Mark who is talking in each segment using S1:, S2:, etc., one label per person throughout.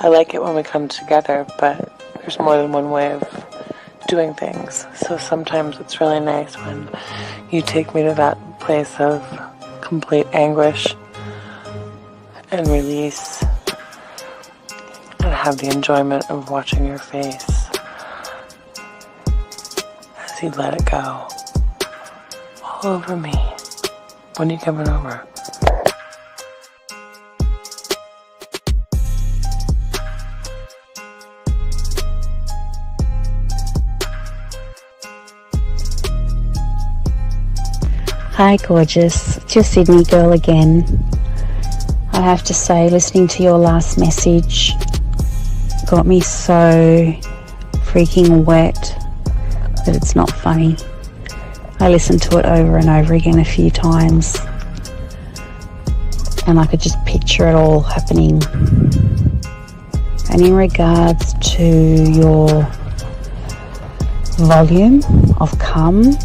S1: I like it when we come together, but there's more than one way of doing things. So sometimes it's really nice when you take me to that place of complete anguish and release and have the enjoyment of watching your face as you let it go all over me. When are you coming over?
S2: Hi gorgeous, it's your Sydney girl again. I have to say, listening to your last message got me so freaking wet that it's not funny. I listened to it over and over again a few times and I could just picture it all happening. And in regards to your volume of cum,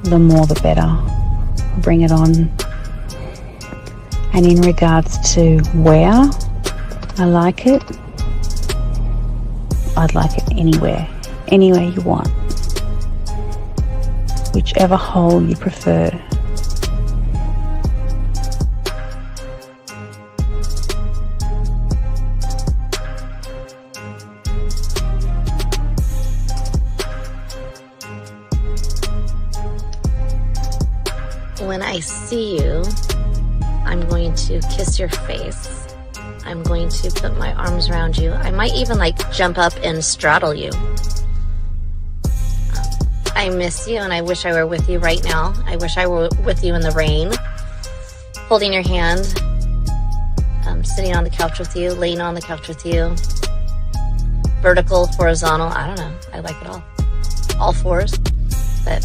S2: the more the better. Bring it on. And in regards to where I like it, I'd like it anywhere you want, whichever hole you prefer.
S3: When I see you, I'm going to kiss your face. I'm going to put my arms around you. I might even like jump up and straddle you. I miss you and I wish I were with you right now. I wish I were with you in the rain, holding your hand, sitting on the couch with you, laying on the couch with you, vertical, horizontal, I don't know. I like it all fours, but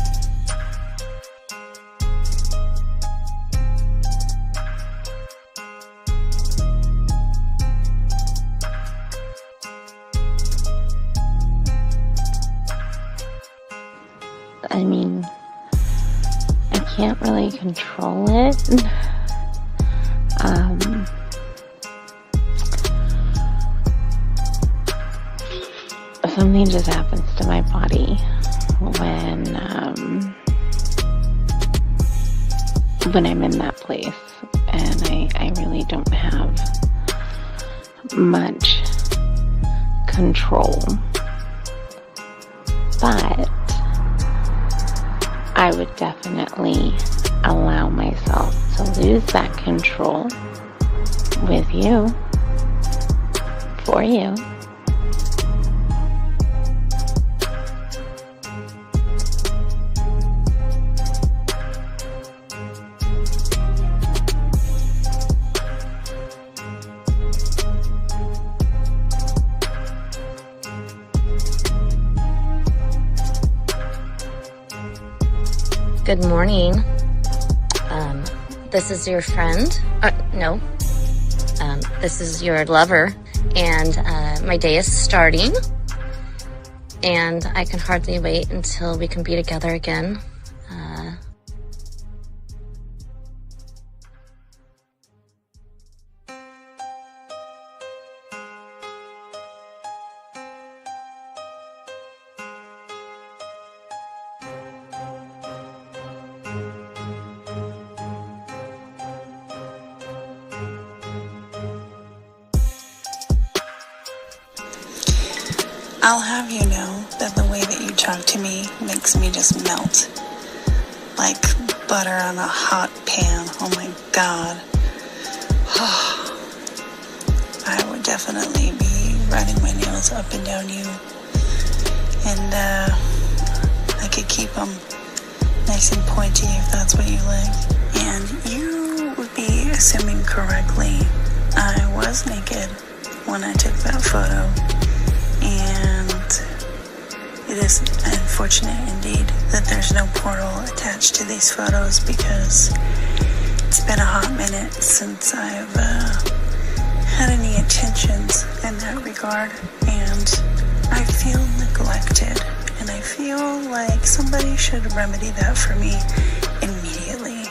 S4: I mean, I can't really control it. Something just happens to my body when I'm in that place, and I really don't have much control. But I would definitely allow myself to lose that control with you, for you.
S3: good morning. This is your friend. No. This is your lover. And my day is starting. And I can hardly wait until we can be together again.
S5: I'll have you know that the way that you talk to me makes me just melt. Like butter on a hot pan. Oh my God. I would definitely be running my nails up and down you. And I could keep them nice and pointy if that's what you like. And you would be assuming correctly. I was naked when I took that photo. And it is unfortunate indeed that there's no portal attached to these photos, because it's been a hot minute since I've had any attentions in that regard, and I feel neglected, and I feel like somebody should remedy that for me immediately.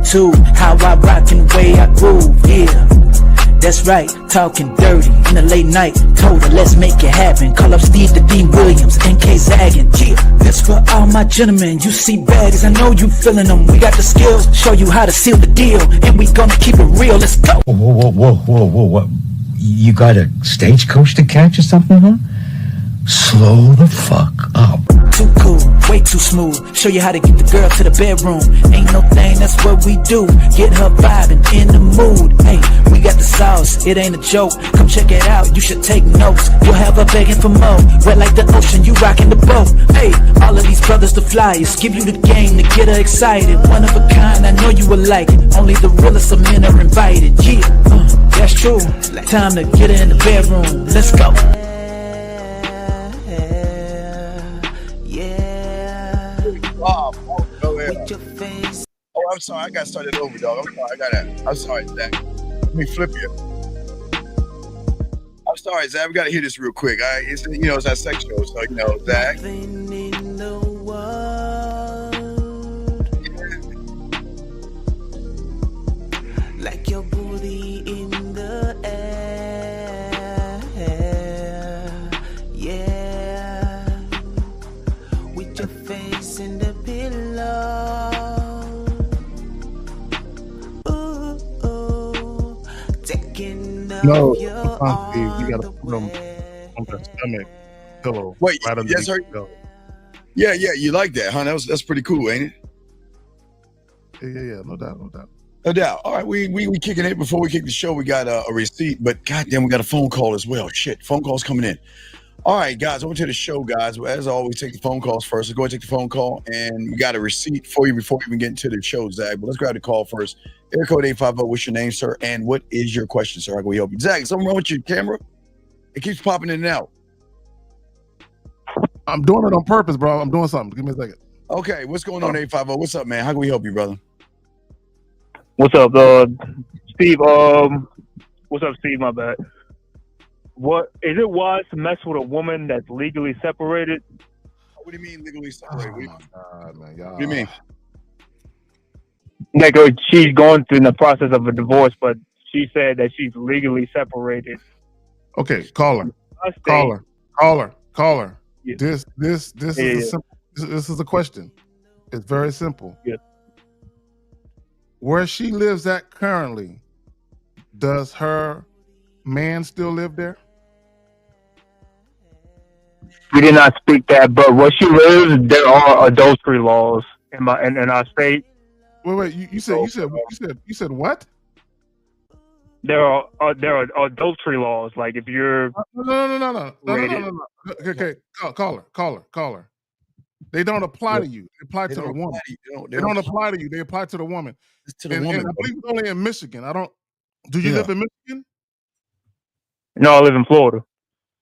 S6: Two, how I rock and the way I groove, yeah. That's right, talking dirty in the late night. Told her, let's make it happen. Call up Steve the Dean Williams, NK Zaggin'. Yeah, that's for all my gentlemen. You see baddies, I know you feeling them. We got the skills, show you how to seal the deal. And we gonna keep it real, let's go.
S7: Whoa. You got a stagecoach to catch or something, huh? Slow the fuck up.
S6: Too cool, way too smooth. Show you how to get the girl to the bedroom. Ain't no thing, that's what we do. Get her vibing in the mood. Hey, we got the sauce, it ain't a joke. Come check it out, you should take notes. You'll have her begging for more. Wet like the ocean, you rocking the boat. Hey, all of these brothers the flyers. Give you the game to get her excited. One of a kind, I know you will like it. Only the realest of men are invited. Yeah, that's true. Time to get her in the bedroom. Let's go.
S8: Go ahead. Oh, I'm sorry. I got started over, dog. I'm sorry, Zach. Let me flip you. I'm sorry, Zach. We got to hear this real quick. It's our sex show, so Zach.
S6: Like your booty in the air, yeah. With your face in the pillow. Ooh, taking off your arm.
S9: You gotta put them on the stomach pillow.
S8: Wait,
S9: right
S8: yes, sir. Yeah, you like that, huh? That's pretty cool, ain't it?
S9: Yeah, no doubt.
S8: No doubt. All right, we kicking it. Before we kick the show, we got a receipt, but goddamn, we got a phone call as well. Shit, phone calls coming in. All right, guys, over to the show, guys. As always, take the phone calls first. Let's go ahead and take the phone call, and we got a receipt for you before we even get into the show, Zach. But let's grab the call first. Air code 850. What's your name, sir? And what is your question, sir? How can we help you? Zach, something wrong with your camera? It keeps popping in and out.
S9: I'm doing it on purpose, bro. I'm doing something. Give me a second.
S8: Okay, what's going on, 850? What's up, man? How can we help you, brother?
S10: What's up, Steve? What's up, Steve? My bad. What is it wise to mess with a woman that's legally separated?
S8: What do you mean legally separated?
S9: Man,
S8: what do you mean?
S10: Like she's going through the process of a divorce, but she said that she's legally separated.
S9: Okay, caller. Yeah. This is a question. It's very simple.
S10: Yeah.
S9: Where she lives at currently, does her man still live there?
S10: We did not speak that, but where she lives, there are adultery laws in our state.
S9: Wait. You said what?
S10: There are adultery laws. Like if you're
S9: no. Okay, caller. They don't apply to you. They apply to the woman. They don't apply to you. They apply to the woman.
S8: To the woman.
S9: And I believe it's only in Michigan. Do you live in Michigan?
S10: No, I live in Florida.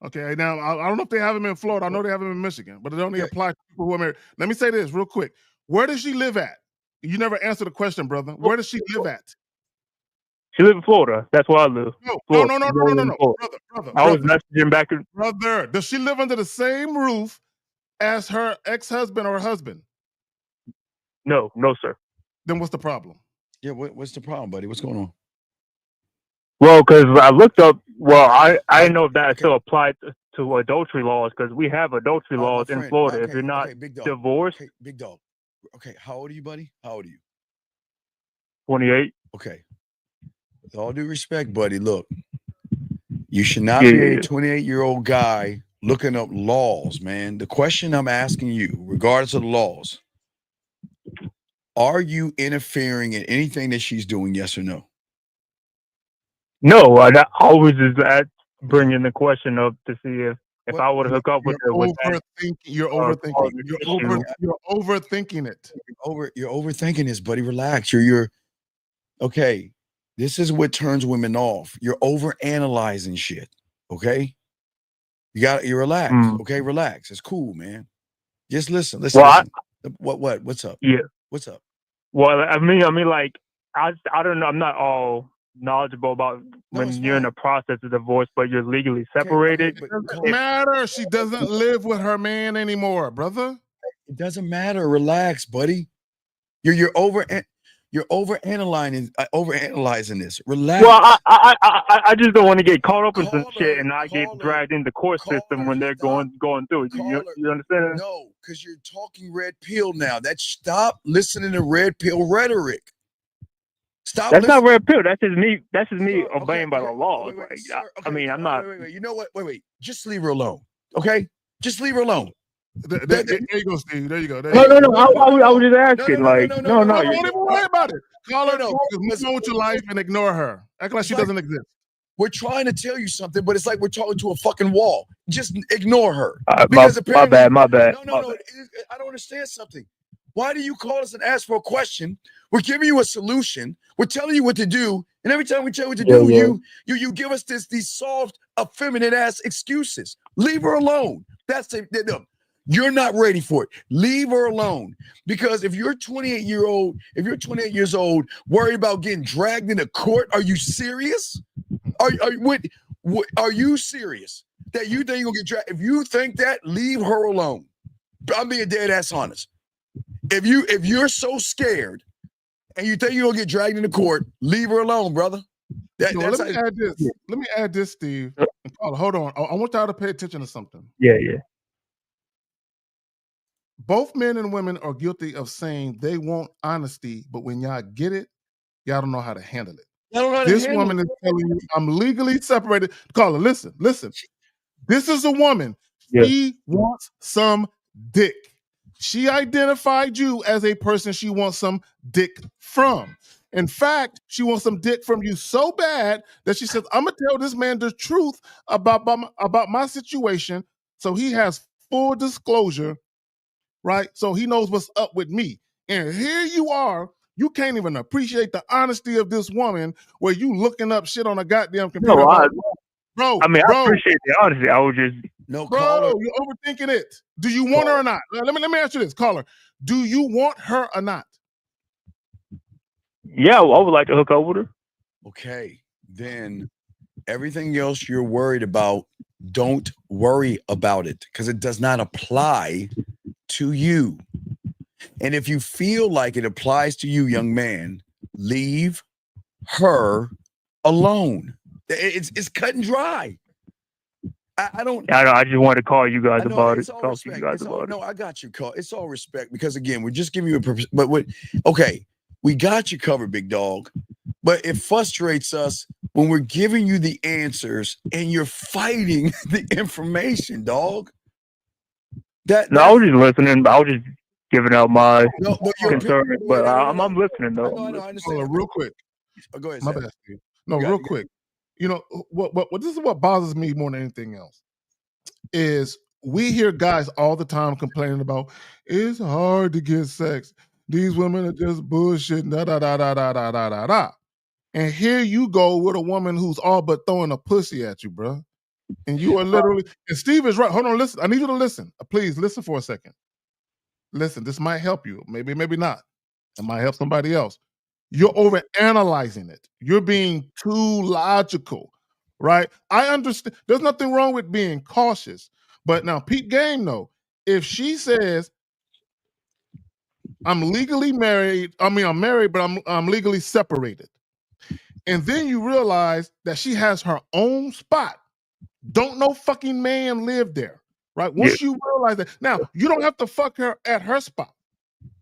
S9: Okay, now I don't know if they have them in Florida. I know they have them in Michigan, but it only apply to people who are married. Let me say this real quick. Where does she live at? You never answered the question, brother. Where does she live at?
S10: She lives in Florida. That's where I live.
S9: No. Brother.
S10: I was messaging back.
S9: Brother, does she live under the same roof as her ex-husband or husband?
S10: No, sir.
S9: Then what's the problem?
S8: Yeah, what's the problem, buddy? What's going on?
S10: Well, because I looked up. Well, I didn't know if that still applied to adultery laws, because we have adultery laws in Florida.
S8: Okay,
S10: if you're not
S8: big
S10: divorced.
S8: Okay, big dog. Okay, how old are you, buddy? How old are you?
S10: 28.
S8: Okay. With all due respect, buddy, look, you should not be a 28-year-old guy looking up laws, man. The question I'm asking you, regardless of the laws, are you interfering in anything that she's doing, yes or no?
S10: No, I always is that bringing the question up to see if I would hook up with her.
S9: You're overthinking it.
S8: You're overthinking this, buddy. Relax. You're okay. This is what turns women off. You're overanalyzing shit. Okay. You relax. Okay, relax. It's cool, man. Just listen. Listen. What's up?
S10: Yeah.
S8: What's up?
S10: Well, I mean, like I don't know. I'm not all knowledgeable about when you're in the process of divorce, but you're legally separated.
S9: It doesn't matter. She doesn't live with her man anymore, brother.
S8: It doesn't matter. Relax, buddy. You're You're overanalyzing this. Relax.
S10: Well, I just don't want to get caught up in some shit and not get dragged into the court system when they're going through it. You understand?
S8: No, because you're talking red pill now. Stop listening to red pill rhetoric. Stop.
S10: That's not red pill. That's just me. That's just me obeying by the law. I mean, I'm not.
S8: Wait. You know what? Wait. Just leave her alone. Okay? Just leave her alone.
S9: There you go, Steve. There you go.
S10: No. I was just asking.
S9: No, don't even worry about it. Call her. Move on with your life and ignore her. Act like she doesn't exist.
S8: We're trying to tell you something, but it's like we're talking to a fucking wall. Just ignore her.
S10: Because my bad.
S8: No. I don't understand something. Why do you call us and ask for a question? We're giving you a solution. We're telling you what to do, and every time we tell you what to do, you give us these soft, effeminate ass excuses. Leave her alone. No, you're not ready for it. Leave her alone. Because if you're 28 years old, worried about getting dragged into court, are you serious? Are you serious that you think you're gonna get dragged? If you think that, leave her alone. I'm being dead ass honest. If you're so scared and you think you're gonna get dragged into court, leave her alone, brother.
S9: Let me add this, Steve. Hold on. I want y'all to pay attention to something.
S10: Yeah.
S9: Both men and women are guilty of saying they want honesty, but when y'all get it, y'all don't know how to handle it. This woman is telling you, I'm legally separated. Caller, listen. This is a woman.
S10: Yeah.
S9: She wants some dick. She identified you as a person she wants some dick from. In fact, she wants some dick from you so bad that she says, I'm going to tell this man the truth about my situation so he has full disclosure, right? So he knows what's up with me. And here you are. You can't even appreciate the honesty of this woman where you looking up shit on a goddamn computer.
S10: No, I
S9: Bro,
S10: appreciate the honesty. I was just
S9: you're overthinking it. Do you want her or not? Let me ask you this, caller. Do you want her or not?
S10: Yeah, I would like to hook up with her.
S8: Okay, then everything else you're worried about, don't worry about it because it does not apply to you. And if you feel like it applies to you, young man, leave her alone. It's cut and dry. I
S10: just wanted to call you guys about it. Talk to you guys about it.
S8: No, I got you, Carl. It's all respect because again, we're just giving you we got you covered, big dog. But it frustrates us when we're giving you the answers and you're fighting the information, dog.
S10: I was just listening. I was just giving out my concern. But I'm listening though.
S8: I understand.
S9: Real quick.
S8: Go ahead.
S9: My bad, Steve. No, real quick. You know what this is what bothers me more than anything else is we hear guys all the time complaining about it's hard to get sex. These women are just bullshit. Da. And here you go with a woman who's all but throwing a pussy at you, bro. And you are literally and Steve is right. Hold on, listen. I need you to listen. Please listen for a second. Listen, this might help you. Maybe not. It might help somebody else. You're overanalyzing it. You're being too logical, right? I understand. There's nothing wrong with being cautious. But now, peep game, though. If she says, I'm legally married, I'm married, but I'm legally separated. And then you realize that she has her own spot. Don't no fucking man live there, right? Once you realize that. Now, you don't have to fuck her at her spot.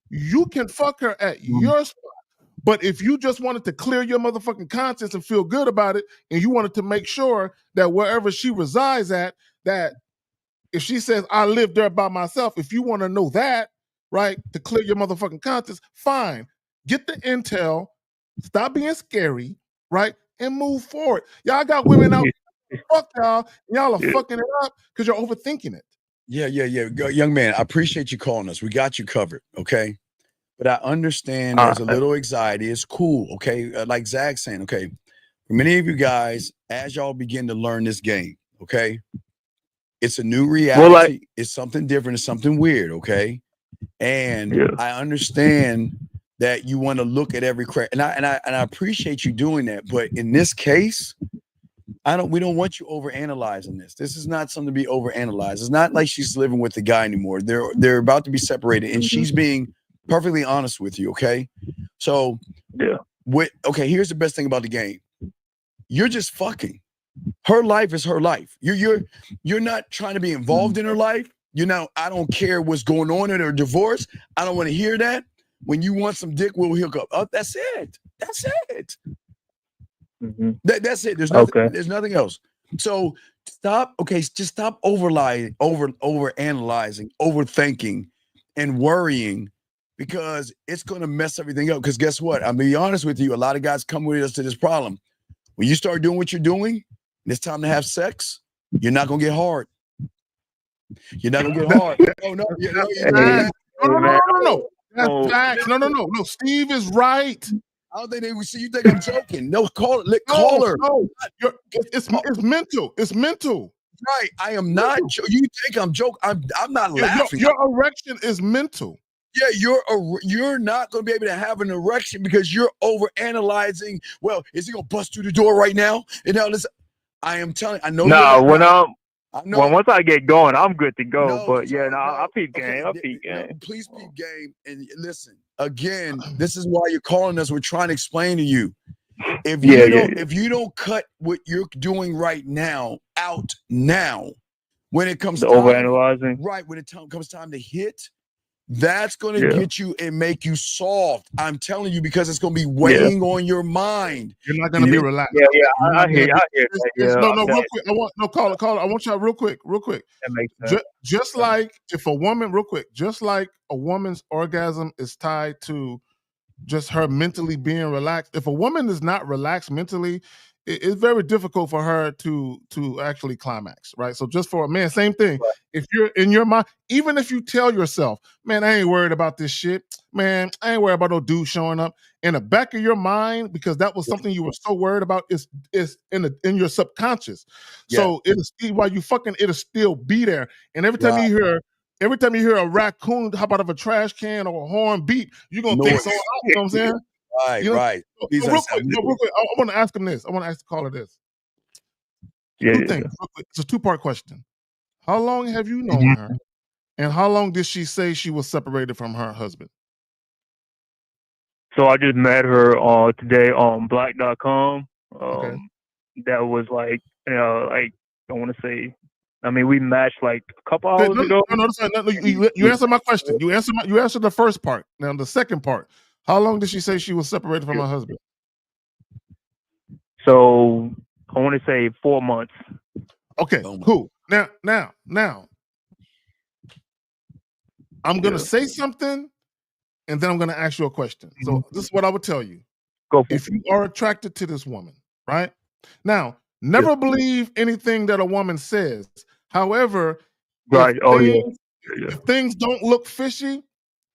S9: You can fuck her at your spot. But if you just wanted to clear your motherfucking conscience and feel good about it, and you wanted to make sure that wherever she resides at, that if she says, I live there by myself, if you want to know that, right, to clear your motherfucking conscience, fine. Get the intel, stop being scary, right, and move forward. Y'all got women out, fuck y'all, and y'all are fucking it up because you're overthinking it.
S8: Yeah. Young man, I appreciate you calling us. We got you covered, okay? But I understand there's a little anxiety. It's cool, okay? Like Zach's saying, okay? For many of you guys, as y'all begin to learn this game, okay? It's a new reality. It's something different. It's something weird, okay? And I understand that you want to look at every crack. And I appreciate you doing that. But in this case, we don't want you overanalyzing this. This is not something to be overanalyzed. It's not like she's living with the guy anymore. They're about to be separated, and she's being Perfectly honest with you, okay? So,
S10: Yeah.
S8: here's the best thing about the game. You're just fucking. Her life is her life. You're not trying to be involved in her life. I don't care what's going on in her divorce. I don't want to hear that. When you want some dick, we'll hook up. Oh, that's it. That's it.
S10: Mm-hmm.
S8: That's it. There's nothing.
S10: Okay.
S8: There's nothing else. So stop. Okay, just stop over analyzing, overthinking, and worrying, because it's going to mess everything up. Because guess what? I'm gonna be honest with you. A lot of guys come with us to this problem. When you start doing what you're doing, and it's time to have sex, you're not gonna get hard. You're not gonna get hard. No.
S9: No. That's facts. No. Steve is right.
S8: I don't think they would see. You think I'm joking? No, call her.
S9: No, it's mental. It's mental.
S8: Right. I am not. You think I'm joking? I'm not laughing.
S9: Your erection is mental.
S8: Yeah, you're not going to be able to have an erection because you're over analyzing. Well, is he going to bust through the door right now? Listen, I am telling. I know.
S10: Once I get going, I'm good to go. I peep game. I peep game.
S8: Please peep game. And listen, again, this is why you're calling us. We're trying to explain to you. If you don't cut what you're doing right now out now, when it comes to
S10: overanalyzing,
S8: right, when it comes time to hit, that's going to get you and make you soft. I'm telling you, because it's going to be weighing on your mind.
S9: You're not going to be relaxed.
S10: I hear that.
S9: No, real quick. Call it. I want y'all real quick.
S10: That makes sense.
S9: Just like if a woman, real quick, just like a woman's orgasm is tied to just her mentally being relaxed. If a woman is not relaxed mentally, it's very difficult for her to actually climax, right? So just for a man, same thing. Right. If you're in your mind, even if you tell yourself, man, I ain't worried about this shit, man, I ain't worried about no dude showing up, in the back of your mind, because that was something you were so worried about, is in your subconscious. So while you fucking, it'll still be there. And every time you hear a raccoon hop out of a trash can or a horn beep, you're gonna think so. You know what I'm saying?
S8: Right, right.
S9: Real quick, I want to ask him this. I want to ask the caller this. Two things. It's a two-part question. How long have you known her? And how long did she say she was separated from her husband?
S10: So I just met her today on black.com. That was like I want to say, we matched like a couple hours ago.
S9: No, you answered my question. You answered the first part. Now the second part. How long did she say she was separated from her husband?
S10: So I want to say 4 months.
S9: Okay, cool. Now, I'm gonna say something, and then I'm gonna ask you a question. So this is what I would tell you. If you are attracted to this woman, right? Now, never believe anything that a woman says. However, if things don't look fishy,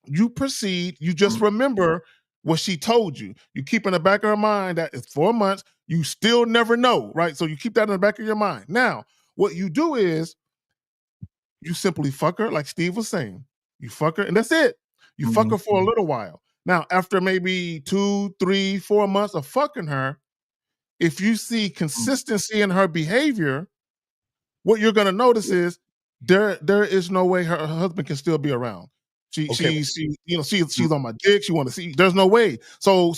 S9: you proceed. You just remember what she told you. You keep in the back of her mind that it's 4 months. You still never know, right? So you keep that in the back of your mind. Now, what you do is you simply fuck her, like Steve was saying. You fuck her, and that's it. You fuck her for a little while. Now, after maybe 2, 3, 4 months of fucking her, if you see consistency in her behavior, what you're going to notice is there is no way her husband can still be around. She's on my dick. She want to see. There's no way. So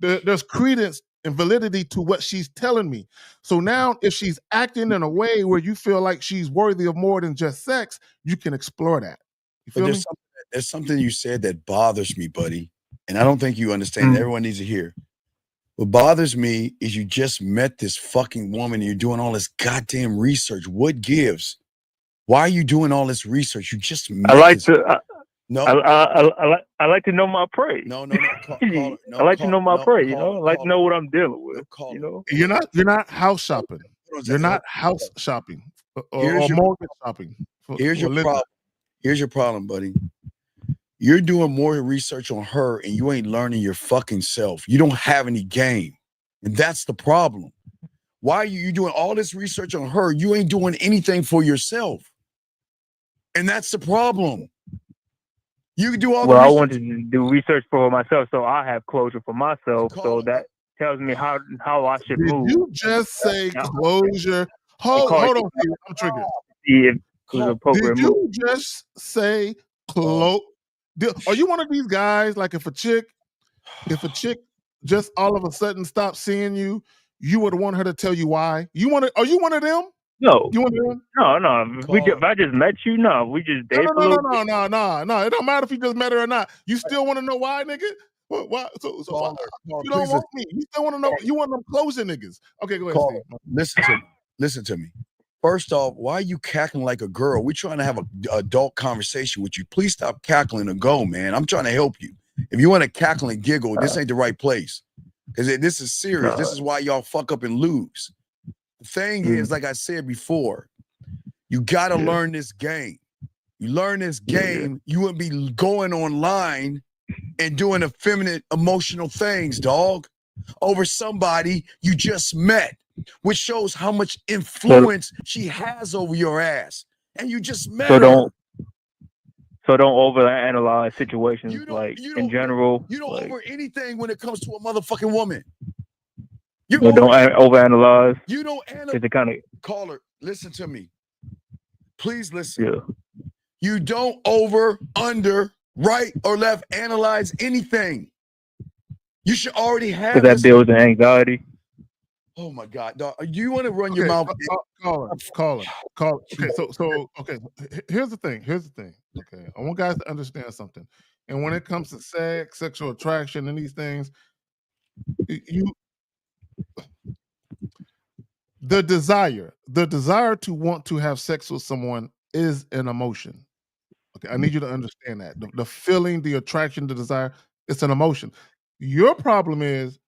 S9: there's credence and validity to what she's telling me. So now, if she's acting in a way where you feel like she's worthy of more than just sex, you can explore that. You feel me?
S8: There's something you said that bothers me, buddy, and I don't think you understand. Everyone needs to hear. What bothers me is you just met this fucking woman and you're doing all this goddamn research. What gives? Why are you doing all this research? You just met
S10: I like to know my prey.
S8: No.
S10: I like to know my prey. I like to know what I'm dealing with.
S9: You're not house shopping. You're not house shopping or mortgage shopping.
S8: Here's your problem. Here's your problem, buddy. You're doing more research on her and you ain't learning your fucking self. You don't have any game. And that's the problem. Why are you doing all this research on her? You ain't doing anything for yourself. And that's the problem. You can do all the research.
S10: I wanted to do research for myself so I have closure for myself. So that tells me how I should move.
S9: Did you just say closure? Hold on, I'm triggered.
S10: See if it was appropriate.
S9: Did you just say close? Are you one of these guys? Like if a chick just all of a sudden stops seeing you, you would want her to tell you why? Are you one of them?
S10: No,
S9: You one of them?
S10: no. If I just met you, no, we just date for a little bit.
S9: No. It don't matter if you just met her or not. You still want to know why, nigga? Why? So why? You don't want me. You still want to know. You want them closer niggas. Okay, go ahead, Steve.
S8: Listen to me. First off, why are you cackling like a girl? We're trying to have an adult conversation with you. Please stop cackling and go, man. I'm trying to help you. If you want to cackle and giggle, this ain't the right place. Because this is serious. This is why y'all fuck up and lose. The thing is, like I said before, you got to learn this game. You learn this game, you wouldn't be going online and doing effeminate emotional things, dog, over somebody you just met, which shows how much influence she has over your ass. And you just met her.
S10: So don't overanalyze situations in general.
S8: You don't over anything when it comes to a motherfucking woman.
S10: Don't overanalyze.
S8: You don't
S10: analyze.
S8: Caller, listen to me. Please listen. Yeah. You don't over, under, right, or left analyze anything. You should already have
S10: because that builds an anxiety.
S8: Oh my God, dog. Do you want to run your mouth?
S9: Call it. Okay, so here's the thing. Okay, I want guys to understand something. And when it comes to sex, sexual attraction, and these things, the desire to want to have sex with someone is an emotion. Okay, I need you to understand that. The feeling, the attraction, the desire, it's an emotion. Your problem is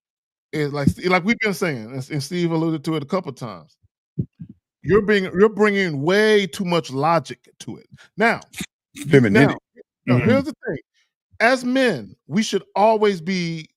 S9: like we've been saying, and Steve alluded to it a couple of times. You're bringing way too much logic to it. Now, here's the thing. As men, we should always be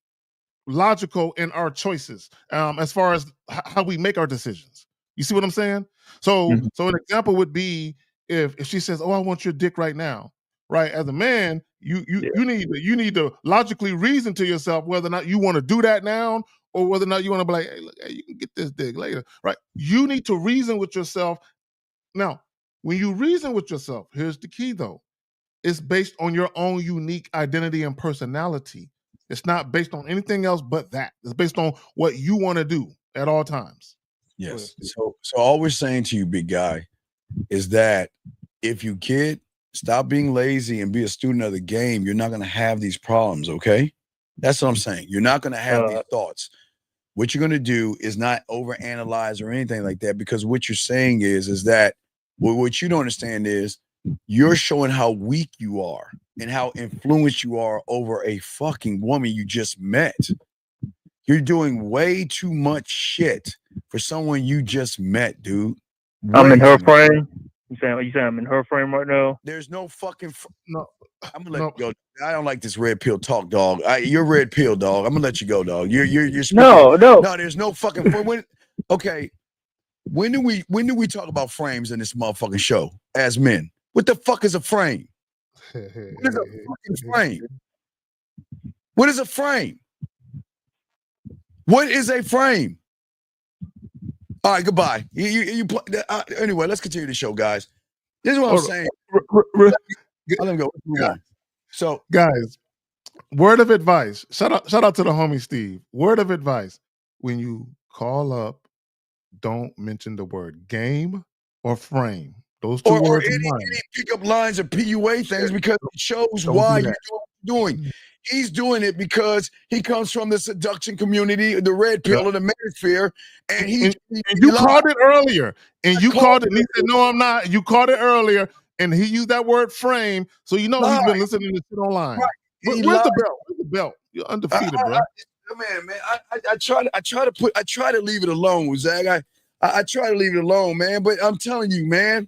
S9: logical in our choices as far as how we make our decisions. You see what I'm saying? So an example would be if she says, "Oh, I want your dick right now." Right? As a man, you need to logically reason to yourself whether or not you want to do that now or whether or not you want to be like, "Hey, look, you can get this dick later." Right? You need to reason with yourself. Now, when you reason with yourself, here's the key though. It's based on your own unique identity and personality. It's not based on anything else but that. It's based on what you want to do at all times.
S8: Yes. So all we're saying to you, big guy, is that if you stop being lazy and be a student of the game, you're not going to have these problems, okay? That's what I'm saying. You're not going to have these thoughts. What you're going to do is not overanalyze or anything like that, because what you're saying is that what you don't understand is you're showing how weak you are and how influenced you are over a fucking woman you just met. You're doing way too much shit for someone you just met, dude.
S10: I'm in her frame. You saying I'm in her frame right now?
S8: There's no fucking no. I'm gonna let you go. I don't like this red pill talk, dog. You're red pill, dog. I'm gonna let you go, dog. You're
S10: no.
S8: There's no fucking okay. When do we talk about frames in this motherfucking show as men? What the fuck is a frame? What is a fucking frame? What is a frame? What is a frame? All right, goodbye. Anyway, let's continue the show, guys. This is what I'm saying. Let me go. So,
S9: guys, word of advice. Shout out to the homie Steve. Word of advice: when you call up, don't mention the word game or frame. Those two words.
S8: Or any pickup lines or PUA things, because it shows why you're doing. He's doing it because he comes from the seduction community, the red pill, and the manosphere, and
S9: you called it earlier, and you called it. And he said, "No, I'm not." You called it earlier, and he used that word "frame," so you know he's been listening to shit online. Right. Where's the belt? Where's the belt? You're undefeated, bro.
S8: Man, I try to leave it alone, Zach. I try to leave it alone, man. But I'm telling you, man,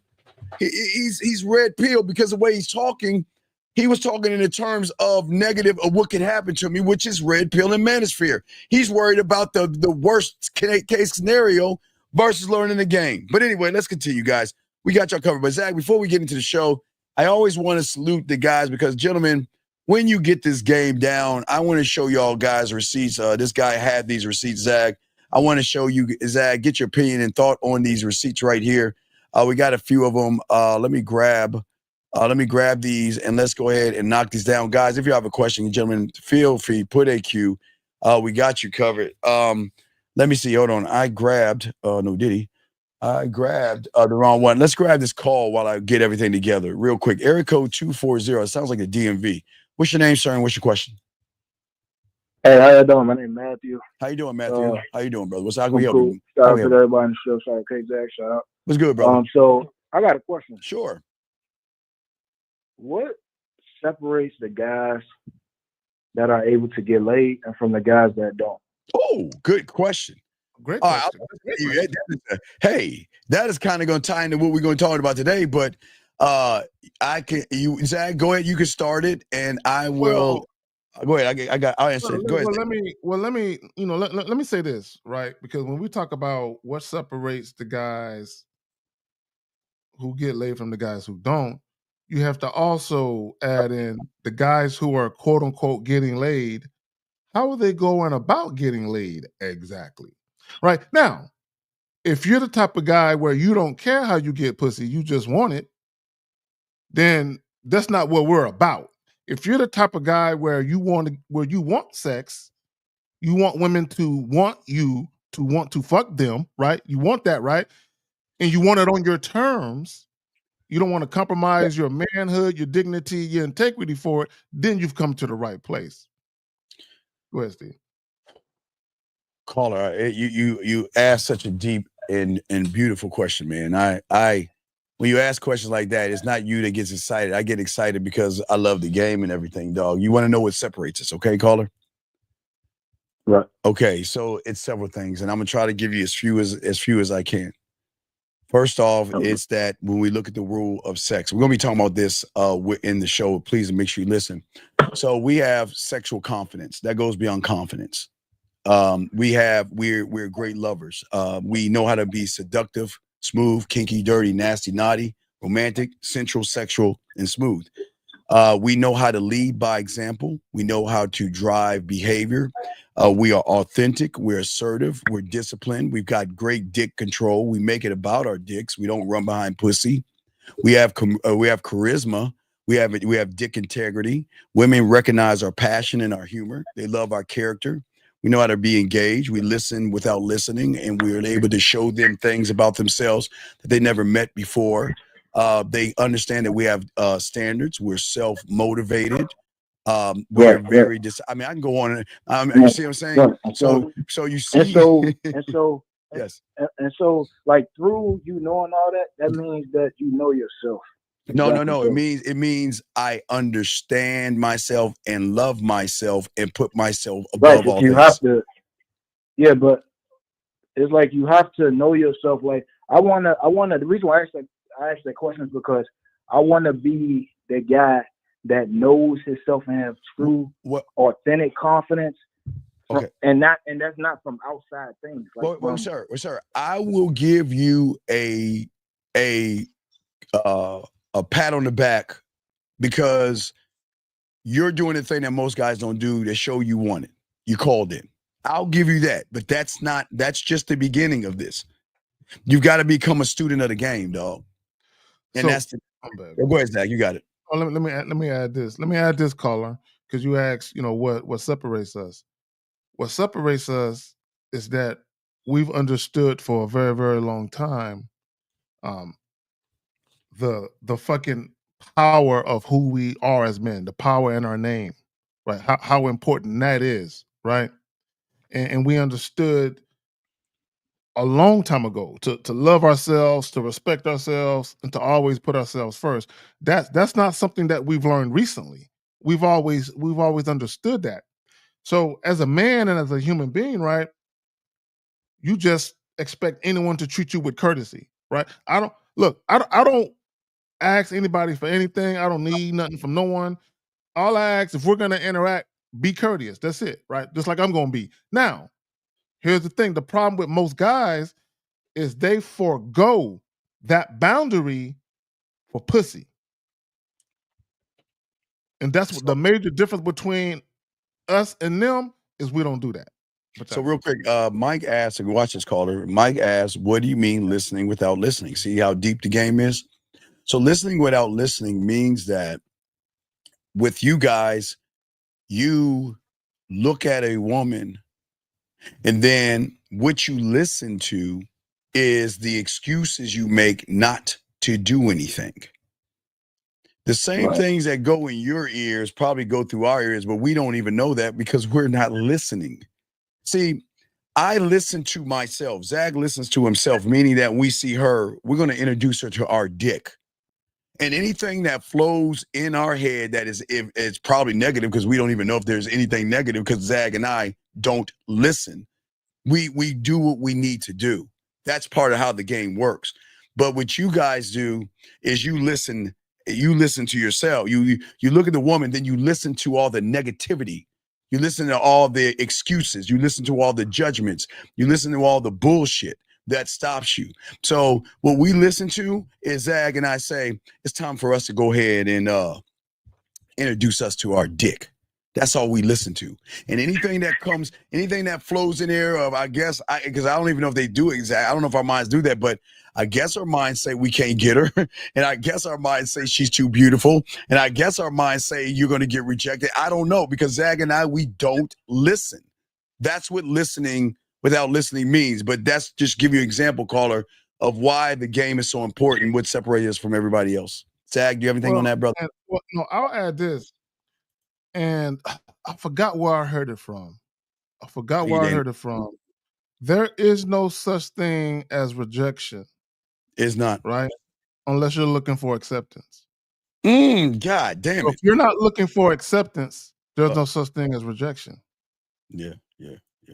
S8: he's red pill because the way he's talking. He was talking in the terms of negative of what could happen to me, which is red pill and manosphere. He's worried about the worst case scenario versus learning the game. But anyway, let's continue, guys. We got y'all covered. But Zach, before we get into the show, I always want to salute the guys because, gentlemen, when you get this game down, I want to show y'all guys receipts. This guy had these receipts, Zach. I want to show you, Zach, get your opinion and thought on these receipts right here. We got a few of them. Let me grab Let me grab these and let's go ahead and knock these down. Guys, if you have a question, gentlemen, feel free, put a Q. We got you covered. Let me see. Hold on. I grabbed, no, did he? I grabbed the wrong one. Let's grab this call while I get everything together real quick. Area code 240. It sounds like a DMV. What's your name, sir, and what's your question?
S11: Hey, how you doing? My name is Matthew.
S8: How you doing, Matthew? How you doing, brother? How can we help
S11: cool.
S8: you?
S11: Shout out to everybody on the show. Shout out to K-Jack. Shout out.
S8: What's good, brother?
S11: So I got a question.
S8: Sure.
S11: What separates the guys that are able to get laid and from the guys that don't?
S8: Oh, good question.
S9: Great
S8: All
S9: question.
S8: Hey, that is kind of going to tie into what we're going to talk about today, but Zach, go ahead. You can start it, and I will. Go ahead. I'll answer it. Go ahead.
S9: Let me say this, right? Because when we talk about what separates the guys who get laid from the guys who don't, you have to also add in the guys who are quote unquote getting laid. How are they going about getting laid exactly? Right now, if you're the type of guy where you don't care how you get pussy, you just want it, then that's not what we're about. If you're the type of guy where you want sex, you want women to want you to want to fuck them, right? You want that, right? And you want it on your terms. You don't want to compromise your manhood, your dignity, your integrity for it. Then you've come to the right place. Go ahead, Steve.
S8: Caller, you asked such a deep and beautiful question, man. I when you ask questions like that, it's not you that gets excited. I get excited because I love the game and everything, dog. You want to know what separates us, okay, caller?
S11: Right.
S8: Okay, so it's several things, and I'm gonna try to give you as few as I can. First off, it's that when we look at the rule of sex, we're gonna be talking about this in the show. Please make sure you listen. So we have sexual confidence that goes beyond confidence. We're great lovers. We know how to be seductive, smooth, kinky, dirty, nasty, naughty, romantic, sensual, sexual, and smooth. We know how to lead by example. We know how to drive behavior. We are authentic. We're assertive. We're disciplined. We've got great dick control. We make it about our dicks. We don't run behind pussy. We have charisma. We have dick integrity. Women recognize our passion and our humor. They love our character. We know how to be engaged. We listen without listening, and we're able to show them things about themselves that they never met before. They understand that we have standards. We're self-motivated. We're very I mean, I can go on. You see what I'm saying? So you see. Yes.
S11: And so, like, through you knowing all that, that means that you know yourself.
S8: No. It means I understand myself and love myself and put myself above all
S11: you
S8: things.
S11: Have to. Yeah, but it's like you have to know yourself. Like I wanna. The reason why I asked that question is because I want to be the guy that knows himself and have true, authentic confidence.
S8: Okay.
S11: And that's not from outside things. Like
S8: well, sir, I will give you a pat on the back because you're doing the thing that most guys don't do to show you want it. You called in. I'll give you that, but that's just the beginning of this. You've got to become a student of the game, dog. And that's go ahead, Zach. You got it.
S9: Oh, let me add this. Let me add this, caller, because you asked, what separates us. What separates us is that we've understood for a very, very long time the fucking power of who we are as men, the power in our name, right? How important that is, right? And we understood a long time ago to love ourselves, to respect ourselves, and to always put ourselves first. That's not something that we've learned recently. We've always understood that. So as a man and as a human being, right, you just expect anyone to treat you with courtesy, right? I don't ask anybody for anything. I don't need nothing from no one. All I ask, if we're gonna interact, be courteous. That's it, right? Just like I'm gonna be. Now, here's the thing. The problem with most guys is they forego that boundary for pussy. And that's what the major difference between us and them is we don't do that.
S8: So real quick, Mike asked, watch this caller. Mike asked, what do you mean listening without listening? See how deep the game is? So listening without listening means that with you guys, you look at a woman and then what you listen to is the excuses you make not to do anything. The same things that go in your ears probably go through our ears, but we don't even know that because we're not listening. See, I listen to myself. Zag listens to himself, meaning that we see her, we're going to introduce her to our dick. And anything that flows in our head that is it's probably negative because we don't even know if there's anything negative because Zag and I don't listen. We do what we need to do. That's part of how the game works. But what you guys do is you listen to yourself. You look at the woman, then you listen to all the negativity. You listen to all the excuses. You listen to all the judgments. You listen to all the bullshit that stops you. So what we listen to is Zag and I say, it's time for us to go ahead and introduce us to our dick. That's all we listen to. And anything that flows in there of, because I don't even know if they do it. I don't know if our minds do that, but I guess our minds say we can't get her. And I guess our minds say she's too beautiful. And I guess our minds say you're going to get rejected. I don't know, because Zag and I, we don't listen. That's what listening without listening means. But that's just give you an example, caller, of why the game is so important, what separates us from everybody else. Zag, do you have anything on that, brother?
S9: No, I'll add this. And I forgot where I heard it from. There is no such thing as rejection.
S8: It's not.
S9: Right? Unless you're looking for acceptance.
S8: God damn it.
S9: If you're not looking for acceptance, there's no such thing as rejection.
S8: Yeah.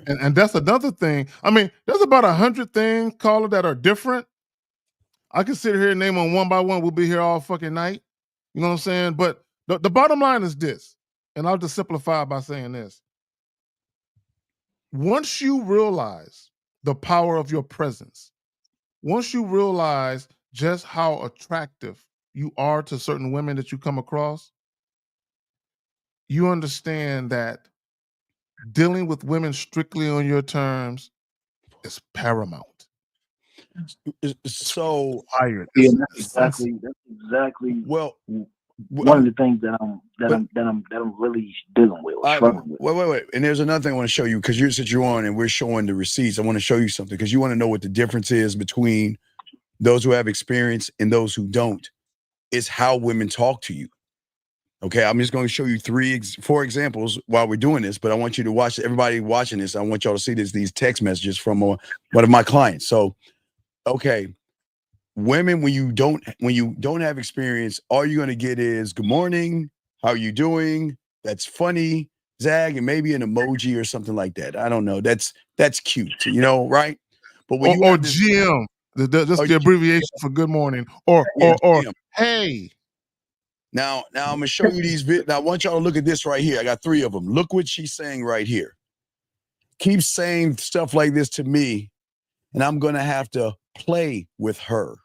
S9: And that's another thing. I mean, there's about 100 things, caller, that are different. I can sit here and name them one by one. We'll be here all fucking night. You know what I'm saying? But the bottom line is this, and I'll just simplify by saying this. Once you realize the power of your presence, once you realize just how attractive you are to certain women that you come across, you understand that dealing with women strictly on your terms is paramount.
S8: So
S11: that's exactly
S8: well
S11: one of the things that I'm really dealing with or struggling with.
S8: Wait. And there's another thing I want to show you, because since you're on and we're showing the receipts, I want to show you something, because you want to know what the difference is between those who have experience and those who don't. Is how women talk to you. Okay, I'm just going to show you 4 examples while we're doing this, but I want you to watch, everybody watching this, I want y'all to see these text messages from one of my clients. So, okay, women, when you don't have experience, all you're going to get is good morning, how are you doing? That's funny, Zag, and maybe an emoji or something like that. I don't know. That's cute, right? But when
S9: or GM, that's the abbreviation for good morning, or hey.
S8: Now I'm gonna show you these. Now I want y'all to look at this right here. I got 3 of them. Look what she's saying right here. Keep saying stuff like this to me, and I'm gonna have to play with her.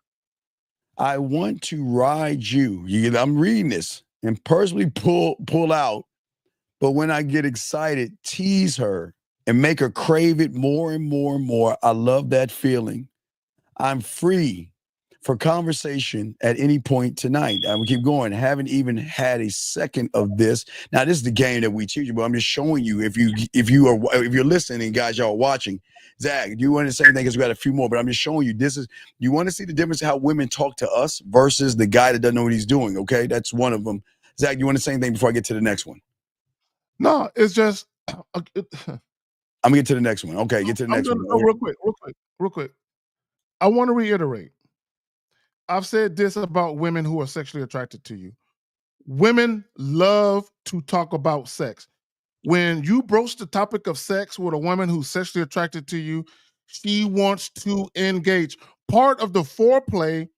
S8: I want to ride you. I'm reading this and personally pull out, but when I get excited, tease her and make her crave it more and more and more. I love that feeling. I'm free for conversation at any point tonight. I will keep going. Haven't even had a second of this. Now, this is the game that we teach you, but I'm just showing you, if you're listening, guys, y'all watching. Zach, do you want to say anything? Because we got a few more, but I'm just showing you. You want to see the difference of how women talk to us versus the guy that doesn't know what he's doing. Okay, that's one of them. Zach, you want to say anything before I get to the next one?
S9: No, it's just.
S8: I'm gonna get to the next one. Okay, get to the next one.
S9: Real quick. I want to reiterate. I've said this about women who are sexually attracted to you. Women love to talk about sex. When you broach the topic of sex with a woman who's sexually attracted to you, she wants to engage. Part of the foreplay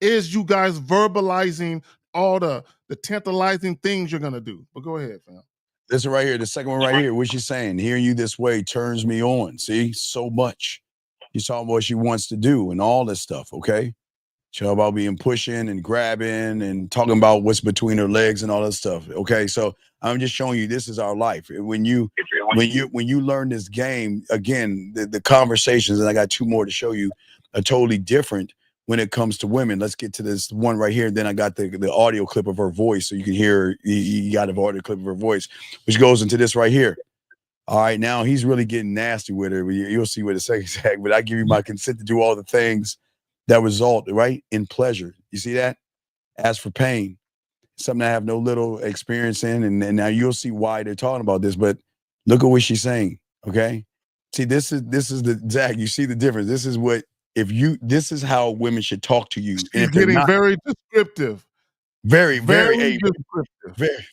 S9: is you guys verbalizing all the tantalizing things you're going to do. But go ahead, fam.
S8: This right here, the second one right here, what she's saying, hearing you this way turns me on. See, so much. She's talking about what she wants to do and all this stuff, okay? She's talking about being pushing and grabbing and talking about what's between her legs and all that stuff, okay? So I'm just showing you this is our life. When you learn this game, again, the conversations, and I got 2 more to show you, are totally different when it comes to women. Let's get to this one right here. Then I got the audio clip of her voice, so you can hear. You got an audio clip of her voice, which goes into this right here. All right, now he's really getting nasty with her. You'll see what it says, but I give you my consent to do all the things that result, right, in pleasure. You see that? As for pain, something I have no little experience in, and now you'll see why they're talking about this. But look at what she's saying. Okay, see, this is the Zach. You see the difference. This is what this is how women should talk to you.
S9: She's
S8: and if they're
S9: getting
S8: not,
S9: very descriptive.
S8: very
S9: descriptive.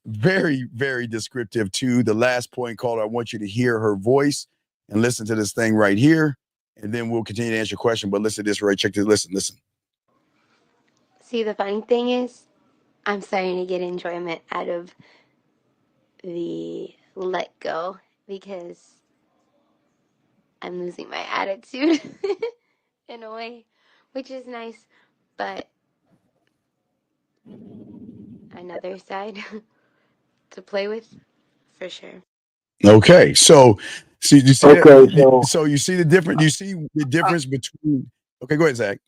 S8: very descriptive too. The last point, caller, I want you to hear her voice and listen to this thing right here, and then we'll continue to answer your question. But listen to this, right? Check this. Listen.
S12: See, the funny thing is, I'm starting to get enjoyment out of the let go because I'm losing my attitude in a way, which is nice, but another side to play with for sure.
S8: Okay, so see, you see
S11: Okay,
S8: that?
S11: so
S8: So you see the difference. You see the difference between. Okay, go ahead, Zach.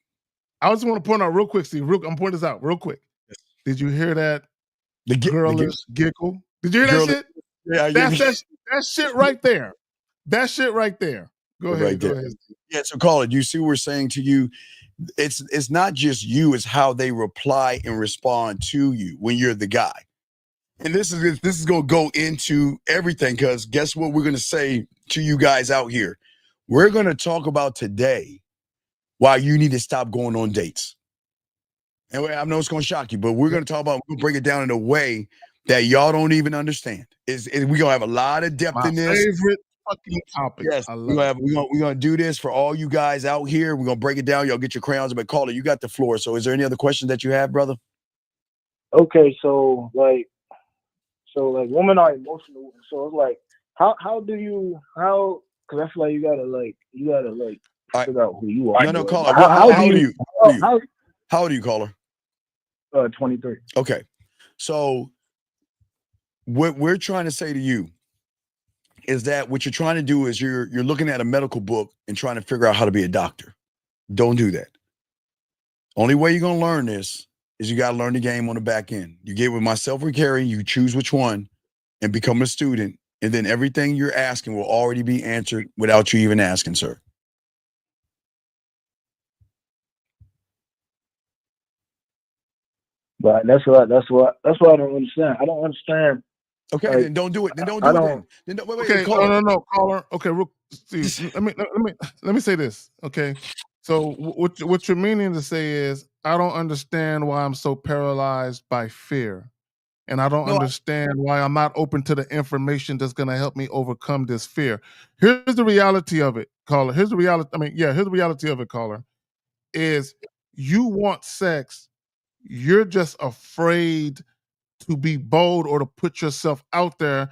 S9: I just want to point out real quick, Steve. I'm pointing this out real quick. Did you hear that girlish giggle? Did you hear that shit?
S8: Yeah,
S9: that shit right there. That shit right there. Go ahead. Go ahead.
S8: Yeah, so caller, you see what we're saying to you? It's not just you, it's how they reply and respond to you when you're the guy. And this is gonna go into everything, because guess what we're gonna say to you guys out here? We're gonna talk about today why you need to stop going on dates. And I know it's gonna shock you, but we're gonna break it down in a way that y'all don't even understand. We're gonna have a lot of depth in this.
S9: Favorite fucking topic.
S8: Yes,
S9: I
S8: we're
S9: love
S8: gonna do this for all you guys out here. We're gonna break it down. Y'all get your crayons, but caller, you got the floor. So is there any other questions that you have, brother?
S11: Okay, so women are emotional. So it's like, how do you because I feel like you gotta figure out who you are.
S8: No, caller.
S11: How old
S8: are you, caller?
S11: 23.
S8: Okay, so what we're trying to say to you is that what you're trying to do is you're looking at a medical book and trying to figure out how to be a doctor. Don't do that. Only way you're gonna learn this is you gotta learn the game on the back end. You get with myself or Carrie, you choose which one and become a student, and then everything you're asking will already be answered without you even asking, sir.
S11: But that's what I don't understand. I don't understand.
S8: Okay,
S11: like,
S8: then don't do it. Then don't do it. Then don't, wait,
S9: okay,
S8: caller.
S9: no, caller. Okay, Steve, let me say this. Okay, so what you're meaning to say is I don't understand why I'm so paralyzed by fear, and I don't understand why I'm not open to the information that's going to help me overcome this fear. Here's the reality of it, caller. Here's the reality. Here's the reality of it, caller. Is you want sex, you're just afraid to be bold or to put yourself out there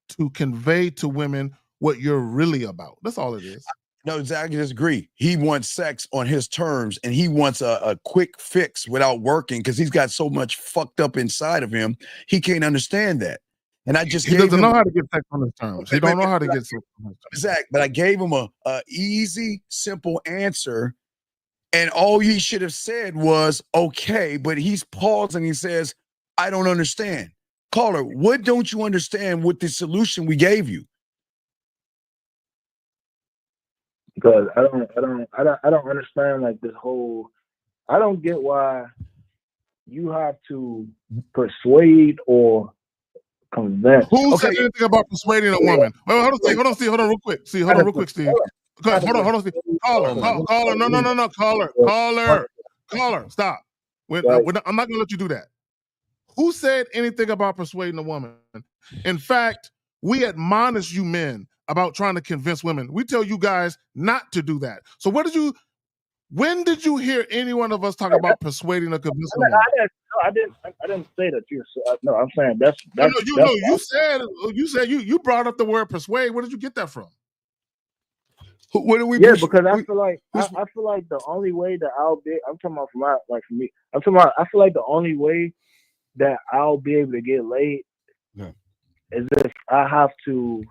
S9: to convey to women what you're really about. That's all it is.
S8: No, exactly. Disagree. He wants sex on his terms, and he wants a quick fix without working because he's got so much fucked up inside of him. He can't understand that. And I just
S9: he doesn't know how to get sex on his terms. He don't know how to get sex on his terms.
S8: Zach, but I gave him a easy, simple answer, and all he should have said was okay. But he's pausing. He says, "I don't understand." Caller, what don't you understand with the solution we gave you?
S11: Because I don't understand like this whole. I don't get why you have to persuade or convince.
S9: Who said anything about persuading a woman? Well, hold on, Steve. Hold on, real quick. Steve. Hold on, Steve. Hold on, Steve. Caller. No. Caller. Stop. I'm not gonna let you do that. Who said anything about persuading a woman? In fact, we admonish you men about trying to convince women. We tell you guys not to do that. So when did you hear any one of us talk about persuading or convincing a woman?
S11: I didn't say that. No, I'm saying that's
S9: you said you brought up the word persuade. Where did you get that from?
S8: What do we?
S11: Yeah, because I feel like the only way that I'll be. I'm talking about for me. I'm talking about. I feel like the only way that I'll be able to get laid is if I have to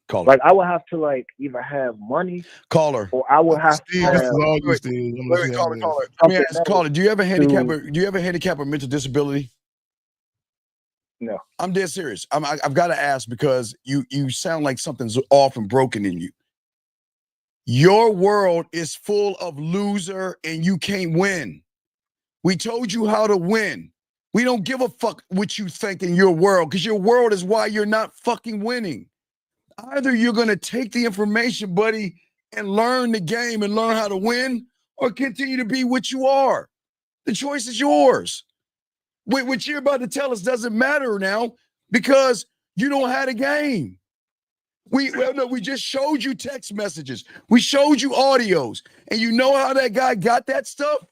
S8: Caller.
S11: Like I would have to like either have money,
S8: Caller.
S11: or I would have to
S9: Steve,
S11: have
S9: this is all you,
S8: Wait,
S9: Steve. I'm
S8: Wait,
S9: gonna see how
S8: caller,
S9: it is.
S8: caller. Let me
S11: something
S8: ask, caller. Do you have a handicap?
S11: to-
S8: Do you have a handicap or mental disability?
S11: No.
S8: I'm dead serious. I've got to ask because you sound like something's off and broken in you. Your world is full of loser and you can't win. We told you how to win. We don't give a fuck what you think in your world because your world is why you're not fucking winning. Either you're going to take the information, buddy, and learn the game and learn how to win, or continue to be what you are. The choice is yours. What you're about to tell us doesn't matter now because you don't have a game. We just showed you text messages. We showed you audios. And you know how that guy got that stuff?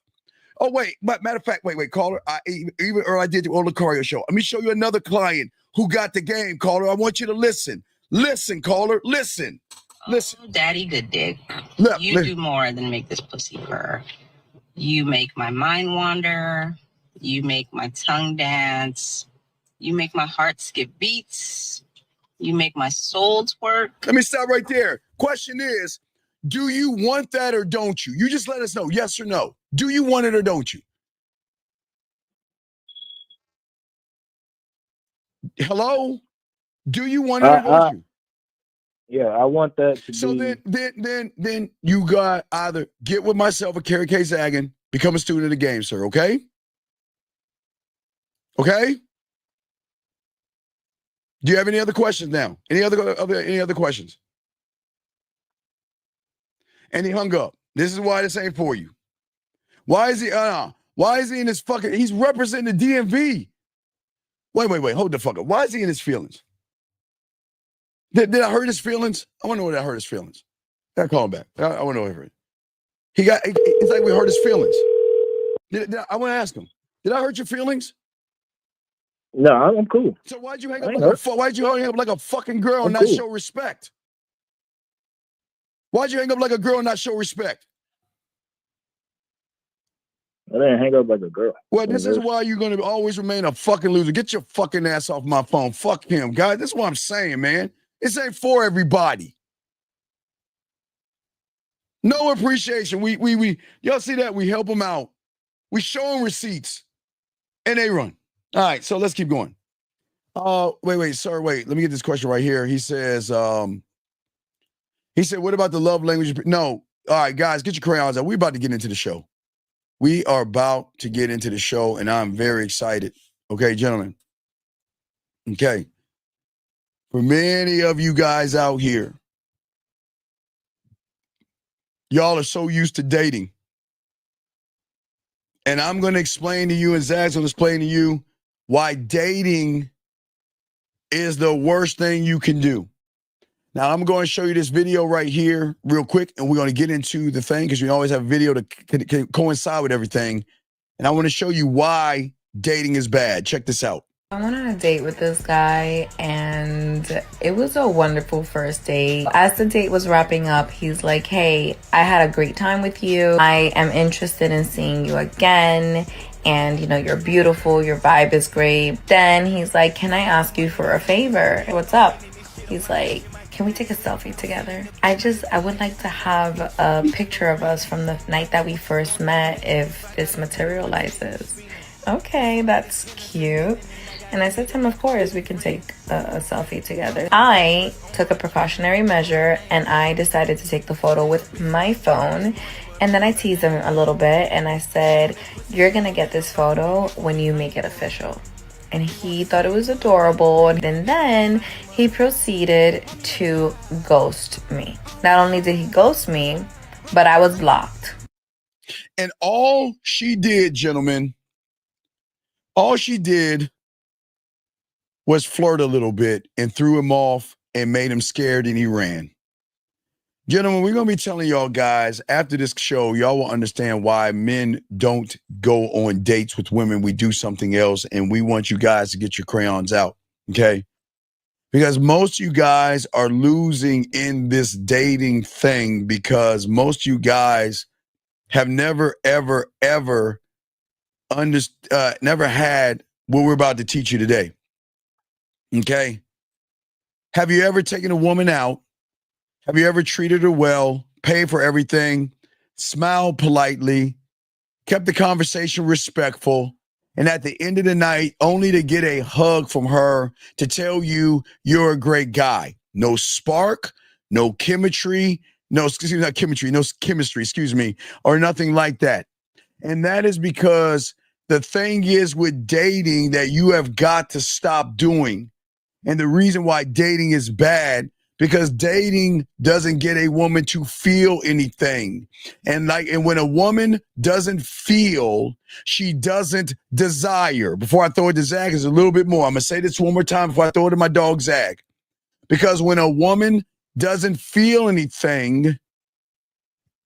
S8: Oh, wait. Matter of fact, wait, caller. I did the Lucario show. Let me show you another client who got the game, caller. I want you to listen. Listen, caller. Listen. Listen.
S13: Oh, Daddy Good Dick.
S8: Look,
S13: You do more than make this pussy purr. You make my mind wander. You make my tongue dance. You make my heart skip beats. You make my soul twerk.
S8: Let me stop right there. Question is, do you want that or don't you? You just let us know, yes or no. Do you want it or don't you? Hello? Do you want it or don't you?
S11: Yeah, I want that to
S8: so
S11: be.
S8: Then you got either get with myself or Carrie K. Zaggin, become a student of the game, sir, okay? Okay? Do you have any other questions now? Any other questions? And he hung up. This is why this ain't for you. Why is he in this fucking, he's representing the DMV. Wait, hold the fuck up. Why is he in his feelings? Did I hurt his feelings? I want to know what I hurt his feelings. I call him back. I want to know what it's like we hurt his feelings. I want to ask him, did I hurt your feelings?
S11: No, I'm cool.
S8: So why'd you hang up like a fucking girl and not show respect? Why'd you hang up like a girl and not show respect?
S11: I didn't hang up like a girl.
S8: Well, this is why you're going to always remain a fucking loser. Get your fucking ass off my phone. Fuck him, guys. This is what I'm saying, man. This ain't for everybody. No appreciation. We y'all see that? We help them out. We show them receipts. And they run. All right, so let's keep going. Wait, sir, wait. Let me get this question right here. He says, what about the love language? No. All right, guys, get your crayons out. We're about to get into the show. We are about to get into the show, and I'm very excited. Okay, gentlemen. Okay. For many of you guys out here, y'all are so used to dating. And I'm going to explain to you, and Zach's going to explain to you why dating is the worst thing you can do. Now, I'm going to show you this video right here real quick, and we're going to get into the thing because we always have a video to coincide with everything. And I want to show you why dating is bad. Check this out.
S14: I went on a date with this guy and it was a wonderful first date. As the date was wrapping up, he's like, hey, I had a great time with you. I am interested in seeing you again. And you know, you're beautiful, your vibe is great. Then he's like, can I ask you for a favor? What's up? He's like, can we take a selfie together? I would like to have a picture of us from the night that we first met if this materializes. Okay, that's cute. And I said to him, of course, we can take a selfie together. I took a precautionary measure and I decided to take the photo with my phone. And then I teased him a little bit and I said, you're gonna get this photo when you make it official. And he thought it was adorable. And then he proceeded to ghost me. Not only did he ghost me, but I was blocked.
S8: And all she did, gentlemen, was flirt a little bit and threw him off and made him scared and he ran. Gentlemen, we're going to be telling y'all guys after this show, y'all will understand why men don't go on dates with women. We do something else, and we want you guys to get your crayons out, okay? Because most of you guys are losing in this dating thing because most of you guys have never, ever, ever never had what we're about to teach you today, okay? Have you ever taken a woman out Have you ever treated her well, paid for everything, smiled politely, kept the conversation respectful, and at the end of the night, only to get a hug from her to tell you you're a great guy? No spark, no chemistry, no, excuse me, not chemistry, no chemistry, excuse me, or nothing like that. And that is because the thing is with dating that you have got to stop doing. And the reason why dating is bad, because dating doesn't get a woman to feel anything. And when a woman doesn't feel, she doesn't desire. Before I throw it to Zach, there's a little bit more. I'm gonna say this one more time before I throw it to my dog Zach. Because when a woman doesn't feel anything,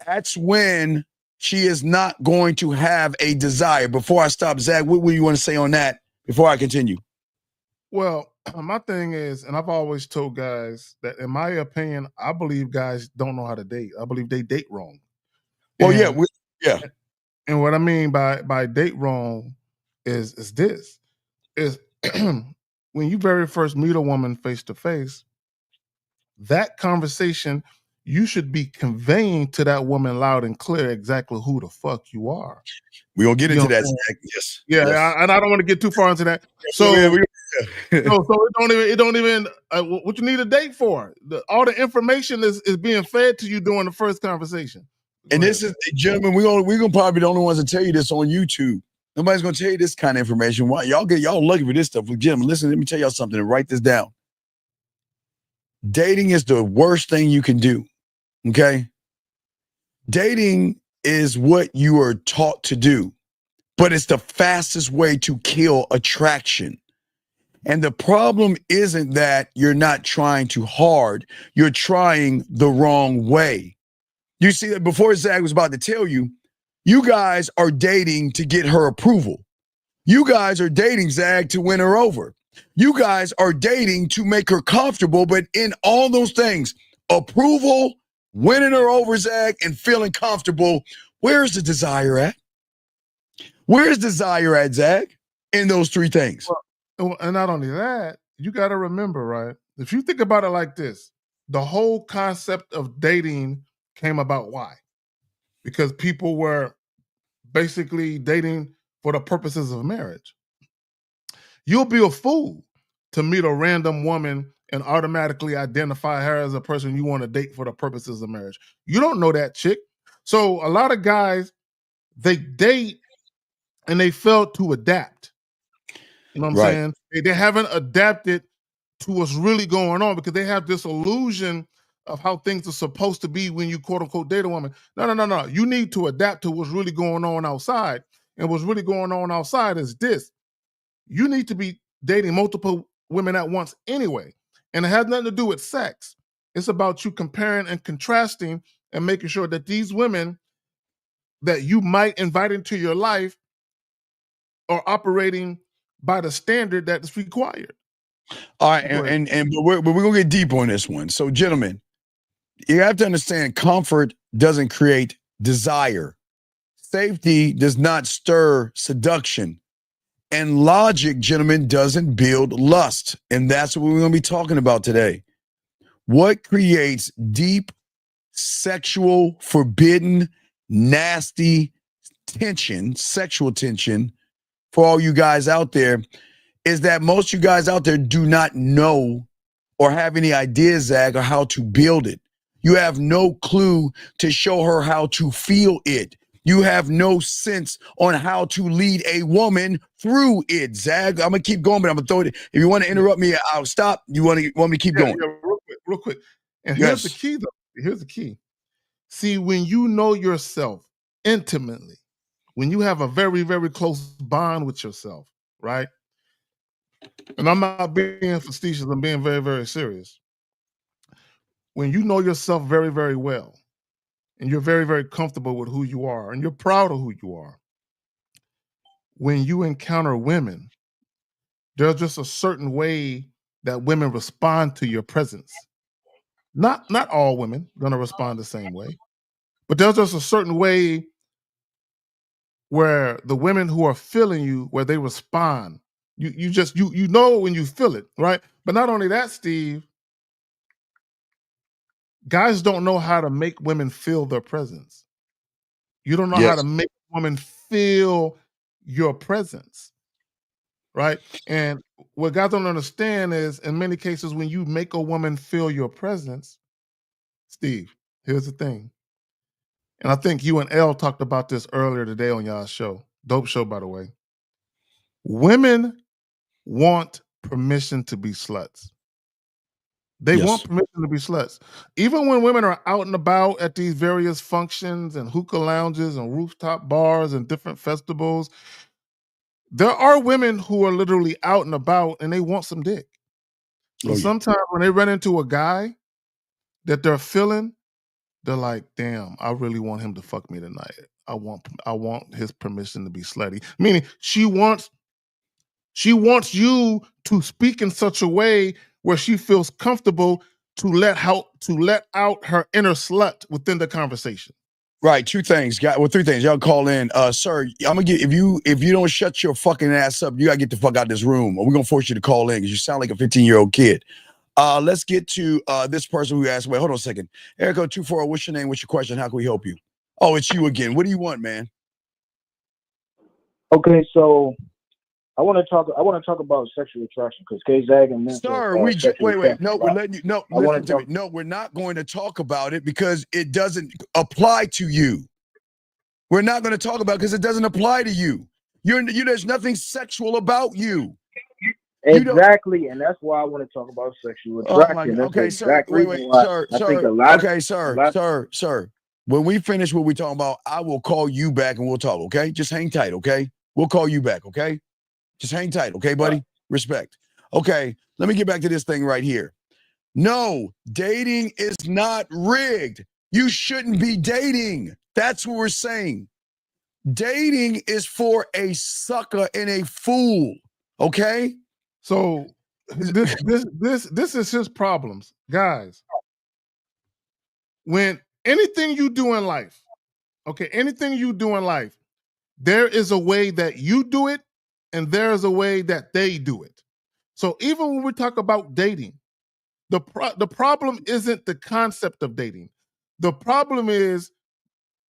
S8: that's when she is not going to have a desire. Before I stop, Zach, what do you want to say on that before I continue?
S9: Well, my thing is, and I've always told guys that, in my opinion, I believe guys don't know how to date. I believe they date wrong.
S8: Well,
S9: And,
S8: yeah.
S9: And what I mean by date wrong is this: is when you very first meet a woman face to face, that conversation you should be conveying to that woman loud and clear exactly who the fuck you are.
S8: We're gonna get
S9: You
S8: into
S9: know
S8: that,
S9: what I'm
S8: Zach. Yes.
S9: Yeah,
S8: yes.
S9: and I don't want to get too far into that. So,
S8: Yeah,
S9: so it don't even what you need a date for. All the information is being fed to you during the first conversation.
S8: And this is, gentlemen, we're gonna probably be the only ones to tell you this on YouTube. Nobody's gonna tell you this kind of information. Why y'all lucky for this stuff? Gentlemen, listen, let me tell y'all something and write this down. Dating is the worst thing you can do. Okay. Dating is what you are taught to do, but it's the fastest way to kill attraction. And the problem isn't that you're not trying too hard, you're trying the wrong way. You see that before Zach was about to tell you, you guys are dating to get her approval. You guys are dating Zach to win her over. You guys are dating to make her comfortable, but in all those things, approval, winning her over, Zach, and feeling comfortable, where's the desire at? Where's desire at, Zach, in those three things?
S9: Well, and not only that, you got to remember, right? If you think about it like this, the whole concept of dating came about why? Because people were basically dating for the purposes of marriage. You'll be a fool to meet a random woman and automatically identify her as a person you want to date for the purposes of marriage. You don't know that chick. So a lot of guys, they date and they fail to adapt. You know what I'm
S8: Right.
S9: saying? They haven't adapted to what's really going on because they have this illusion of how things are supposed to be when you quote unquote date a woman. No. You need to adapt to what's really going on outside. And what's really going on outside is this. You need to be dating multiple women at once anyway. And it has nothing to do with sex. It's about you comparing and contrasting and making sure that these women that you might invite into your life are operating by the standard that is required.
S8: All right, but we're gonna get deep on this one. So, gentlemen, you have to understand comfort doesn't create desire. Safety does not stir seduction. And logic, gentlemen, doesn't build lust. And that's what we're going to be talking about today. What creates deep, sexual, forbidden, nasty tension, sexual tension for all you guys out there is that most of you guys out there do not know or have any ideas, Zach, or how to build it. You have no clue to show her how to feel it. You have no sense on how to lead a woman through it, Zag. I'm gonna keep going, but I'm gonna throw it. If you want to interrupt me, I'll stop. You want me to keep going?
S9: Yeah, real quick. And here's the key, though. Here's the key. See, when you know yourself intimately, when you have a very, very close bond with yourself, right? And I'm not being facetious. I'm being very, very serious. When you know yourself very, very well, and you're very, very comfortable with who you are, and you're proud of who you are, when you encounter women, there's just a certain way that women respond to your presence. Not all women going to respond the same way, but there's just a certain way where the women who are feeling you, where they respond. You know when you feel it, right? But not only that, Steve, guys don't know how to make women feel their presence. You don't know how to make women feel your presence, right? And what guys don't understand is, in many cases, when you make a woman feel your presence, Steve, here's the thing. And I think you and Elle talked about this earlier today on y'all's show. Dope show, by the way. Women want permission to be sluts. They want permission to be sluts. Even when women are out and about at these various functions and hookah lounges and rooftop bars and different festivals, there are women who are literally out and about and they want some dick. So sometimes when they run into a guy that they're feeling, they're like, damn, I really want him to fuck me tonight. I want his permission to be slutty. Meaning she wants you to speak in such a way where she feels comfortable to let out her inner slut within the conversation.
S8: Right, three things. Y'all call in. Sir, I'm gonna get if you don't shut your fucking ass up, you gotta get the fuck out of this room, or we're gonna force you to call in because you sound like a 15-year-old kid. Let's get to this person who asked. Wait, hold on a second. Erico 240, what's your name? What's your question? How can we help you? Oh, it's you again. What do you want, man?
S11: Okay, so I want to talk about sexual attraction because K-Zag and
S8: Sir, wait. No, we're letting you. No, listen to me. No, we're not going to talk about it because it doesn't apply to you. We're not going to talk about it because it doesn't apply to you. There's nothing sexual about you.
S11: Exactly, and that's why I want to talk about sexual attraction.
S8: Okay, sir. Sir. When we finish what we're talking about, I will call you back and we'll talk. Okay, just hang tight. Okay, we'll call you back. Okay, just hang tight. Okay, buddy. Respect. Okay, let me get back to this thing right here. No, dating is not rigged. You shouldn't be dating. That's what we're saying. Dating is for a sucker and a fool. Okay.
S9: So this is his problems, guys. When anything you do in life, there is a way that you do it, and there is a way that they do it. So even when we talk about dating, the problem isn't the concept of dating. The problem is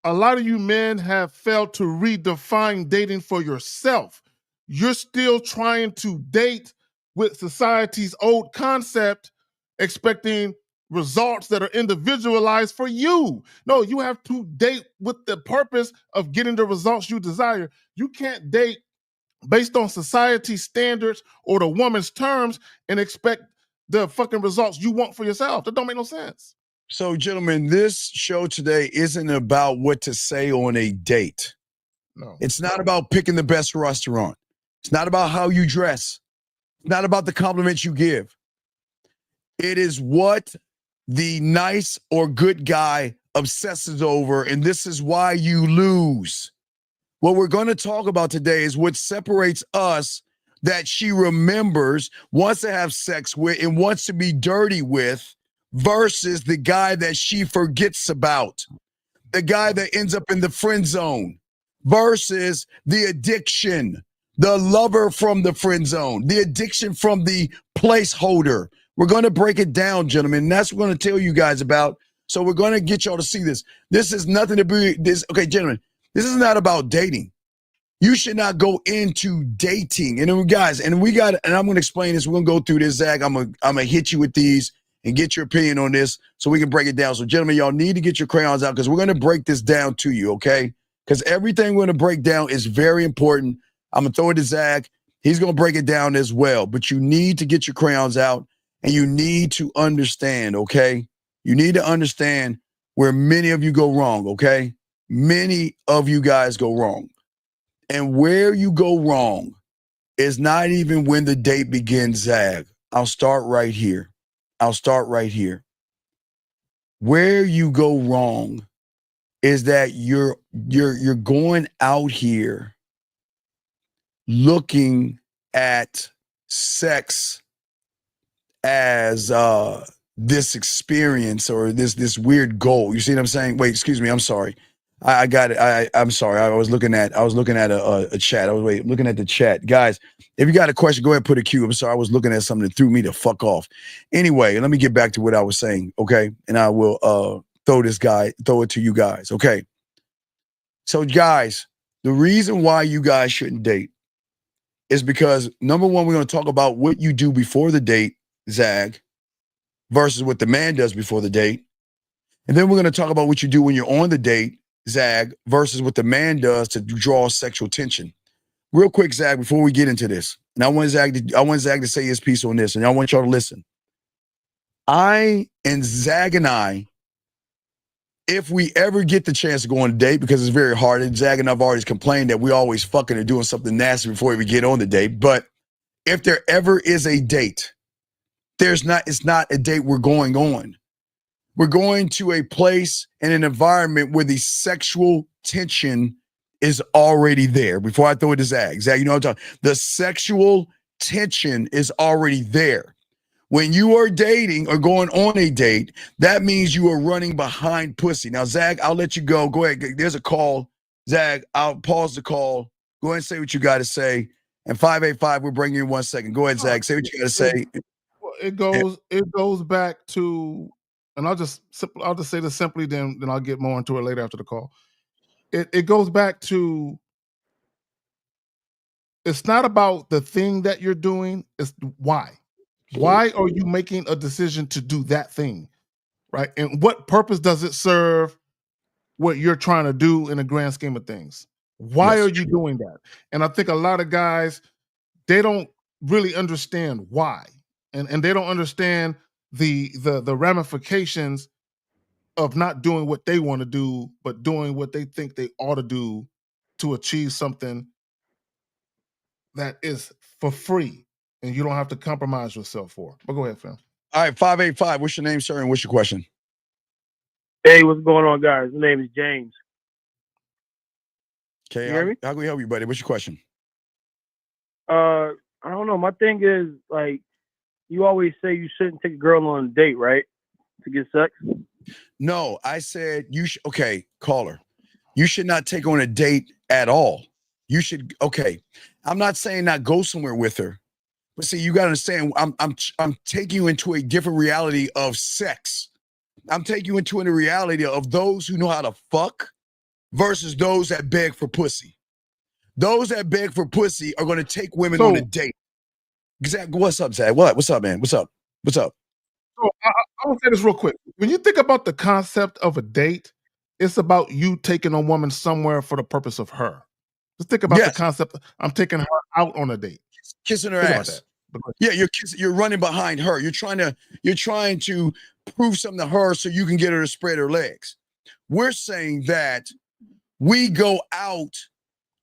S9: a lot of you men have failed to redefine dating for yourself. You're still trying to date with society's old concept, expecting results that are individualized for you. No, you have to date with the purpose of getting the results you desire. You can't date based on society standards or the woman's terms and expect the fucking results you want for yourself. That don't make no sense.
S8: So, gentlemen, this show today isn't about what to say on a date.
S9: No.
S8: It's not about picking the best restaurant. It's not about how you dress. It's not about the compliments you give. It is what the nice or good guy obsesses over, and this is why you lose. What we're going to talk about today is what separates us that she remembers, wants to have sex with, and wants to be dirty with, versus the guy that she forgets about, the guy that ends up in the friend zone, versus the addiction, the lover from the friend zone, the addiction from the placeholder. We're going to break it down, gentlemen. And that's what we're going to tell you guys about. So we're going to get y'all to see this. This is nothing to be this. Okay, gentlemen, this is not about dating. You should not go into dating. And then guys, and I'm going to explain this. We're going to go through this, Zach. I'm going to hit you with these and get your opinion on this so we can break it down. So gentlemen, y'all need to get your crayons out because we're going to break this down to you, okay? Because everything we're going to break down is very important. I'm going to throw it to Zach. He's going to break it down as well. But you need to get your crayons out and you need to understand, okay? You need to understand where many of you go wrong, okay? Many of you guys go wrong. And where you go wrong is not even when the date begins, Zag. I'll start right here. Where you go wrong is that you're going out here looking at sex as this experience or this weird goal. You see what I'm saying? Wait, excuse me. I'm sorry. I got it. I'm sorry. I was looking at a chat. I was looking at the chat. Guys, if you got a question, go ahead and put a Q. I'm sorry. I was looking at something that threw me the fuck off. Anyway, let me get back to what I was saying, okay? And I will throw it to you guys, okay? So, guys, the reason why you guys shouldn't date is because, number one, we're going to talk about what you do before the date, Zag, versus what the man does before the date. And then we're going to talk about what you do when you're on the date, Zag, versus what the man does to draw sexual tension. Real quick, Zag, before we get into this, and I want Zag to say his piece on this, and I want y'all to listen. Zag and I, if we ever get the chance to go on a date, because it's very hard, and Zag and I've always complained that we always fucking are doing something nasty before we get on the date. But if there ever is a date, it's not a date we're going on. We're going to a place and an environment where the sexual tension is already there. Before I throw it to Zag, you know what I'm talking about. The sexual tension is already there. When you are dating or going on a date, that means you are running behind pussy. Now, Zag, I'll let you go. Go ahead. There's a call. Zag, I'll pause the call. Go ahead and say what you got to say. And 585, we'll bring you in 1 second. Go ahead, Zag. Say what you got to say.
S9: Well, it goes back to, and I'll just say this simply, then I'll get more into it later after the call. It goes back to, it's not about the thing that you're doing, it's why. Why are you making a decision to do that thing, right? And what purpose does it serve what you're trying to do in the grand scheme of things? Why are you doing that? And I think a lot of guys, they don't really understand why. And they don't understand the ramifications of not doing what they want to do, but doing what they think they ought to do to achieve something that is for free and you don't have to compromise yourself for. But go ahead, fam.
S8: All right, 585. What's your name, sir, and what's your question?
S15: Hey, what's going on, guys? My name is James.
S8: Okay, how can we help you, buddy? What's your question?
S15: I don't know. My thing is, like, you always say you shouldn't take a girl on a date, right? To get sex?
S8: No, I said okay, caller. You should not take on a date at all. You should, okay. I'm not saying not go somewhere with her. But see, you gotta understand, I'm taking you into a different reality of sex. I'm taking you into a reality of those who know how to fuck versus those that beg for pussy. Those that beg for pussy are gonna take women on a date. Exactly. What's up, Zach? What's up, man? What's up? What's up?
S9: So I want to say this real quick. When you think about the concept of a date, it's about you taking a woman somewhere for the purpose of her. Just think about the concept. I'm taking her out on a date,
S8: kissing her ass. Yeah, you're running behind her. You're trying to prove something to her so you can get her to spread her legs. We're saying that we go out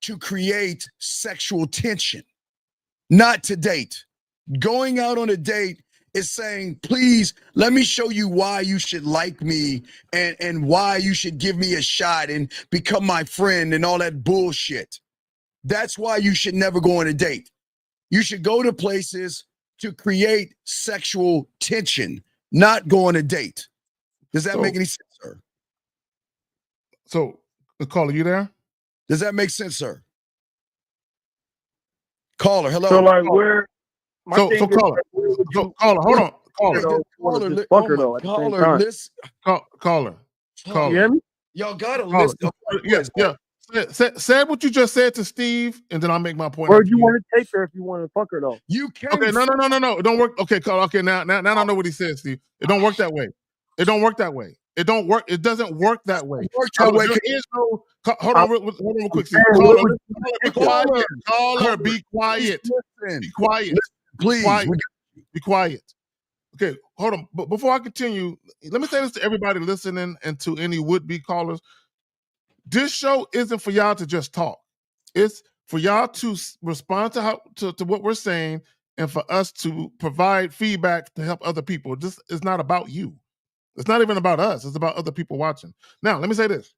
S8: to create sexual tension, not to date. Going out on a date is saying, please, let me show you why you should like me and why you should give me a shot and become my friend and all that bullshit. That's why you should never go on a date. You should go to places to create sexual tension, not go on a date. Does that make any sense, sir?
S9: So, caller, you there?
S8: Does that make sense, sir? Caller, hello.
S15: So, like, where?
S9: Caller, hold on. Caller.
S15: You hear me?
S8: Y'all gotta listen.
S9: Yeah. Say what you just said to Steve, and then I'll make my point.
S15: Where do you want to take her if you want to fuck her, though?
S8: You can.
S9: Okay, no. It don't work. Okay, caller. Okay, now I know what he said, Steve. It don't work that way. It don't work that way. It don't work. It doesn't work that way. Hold on real quick, Steve. Caller, be quiet. Be quiet.
S8: Please.
S9: Be quiet. Okay, hold on. But before I continue, let me say this to everybody listening and to any would-be callers. This show isn't for y'all to just talk. It's for y'all to respond to what we're saying and for us to provide feedback to help other people. This is not about you. It's not even about us. It's about other people watching. Now, let me say this.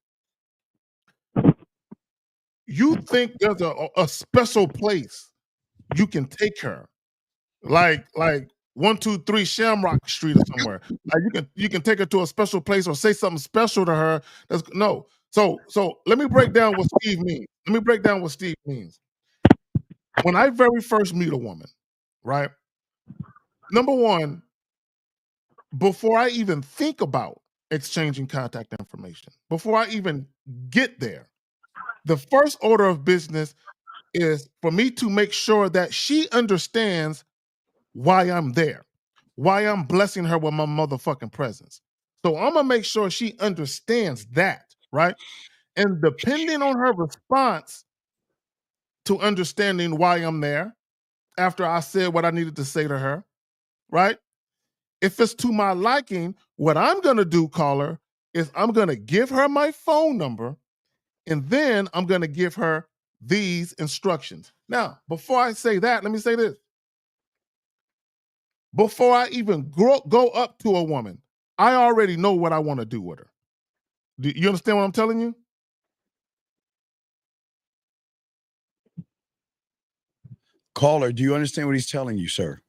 S9: You think there's a special place you can take her, like 123 Shamrock Street or somewhere. Like you can take her to a special place or say something special to her. No. So let me break down what Steve means. When I very first meet a woman, right? Number one, before I even think about exchanging contact information, before I even get there, the first order of business is for me to make sure that she understands why I'm there, why I'm blessing her with my motherfucking presence. So I'm gonna make sure she understands that, right? And depending on her response to understanding why I'm there, after I said what I needed to say to her, right? If it's to my liking, what I'm gonna do, caller, is I'm gonna give her my phone number, and then I'm gonna give her these instructions. Now, before I say that, let me say this. Before I even go up to a woman, I already know what I want to do with her. Do you understand what I'm telling you?
S8: Caller, do you understand what he's telling you, sir?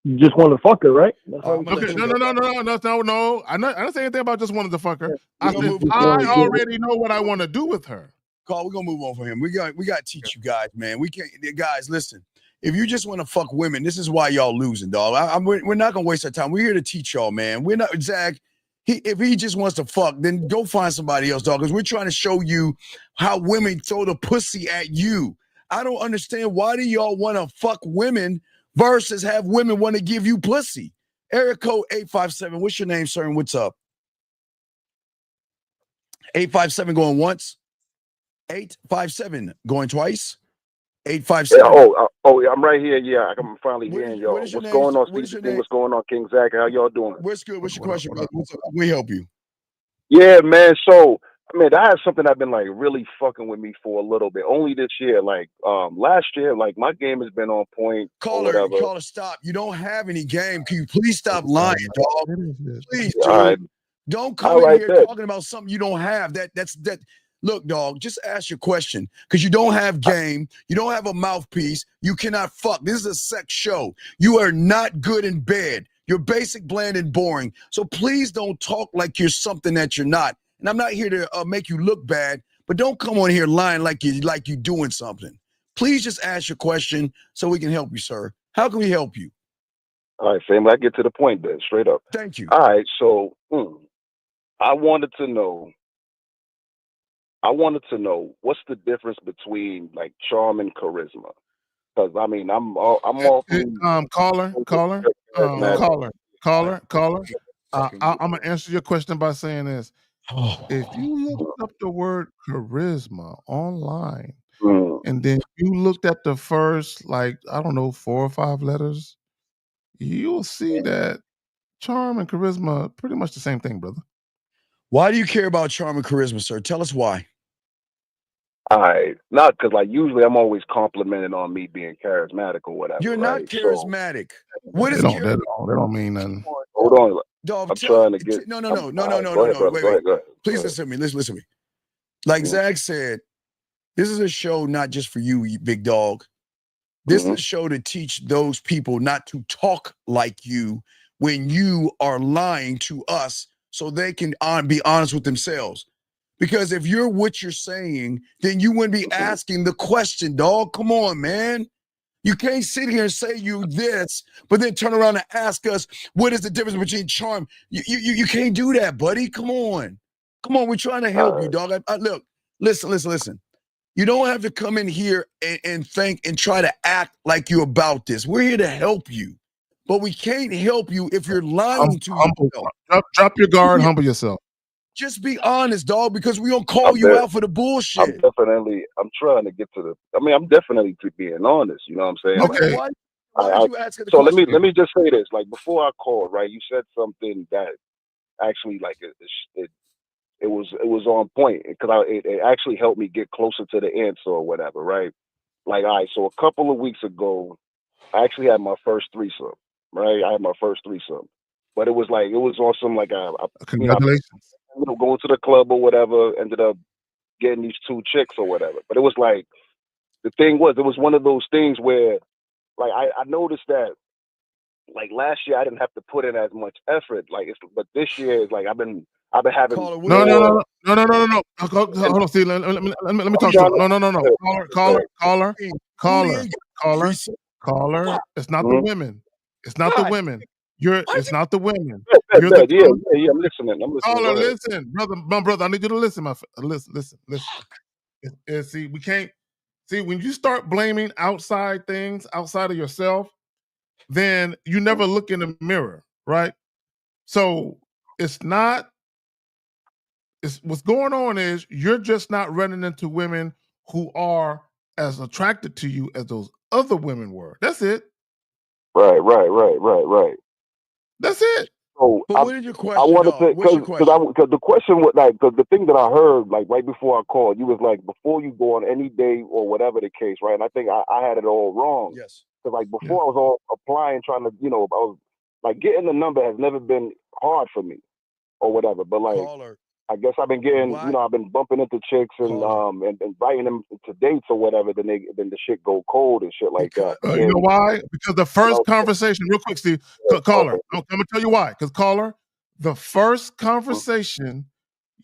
S15: You just want to fuck her, right? That's all
S9: Okay, no. I didn't say anything about just wanting to fuck her. I said
S8: move
S9: I
S8: on.
S9: already know what I want to do with her.
S8: Carl, we're gonna move on from him. We got to teach you guys, man. We can't, guys. Listen, if you just want to fuck women, this is why y'all losing, dog. We're not gonna waste our time. We're here to teach y'all, man. We're not Zach. If he just wants to fuck, then go find somebody else, dog. Because we're trying to show you how women throw the pussy at you. I don't understand, why do y'all want to fuck women versus have women want to give you pussy? Area code 857. What's your name, sir? And what's up? 857 going once. 857 going twice. 857.
S16: Yeah, yeah, I'm right here. Yeah, I'm finally hearing y'all. What's going on, Steve? What's going on, King Zach? How y'all doing?
S8: What's good? What's your question, brother? What's up? We help you.
S16: Yeah, man. So, I have something I've been like really fucking with me for a little bit. Only this year, like last year, like my game has been on point.
S8: Caller, stop. You don't have any game. Can you please stop lying, dog? Please, dude.
S16: All right.
S8: Don't come in here talking about something you don't have. That's. Look, dog, just ask your question, because you don't have game. You don't have a mouthpiece. You cannot fuck. This is a sex show. You are not good in bed. You're basic, bland, and boring. So please don't talk like you're something that you're not. And I'm not here to make you look bad, but don't come on here lying like you doing something. Please just ask your question so we can help you, sir. How can we help you?
S16: All right, fam. I get to the point then, straight up.
S8: Thank you.
S16: All right, so I wanted to know what's the difference between like charm and charisma. Because I'm all
S9: caller. I'm gonna answer your question by saying this. If you looked up the word charisma online and then you looked at the first, 4 or 5 letters, you'll see that charm and charisma are pretty much the same thing, brother.
S8: Why do you care about charm and charisma, sir? Tell us why.
S16: All right, not because like usually I'm always complimenting on me being charismatic or whatever.
S8: You're not charismatic. What is
S9: that don't mean nothing.
S16: Hold on,
S8: dog.
S16: I'm trying to get
S8: no.
S16: Go ahead.
S8: Please listen to me. Listen to me. Like Zach said, this is a show not just for you, big dog. This is a show to teach those people not to talk like you when you are lying to us, so they can be honest with themselves. Because if you're what you're saying, then you wouldn't be asking the question, dog. Come on, man. You can't sit here and say you this, but then turn around and ask us, what is the difference between charm? You can't do that, buddy. Come on. We're trying to help you, dog. Look, listen. You don't have to come in here and think and try to act like you're about this. We're here to help you, but we can't help you if you're lying to yourself.
S9: Drop your guard, humble yourself.
S8: Just be honest, dog, because we don't call you out for the bullshit.
S16: I'm trying to get to the. I'm definitely being honest. You know what I'm saying?
S9: Okay.
S8: Why did you ask her the
S16: so
S8: question?
S16: let me just say this. Like before I called, right? You said something that actually like it was on point because it actually helped me get closer to the answer or whatever, right? Like, all right. So a couple of weeks ago, I actually had my first threesome. Right? I had my first threesome, but it was on some like
S9: congratulations.
S16: Going to the club or whatever, ended up getting these 2 chicks or whatever. But it was like, the thing was, it was one of those things where, like, I noticed that, like, last year I didn't have to put in as much effort. Like, but this year, it's like I've been I've been having
S8: Caller,
S9: No.
S16: more.
S9: Hold on, Steve. Let me talk to
S16: trying
S9: him.
S16: to-
S9: No. Caller. It's not the
S8: Mm-hmm.
S9: women. It's not the women. It's not the women.
S16: Bet,
S9: You're the
S16: yeah, I'm listening. I'm listening.
S9: caller.
S16: Go ahead.
S9: Listen, brother, my brother. I need you to listen, listen. See, we can't. See, when you start blaming outside things outside of yourself, then you never look in the mirror, right? So it's not. It's what's going on is you're just not running into women who are as attracted to you as those other women were. That's it.
S16: Right.
S9: That's it.
S16: So
S8: But what is your
S16: I
S8: question,
S16: wanted
S8: dog?
S16: to
S8: What's your question?
S16: because the question was like because the thing that I heard like right before I called you was like before you go on any date or whatever the case, right? And I think I had it all wrong.
S8: Yes.
S16: Because like before I was all applying, trying to I was like getting the number has never been hard for me or whatever. But like
S8: Caller,
S16: I guess I've been getting
S8: why?
S16: I've been bumping into chicks and
S8: Caller.
S16: and inviting them to dates or whatever. Then the shit go cold and shit like that. But
S9: You know
S16: then
S9: why? Because the first conversation, real quick, Steve, caller. I'm gonna tell you why. Because caller, the first conversation,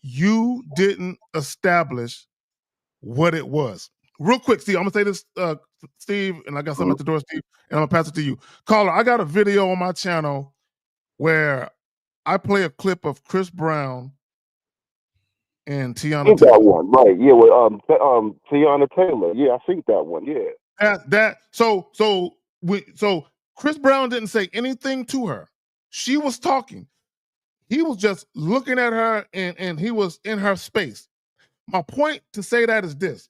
S9: you didn't establish what it was. Real quick, Steve. I'm gonna say this, Steve, and I got something at the door, Steve, and I'm gonna pass it to you, caller. I got a video on my channel where I play a clip of Chris Brown and Tiana
S16: I think
S9: Taylor.
S16: that one, right? Yeah, with Tiana Taylor. Yeah, I think that one. Yeah.
S9: So Chris Brown didn't say anything to her. She was talking. He was just looking at her and he was in her space. My point to say that is this.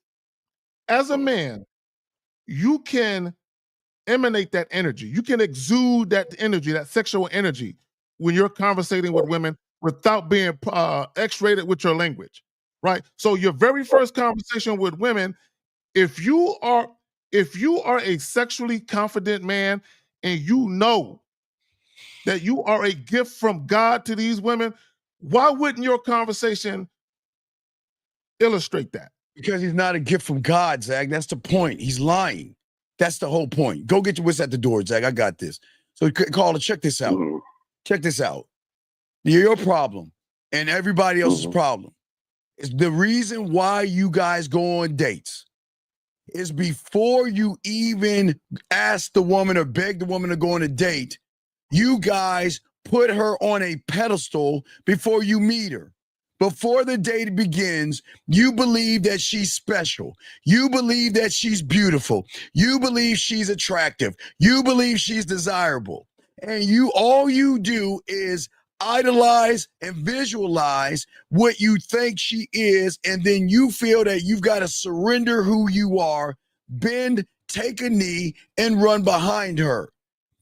S9: As a man, you can emanate that energy. You can exude that energy, that sexual energy when you're conversating with women without being X-rated with your language, right? So your very first conversation with women, if you are a sexually confident man and you know that you are a gift from God to these women, why wouldn't your conversation illustrate that?
S8: Because he's not a gift from God, Zach. That's the point. He's lying. That's the whole point. Go get your wits at the door, Zach. I got this. So, caller, check this out. Check this out. Your problem and everybody else's problem is the reason why you guys go on dates is before you even ask the woman or beg the woman to go on a date, you guys put her on a pedestal before you meet her. Before the date begins, you believe that she's special. You believe that she's beautiful. You believe she's attractive. You believe she's desirable. And all you do is idolize and visualize what you think she is, and then you feel that you've got to surrender who you are, bend, take a knee, and run behind her.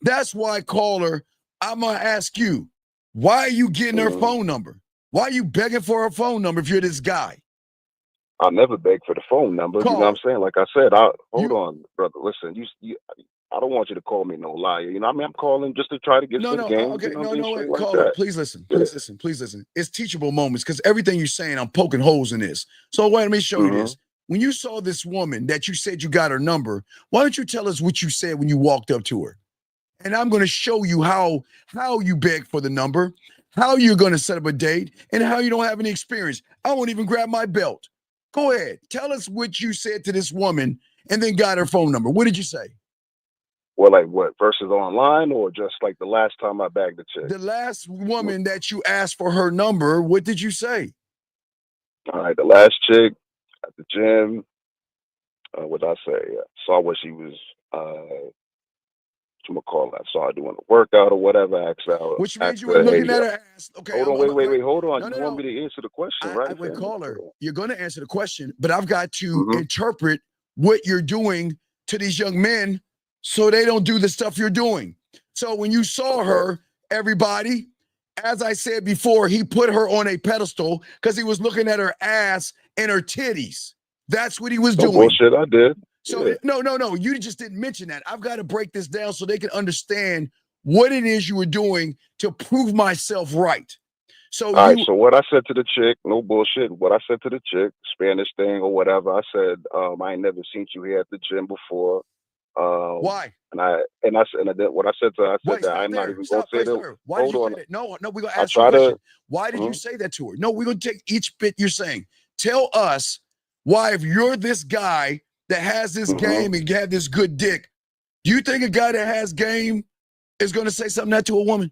S8: That's why, caller, I'm going to ask you, why are you getting her phone number? Why are you begging for her phone number if you're this guy?
S16: I'll never beg for the phone number.
S8: Call
S16: You know what I'm saying? Like I said, hold
S8: You-
S16: on, brother. Listen, I don't want you to call me no liar. You know what I mean? I'm calling just to try to get some games.
S8: Okay,
S16: you know what I mean?
S8: wait,
S16: Shit like
S8: caller,
S16: that.
S8: please listen. It's teachable moments because everything you're saying, I'm poking holes in this. So wait, let me show you this. When you saw this woman that you said you got her number, why don't you tell us what you said when you walked up to her? And I'm going to show you how you beg for the number, how you're going to set up a date, and how you don't have any experience. I won't even grab my belt. Go ahead. Tell us what you said to this woman and then got her phone number. What did you say?
S16: Well, like what, versus online or just like the last time I bagged the chick?
S8: The last woman that you asked for her number, what did you say?
S16: All right, the last chick at the gym, what did I say? I saw what she was, I saw her doing a workout or whatever.
S8: Which means you were looking at her ass. Okay.
S16: Hold on, wait, hold on. You want me to answer the question, right?
S8: I would call her. You're going to answer the question, but I've got to interpret what you're doing to these young men so they don't do the stuff you're doing. So when you saw her, everybody, as I said before, he put her on a pedestal because he was looking at her ass and her titties. That's what he was doing.
S16: Bullshit, I did.
S8: So no, you just didn't mention that. I've got to break this down so they can understand what it is you were doing to prove myself right. So
S16: all right, so what I said to the chick, no bullshit. What I said to the chick, Spanish thing or whatever, I said, I ain't never seen you here at the gym before.
S8: Why?
S16: And I did what I said to her. I said that I'm not even going to say that.
S8: Why did you say that? No, we're gonna ask you a question. Why did you say that to her? No, we're gonna take each bit you're saying. Tell us why, if you're this guy that has this game and have this good dick, you think a guy that has game is gonna say something that to a woman?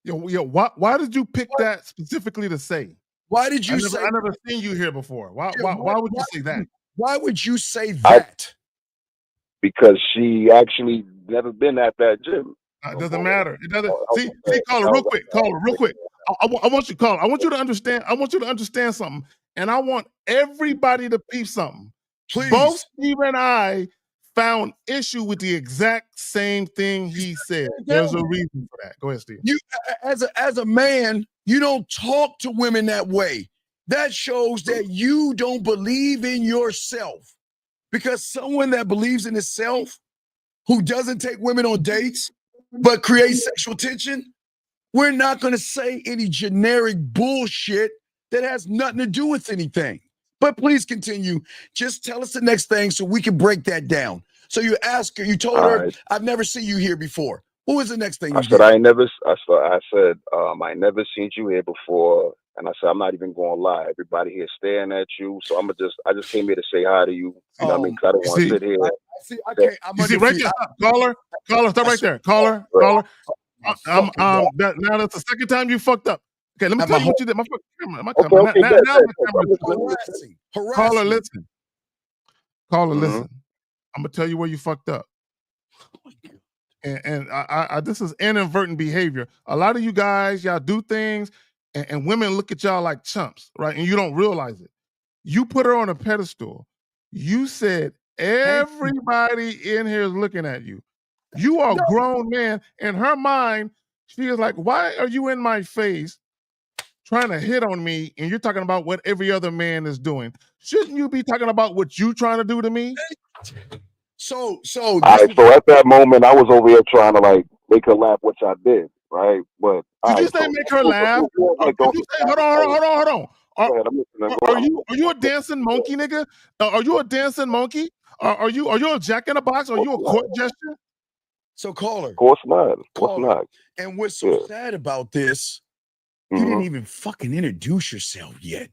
S9: Yo, why did you pick that specifically to say?
S8: Why did you say?
S9: I never seen you here before. Why would you say that?
S8: Why would you say that?
S16: Because she actually never been at that gym.
S9: It doesn't matter. It doesn't. See, caller, real quick. Caller, real quick. I want you, caller. I want you to understand. I want you to understand something, and I want everybody to peep something.
S8: Please.
S9: Both Steve and I found issue with the exact same thing he said. There's a reason for that. Go ahead, Steve.
S8: You, as a man, you don't talk to women that way. That shows that you don't believe in yourself. Because someone that believes in itself, who doesn't take women on dates, but creates sexual tension, we're not going to say any generic bullshit that has nothing to do with anything. But please continue. Just tell us the next thing so we can break that down. So you ask her, you told her, I've never seen you here before. What was the next thing you did?
S16: I said, I never seen you here before. And I said, I'm not even going to lie. Everybody here staring at you. So I just came here to say hi to you. You know what I mean? Because I don't want to sit here.
S9: You see, right there, caller, stop right there. Caller. Now that's the second time you fucked up. Okay, let me tell you what you did. My camera. Caller, listen. Caller, listen. I'm gonna tell you where you fucked up. And I this is inadvertent behavior. A lot of you guys, y'all do things, and women look at y'all like chumps, right? And you don't realize it. You put her on a pedestal. You said everybody in here is looking at you. You are a grown man. In her mind, she is like, why are you in my face trying to hit on me and you're talking about what every other man is doing? Shouldn't you be talking about what you trying to do to me?
S16: So at that moment, I was over here trying to like make her laugh, which I did, right? But
S9: did you say make her laugh? Did you say, hold on? Are you a dancing monkey, nigga? Are you a dancing monkey? Are you a jack in the box? Are you a court gesture?
S8: So caller.
S16: Of course not. Of course not.
S8: And what's so sad about this, you didn't even fucking introduce yourself yet.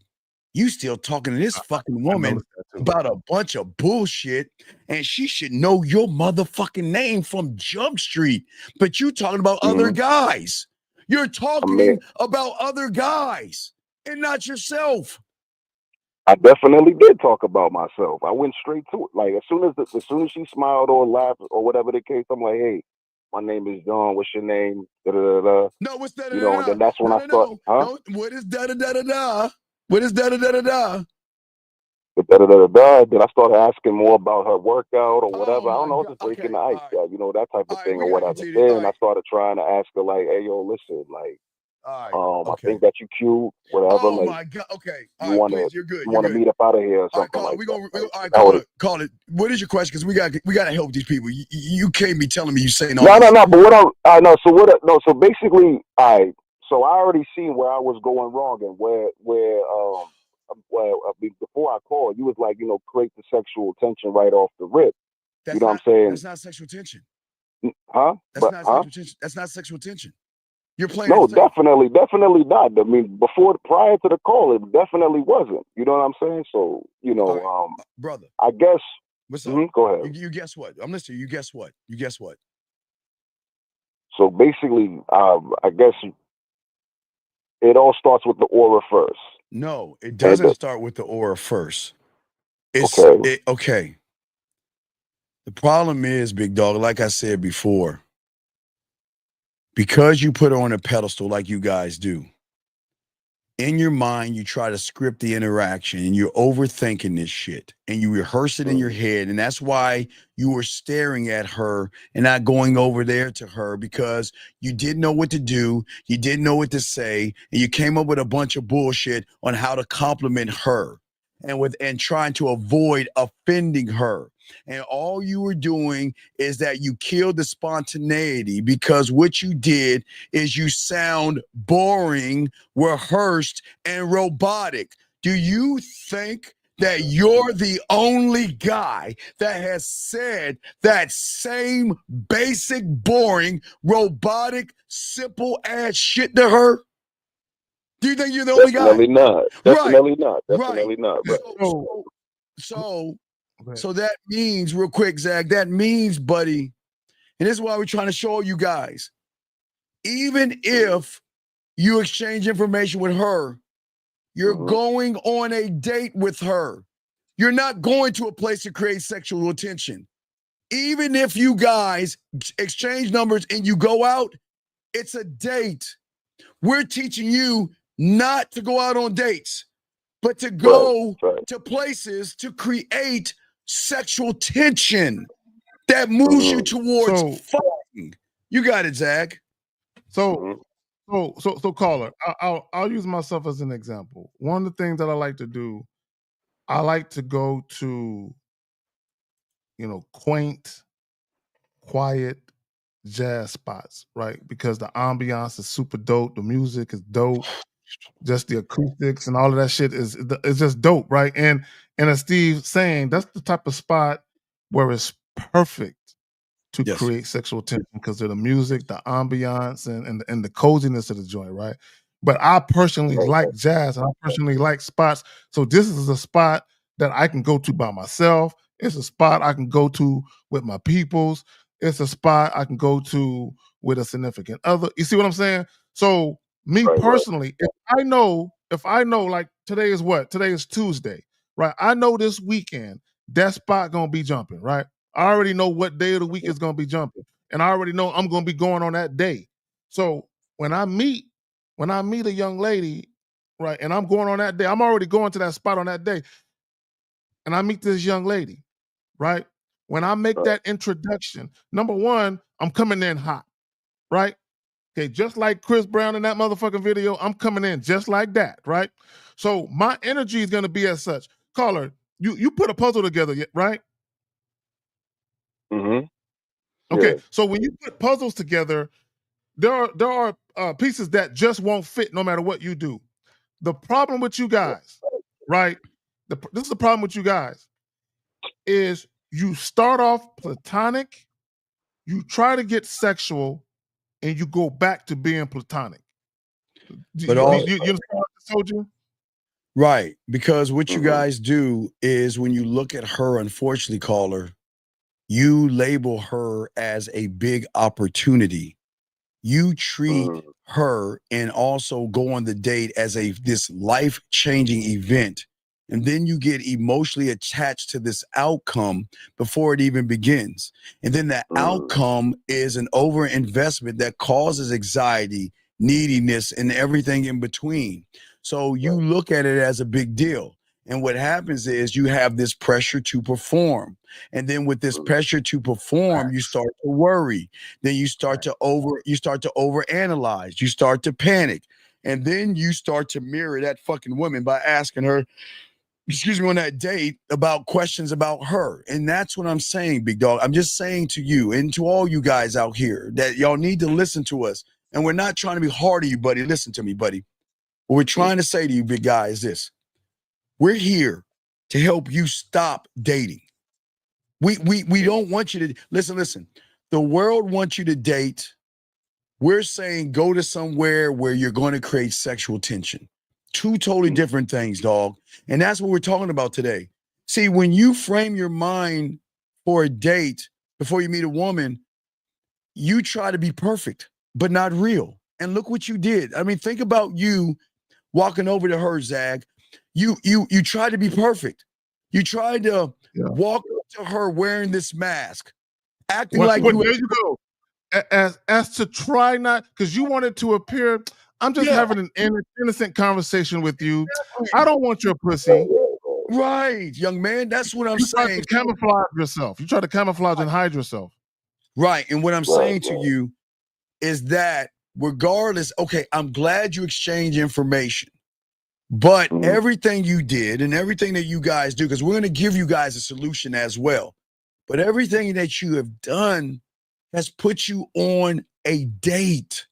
S8: You still talking to this fucking woman about a bunch of bullshit, and she should know your motherfucking name from Jump Street. But you talking about other guys. You're talking about other guys and not yourself.
S16: I definitely did talk about myself. I went straight to it. Like as soon as she smiled or laughed or whatever the case, I'm like, hey, my name is John. What's your name? Da, da, da, da.
S8: No, what's that?
S16: You know, and then that's when I start. Huh?
S8: What is da da da da da? What is da da da da da?
S16: Da da da da da. Then I started asking more about her workout or whatever. I don't know, just breaking the ice, you know, that type of thing or whatever. Then I started trying to ask her like, hey, yo, listen, like, I think that you cute, whatever.
S8: Oh
S16: like,
S8: my God. Okay.
S16: You want to meet up out of here or something like that.
S8: All right, call it. What is your question? Because we got to help these people. You can't be telling me you saying all
S16: this. No. But so basically, so I already seen where I was going wrong and where before I called, you was like, you know, create the sexual tension right off the rip. You know what I'm saying?
S8: That's not sexual tension.
S16: Huh?
S8: That's not sexual tension. That's not sexual tension. You're playing.
S16: No, definitely not. I mean, prior to the call, it definitely wasn't. You know what I'm saying? So, you know,
S8: brother,
S16: I guess.
S8: What's up?
S16: Go ahead.
S8: You guess what? I'm listening. You guess what?
S16: So basically, I guess it all starts with the aura first.
S8: No, it doesn't start with the aura first. It's okay. The problem is, big dog, like I said before, because you put her on a pedestal like you guys do, in your mind, you try to script the interaction and you're overthinking this shit and you rehearse it in your head. And that's why you were staring at her and not going over there to her, because you didn't know what to do. You didn't know what to say. And you came up with a bunch of bullshit on how to compliment her and trying to avoid offending her. And all you were doing is that you killed the spontaneity, because what you did is you sound boring, rehearsed, and robotic. Do you think that you're the only guy that has said that same basic, boring, robotic, simple ass shit to her? Do you think you're the only guy?
S16: Definitely not. Definitely
S8: Right.
S16: not. Definitely not, bro.
S8: So that means, real quick, Zach, that means, buddy, and this is why we're trying to show you guys, even if you exchange information with her, you're going on a date with her. You're not going to a place to create sexual attention. Even if you guys exchange numbers and you go out, it's a date. We're teaching you not to go out on dates, but to go to places to create sexual tension that moves you towards fucking. You got it, Zach.
S9: So caller, I'll use myself as an example. One of the things that I like to do, I like to go to, quaint, quiet jazz spots, right? Because the ambiance is super dope, the music is dope, just the acoustics and all of that shit is just dope, right? And as Steve's saying, that's the type of spot where it's perfect to create sexual tension because of the music, the ambiance, and the coziness of the joint, right? But I personally like jazz and I personally like spots. So this is a spot that I can go to by myself. It's a spot I can go to with my peoples. It's a spot I can go to with a significant other. You see what I'm saying? So me personally, if I know like today is what? Today is Tuesday, right? I know this weekend that spot gonna be jumping, right? I already know what day of the week is going to be jumping, and I already know I'm going to be going on that day. So when I meet a young lady, right, and I'm going on that day, I'm already going to that spot on that day, and I meet this young lady, right? When I make that introduction, number one, I'm coming in hot, right? Okay, just like Chris Brown in that motherfucking video, I'm coming in just like that, right? So my energy is going to be as such. Caller, you put a puzzle together, right? Okay, so when you put puzzles together, there are pieces that just won't fit no matter what you do. The problem with you guys, right? This is the problem with you guys, is you start off platonic, you try to get sexual, and you go back to being platonic.
S8: But
S9: you understand what I told you?
S8: Right, because what you guys do is when you look at her, unfortunately, caller, you label her as a big opportunity. You treat her and also go on the date as this life-changing event. And then you get emotionally attached to this outcome before it even begins. And then the outcome is an overinvestment that causes anxiety, neediness, and everything in between. So you look at it as a big deal. And what happens is you have this pressure to perform. And then with this pressure to perform, you start to worry. Then you start to overanalyze. You start to panic. And then you start to mirror that fucking woman by asking her, on that date about questions about her. And that's what I'm saying, big dog. I'm just saying to you and to all you guys out here that y'all need to listen to us. And we're not trying to be hard on you, buddy. Listen to me, buddy. What we're trying to say to you, big guy, is this. We're here to help you stop dating. We don't want you to listen. The world wants you to date. We're saying go to somewhere where you're going to create sexual tension. Two totally different things, dog. And that's what we're talking about today. See, when you frame your mind for a date before you meet a woman, you try to be perfect, but not real. And look what you did. I mean, think about you walking over to her, Zag. You tried to be perfect. You tried to walk up to her wearing this mask, acting like
S9: there you go. As to try not, because you wanted to appear, I'm just having an innocent conversation with you. I don't want your pussy.
S8: Right, young man. That's what I'm saying.
S9: You try to camouflage yourself. You try to camouflage and hide yourself.
S8: Right. And what I'm saying to you is that regardless, okay, I'm glad you exchanged information. But everything you did and everything that you guys do, because we're going to give you guys a solution as well. But everything that you have done has put you on a date.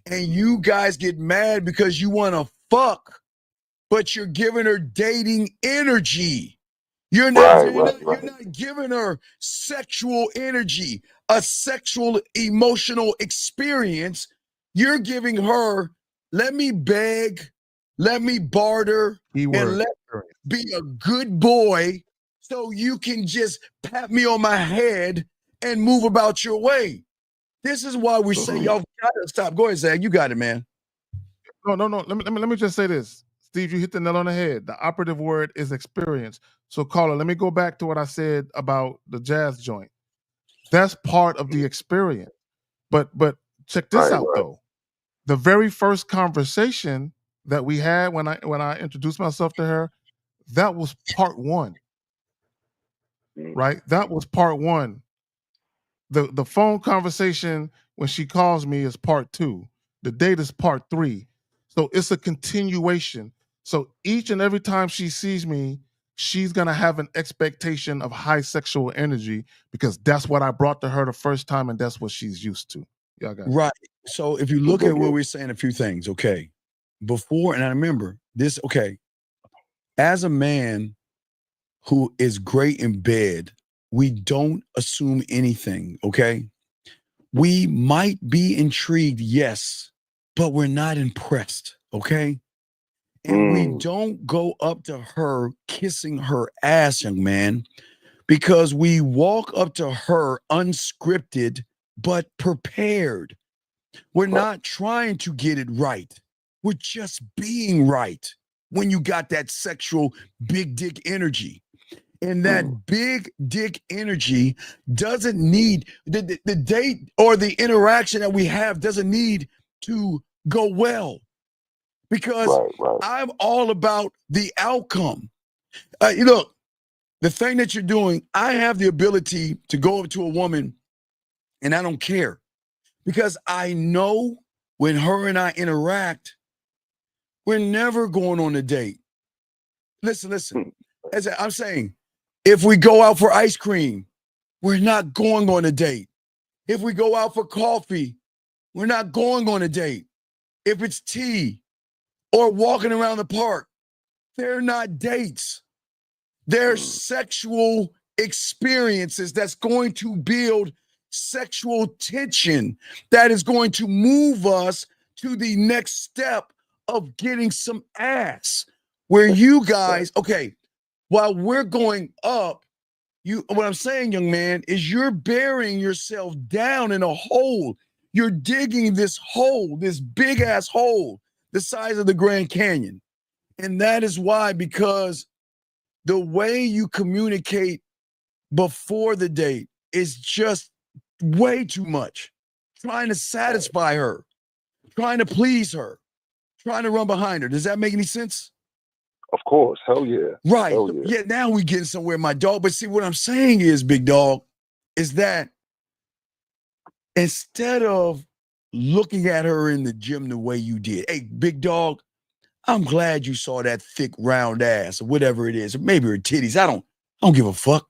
S8: And you guys get mad because you want to fuck, but you're giving her dating energy. You're not giving her sexual energy, a sexual emotional experience. You're giving her, let me beg, let me barter, and let be a good boy so you can just pat me on my head and move about your way. This is why we say y'all gotta stop. Go ahead, Zach. You got it, man.
S9: No. Let me just say this, Steve. You hit the nail on the head. The operative word is experience. So, caller, let me go back to what I said about the jazz joint. That's part of the experience. But check this out though. The very first conversation that we had when I introduced myself to her, that was part one. Right? That was part one. The phone conversation when she calls me is part two. The date is part three. So it's a continuation. So each and every time she sees me, she's gonna have an expectation of high sexual energy because that's what I brought to her the first time, and that's what she's used to. Y'all got it.
S8: Right. So if you look at where we're saying a few things, okay. Before, and I remember this, okay. As a man who is great in bed, we don't assume anything, okay? We might be intrigued, yes, but we're not impressed, okay? And we don't go up to her kissing her ass, young man, because we walk up to her unscripted but prepared. We're not trying to get it right. We're just being right when you got that sexual big dick energy. And that big dick energy doesn't need the date or the interaction that we have doesn't need to go well, because I'm all about the outcome. Look, the thing that you're doing, I have the ability to go up to a woman and I don't care, because I know when her and I interact, we're never going on a date. Listen. As I'm saying, if we go out for ice cream, we're not going on a date. If we go out for coffee, we're not going on a date. If it's tea or walking around the park, they're not dates. They're sexual experiences that's going to build sexual tension that is going to move us to the next step of getting some ass. Where you guys, okay, while we're going up, what I'm saying, young man, is you're burying yourself down in a hole. You're digging this hole, this big ass hole, the size of the Grand Canyon. And that is why, because the way you communicate before the date is just way too much. Trying to satisfy her, trying to please her, trying to run behind her. Does that make any sense?
S16: Of course. Hell yeah.
S8: Right.
S16: Hell
S8: Yeah, now we getting somewhere, my dog. But see, what I'm saying is, big dog, is that instead of looking at her in the gym the way you did, hey, big dog, I'm glad you saw that thick round ass or whatever it is, or maybe her titties. I don't give a fuck.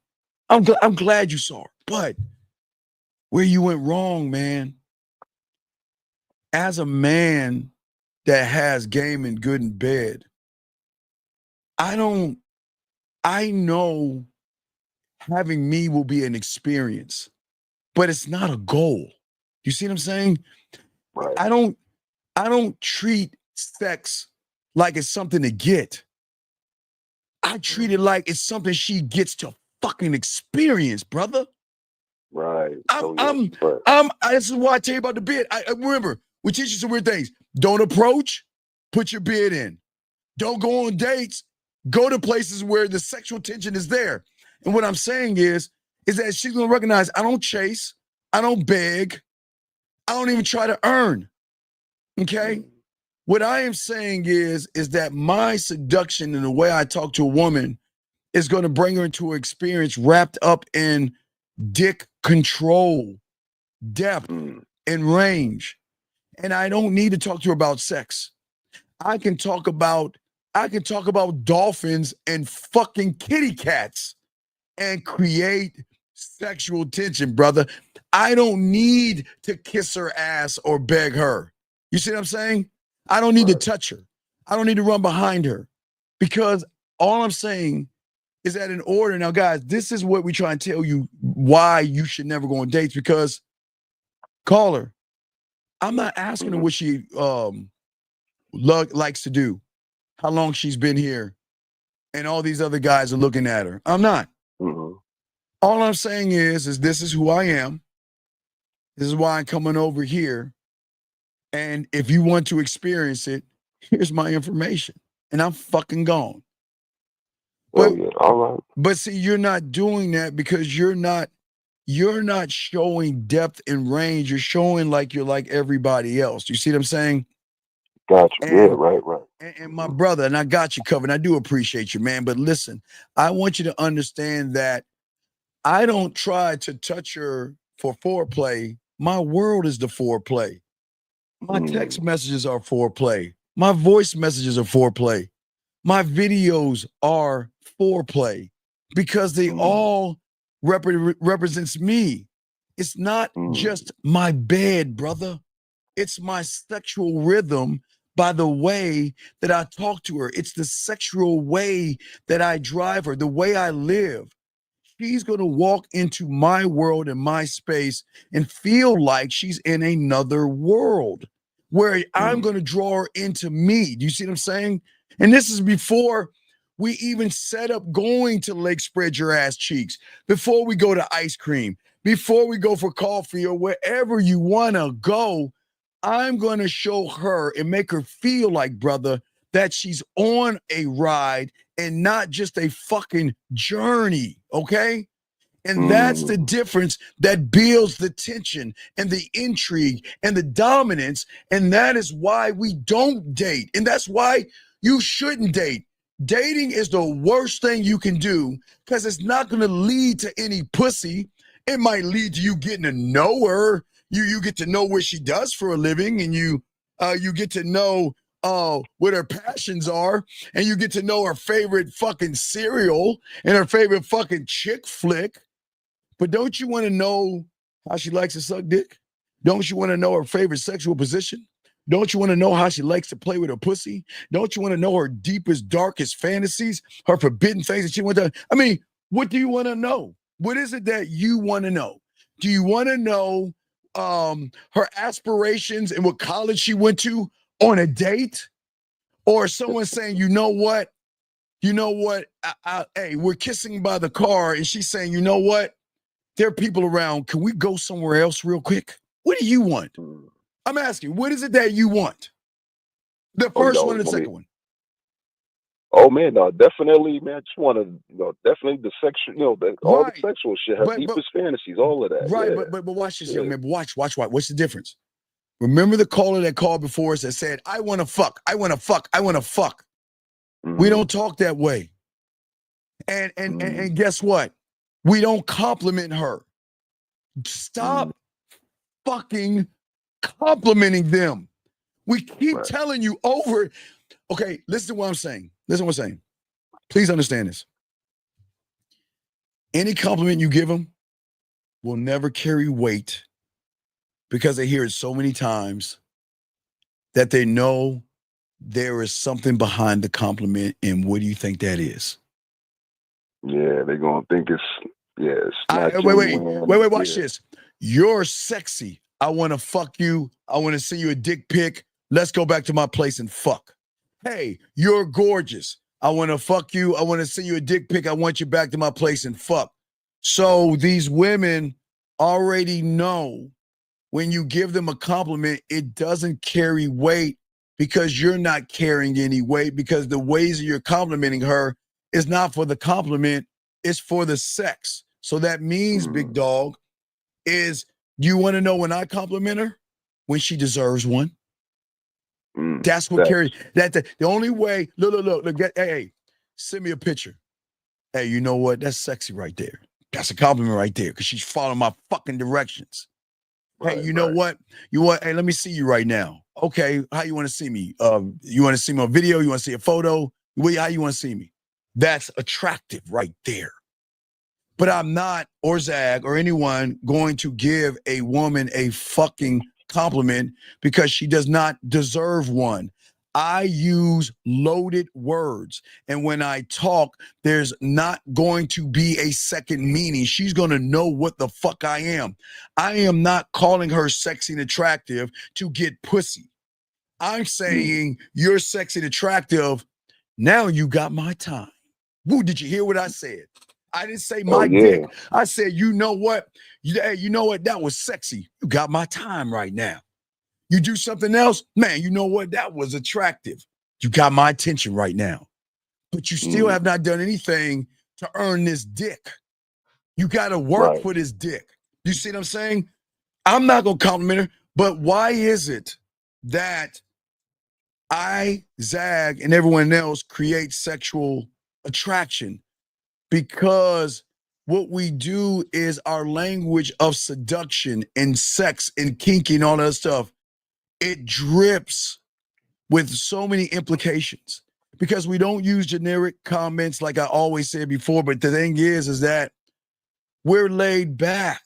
S8: I'm glad you saw her. But where you went wrong, man, as a man that has game and good in bed, I know having me will be an experience, but it's not a goal. You see what I'm saying?
S16: Right.
S8: I don't treat sex like it's something to get. I treat it like it's something she gets to fucking experience, brother.
S16: Right.
S8: This is why I tell you about the bid. I remember, we teach you some weird things. Don't approach, put your bid in. Don't go on dates, go to places where the sexual tension is there. And what I'm saying is that she's gonna recognize I don't chase, I don't beg, I don't even try to earn. Okay? What I am saying is that my seduction and the way I talk to a woman is going to bring her into an experience wrapped up in dick control, depth, and range. And I don't need to talk to her about sex. I can talk about dolphins and fucking kitty cats and create sexual tension, brother. I don't need to kiss her ass or beg her. You see what I'm saying? I don't need to touch her. I don't need to run behind her. Because all I'm saying is that in order, now guys, this is what we try and tell you why you should never go on dates, because caller, I'm not asking her what she likes to do, how long she's been here, and all these other guys are looking at her. I'm not. All I'm saying is this is who I am. This is why I'm coming over here. And if you want to experience it, here's my information. And I'm fucking gone. But,
S16: all right.
S8: But see, you're not doing that because you're not showing depth and range. You're showing like you're like everybody else. You see what I'm saying?
S16: Gotcha.
S8: And,
S16: yeah, right.
S8: And my brother, and I got you covered. I do appreciate you, man. But listen, I want you to understand that I don't try to touch her for foreplay. My world is the foreplay. My text messages are foreplay. My voice messages are foreplay. My videos are foreplay because they all represents me. It's not just my bed, brother. It's my sexual rhythm by the way that I talk to her. It's the sexual way that I drive her, the way I live. She's going to walk into my world and my space and feel like she's in another world where I'm going to draw her into me. Do you see what I'm saying? And this is before we even set up going to Lake Spread Your Ass Cheeks, before we go to ice cream, before we go for coffee or wherever you want to go. I'm going to show her and make her feel like, brother, that she's on a ride and not just a fucking journey, okay? And that's the difference that builds the tension and the intrigue and the dominance. And that is why we don't date. And that's why you shouldn't date. Dating is the worst thing you can do because it's not going to lead to any pussy. It might lead to you getting to know her. You get to know what she does for a living, and you get to know what her passions are, and you get to know her favorite fucking cereal and her favorite fucking chick flick. But don't you want to know how she likes to suck dick? Don't you want to know her favorite sexual position? Don't you want to know how she likes to play with her pussy? Don't you want to know her deepest, darkest fantasies, her forbidden things that she wants to? I mean, what do you want to know? What is it that you want to know? Do you want to know her aspirations and what college she went to on a date? Or someone saying, you know what? Hey, we're kissing by the car, and she's saying, you know what? There are people around. Can we go somewhere else real quick? What do you want? I'm asking, what is it that you want? The first one and the second one.
S16: Oh man, no, definitely, man. I just want to, definitely the sexual, all the sexual shit, her deepest fantasies, all of that.
S8: Right,
S16: yeah.
S8: but watch this, young man. Watch. What's the difference? Remember the caller that called before us that said, I want to fuck. We don't talk that way. And guess what? We don't compliment her. Stop fucking complimenting them. We keep telling you over. Okay, listen to what I'm saying. Please understand this. Any compliment you give them will never carry weight because they hear it so many times that they know there is something behind the compliment. And what do you think that is?
S16: Yeah, they're going to think it's not
S8: Wait, watch this. You're sexy. I want to fuck you. I want to send you a dick pic. Let's go back to my place and fuck. Hey, you're gorgeous. I want to fuck you. I want to send you a dick pic. I want you back to my place and fuck. So these women already know when you give them a compliment, it doesn't carry weight because you're not carrying any weight, because the ways that you're complimenting her is not for the compliment, it's for the sex. So that means, big dog, is you want to know when I compliment her? When she deserves one. That's what carries. The only way. Look. Hey, send me a picture. Hey, you know what? That's sexy right there. That's a compliment right there because she's following my fucking directions. Hey, you know what? Hey, let me see you right now. Okay, how you want to see me? You want to see me on video? You want to see a photo? How you want to see me? That's attractive right there. But I'm not, or Zag, or anyone going to give a woman a fucking compliment because she does not deserve one. I use loaded words. And when I talk, there's not going to be a second meaning. She's going to know what the fuck I am. I am not calling her sexy and attractive to get pussy. I'm saying you're sexy and attractive. Now you got my time. Woo, did you hear what I said? I didn't say my dick. I said, you know what? Hey, you know what? That was sexy. You got my time right now. You do something else, man, you know what? That was attractive. You got my attention right now. But you still have not done anything to earn this dick. You got to work for this dick. You see what I'm saying? I'm not going to compliment her, but why is it that I, Zag, and everyone else create sexual attraction? Because what we do is our language of seduction and sex and kinky and all that stuff. It drips with so many implications because we don't use generic comments like I always said before. But the thing is that we're laid back.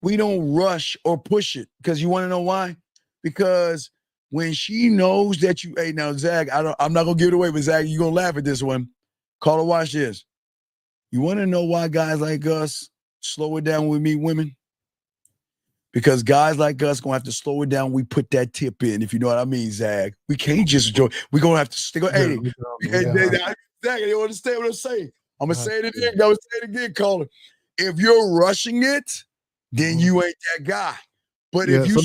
S8: We don't rush or push it because you want to know why? Because when she knows that you, hey, now, Zag, I'm not going to give it away, but Zag, you're going to laugh at this one. Call her, watch this. You want to know why guys like us slow it down when we meet women? Because guys like us gonna have to slow it down. We put that tip in, if you know what I mean, Zag. We can't just enjoy. We're gonna have to stick on. Hey, Zag, you understand what I'm saying? I'm gonna say it again. I'm gonna say it again, caller. If you're rushing it, then you ain't that guy. But if you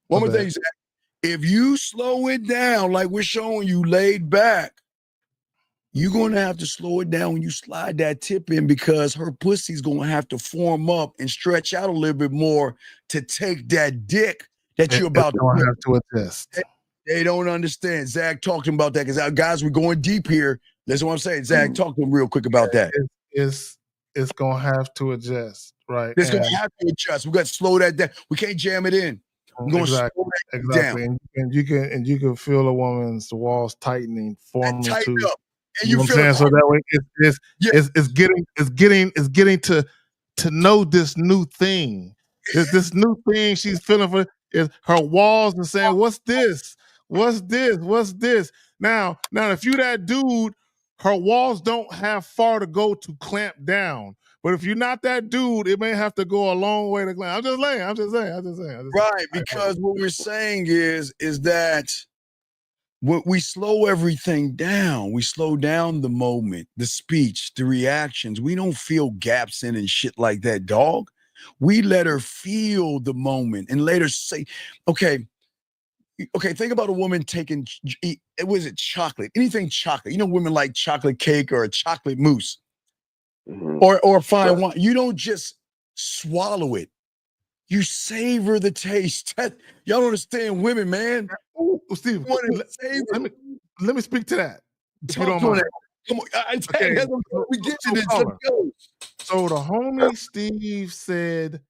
S8: one more thing, Zag, if you slow it down like we're showing you laid back, you're going to have to slow it down when you slide that tip in because her pussy's going to have to form up and stretch out a little bit more to take that dick that you're about to
S9: have to adjust.
S8: They don't understand. Zag talking about that because guys, we're going deep here. That's what I'm saying. Zag, talk to him real quick about that.
S9: It's going to have to adjust, right?
S8: It's going to have to adjust. We got to slow that down. We can't jam it in. We're going to slow that down.
S9: And you can feel a woman's walls tightening, forming
S8: tighten
S9: to.
S8: up. And
S9: You know what I'm saying? So that way it's getting to know this new thing. This new thing she's feeling for is her walls and saying, what's this? What's this? What's this? Now, if you that dude, her walls don't have far to go to clamp down. But if you're not that dude, it may have to go a long way to clamp. I'm just saying.
S8: Right, because what we're saying is that we slow everything down. We slow down the moment, the speech, the reactions. We don't fill gaps in and shit like that, dog. We let her feel the moment and later say, okay, think about a woman taking, was it chocolate? Anything chocolate. You know, women like chocolate cake or a chocolate mousse or fine wine. You don't just swallow it. You savor the taste. Y'all don't understand women, man.
S9: Ooh, Steve, let me speak to that. If you don't mind.
S8: Come on. We get to this.
S9: So the homie Steve said,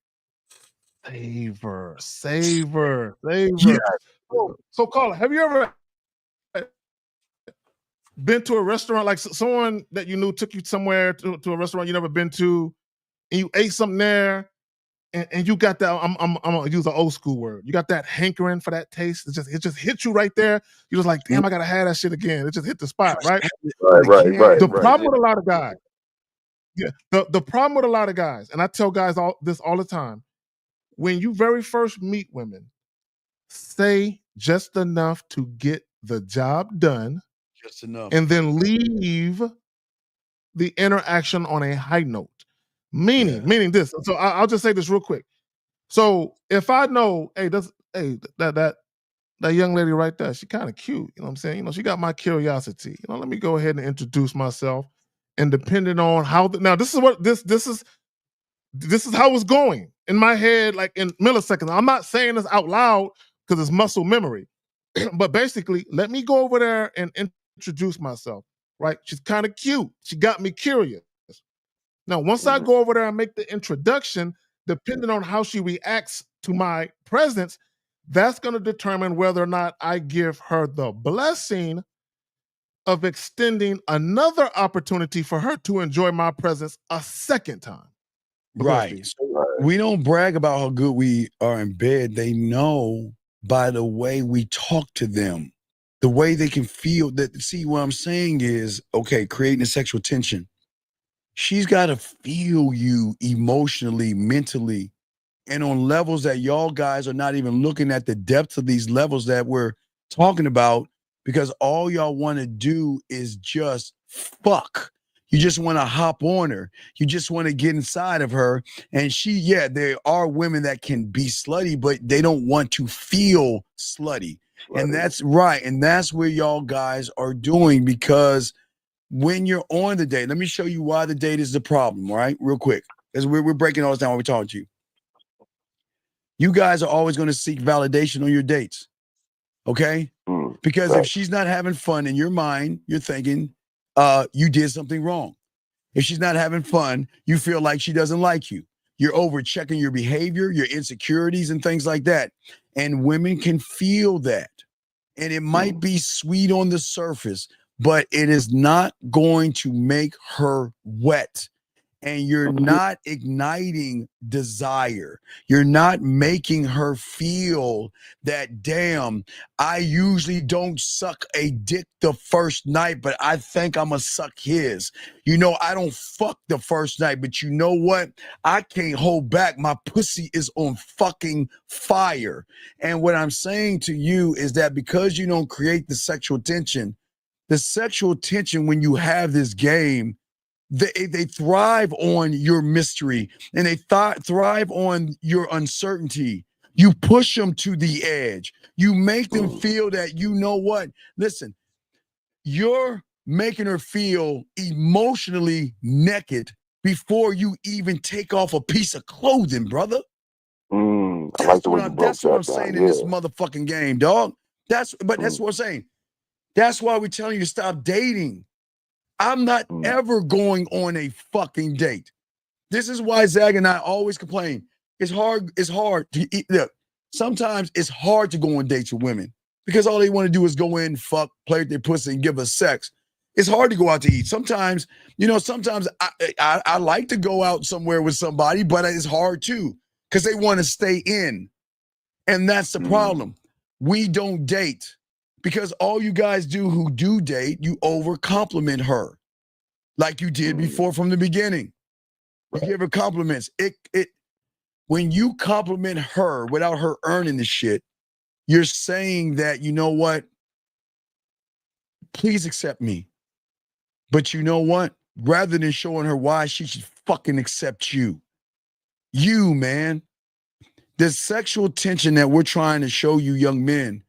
S9: savor.
S8: Yeah.
S9: So caller, have you ever been to a restaurant, like someone that you knew took you somewhere to a restaurant you never been to, and you ate something there, and you got that? I'm gonna use an old school word. You got that hankering for that taste. It just hit you right there. You're just like, damn, I gotta have that shit again. It just hit the spot, right?
S16: Right.
S9: The problem with a lot of guys, the problem with a lot of guys, and I tell guys this all the time, when you very first meet women, say just enough to get the job done,
S8: just enough,
S9: and then leave the interaction on a high note. Meaning this. So I'll just say this real quick. So if I know, that young lady right there, she kind of cute. You know what I'm saying? You know, she got my curiosity. You know, let me go ahead and introduce myself. And depending on how now this is what this is how it's going in my head, like in milliseconds. I'm not saying this out loud because it's muscle memory. But basically, let me go over there and introduce myself. Right? She's kind of cute. She got me curious. Now, once I go over there and make the introduction, depending on how she reacts to my presence, that's going to determine whether or not I give her the blessing of extending another opportunity for her to enjoy my presence a second time.
S8: Right. So we don't brag about how good we are in bed. They know by the way we talk to them. the way they can feel that. See, what I'm saying is, okay, creating a sexual tension. She's got to feel you emotionally, mentally, and on levels that y'all guys are not even looking at the depth of these levels that we're talking about, because all y'all want to do is just fuck. You just want to hop on her. You just want to get inside of her. And yeah, there are women that can be slutty, but they don't want to feel slutty. And that's right. And that's where y'all guys are doing, because when you're on the date, let me show you why the date is the problem, right? Real quick, because we're breaking all this down while we're talking to you. You guys are always going to seek validation on your dates, okay? Because if she's not having fun in your mind, you're thinking you did something wrong. If she's not having fun, you feel like she doesn't like you. You're over checking your behavior, your insecurities, and things like that. And women can feel that. And it might be sweet on the surface, but it is not going to make her wet. And you're not igniting desire. You're not making her feel that, damn, I usually don't suck a dick the first night, but I think I'm gonna suck his. You know, I don't fuck the first night, but you know what? I can't hold back. My pussy is on fucking fire. And what I'm saying to you is that because you don't create the sexual tension when you have this game, they thrive on your mystery, and they thrive on your uncertainty. You push them to the edge. You make them feel that, you know what? Listen, you're making her feel emotionally naked before you even take off a piece of clothing, brother. That's what I'm saying in this motherfucking game, dog. That's what I'm saying. That's why we're telling you to stop dating. I'm not ever going on a fucking date. This is why Zag and I always complain. It's hard to eat. Look, sometimes it's hard to go on dates with women because all they want to do is go in, fuck, play with their pussy, and give us sex. It's hard to go out to eat. Sometimes, I like to go out somewhere with somebody, but it's hard too because they want to stay in. And that's the problem. We don't date. Because all you guys do who do date, you over compliment her like you did before from the beginning. You give her compliments. When you compliment her without her earning the shit, you're saying that, you know what? Please accept me. But you know what? Rather than showing her why she should fucking accept you. You, man. The sexual tension that we're trying to show you young men,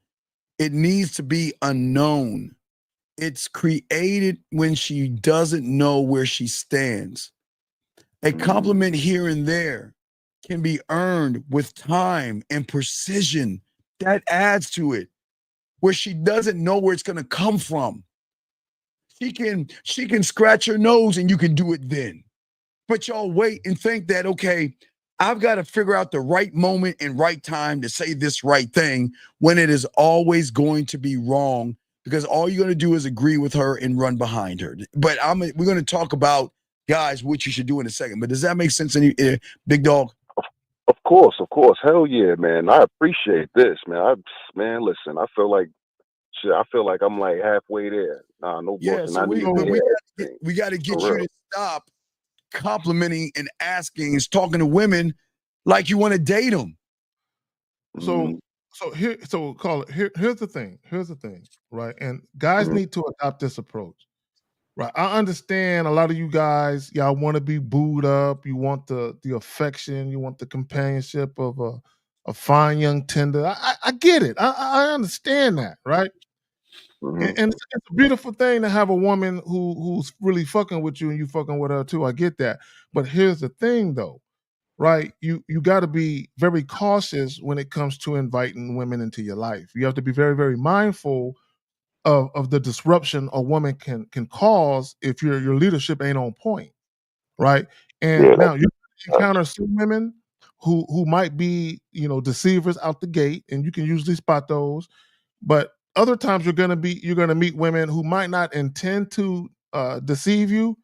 S8: it needs to be unknown. It's created when she doesn't know where she stands. A compliment here and there can be earned with time and precision. That adds to it, where she doesn't know where it's going to come from. She can scratch her nose and you can do it then. But y'all wait and think that, okay, I've got to figure out the right moment and right time to say this right thing, when it is always going to be wrong, because all you're going to do is agree with her and run behind her. But we're going to talk about, guys, what you should do in a second. But does that make sense, Big Dog?
S16: Of course. Hell yeah, man. I appreciate this, man. Listen, I feel like I'm like halfway there. Nah, no bullshit.
S8: So we got to get you to stop complimenting and asking and talking to women like you want to date them.
S9: Here's the thing, right? And guys need to adopt this approach, right? I understand a lot of you guys, y'all want to be booed up, you want the affection, you want the companionship of a fine young tender. I get it. I understand that, right? And it's a beautiful thing to have a woman who's really fucking with you and you fucking with her too. I get that. But here's the thing though, right? You got to be very cautious when it comes to inviting women into your life. You have to be very, very mindful of the disruption a woman can cause if your leadership ain't on point, right? And now you encounter some women who might be, deceivers out the gate, and you can usually spot those. But other times you're gonna meet women who might not intend to deceive you,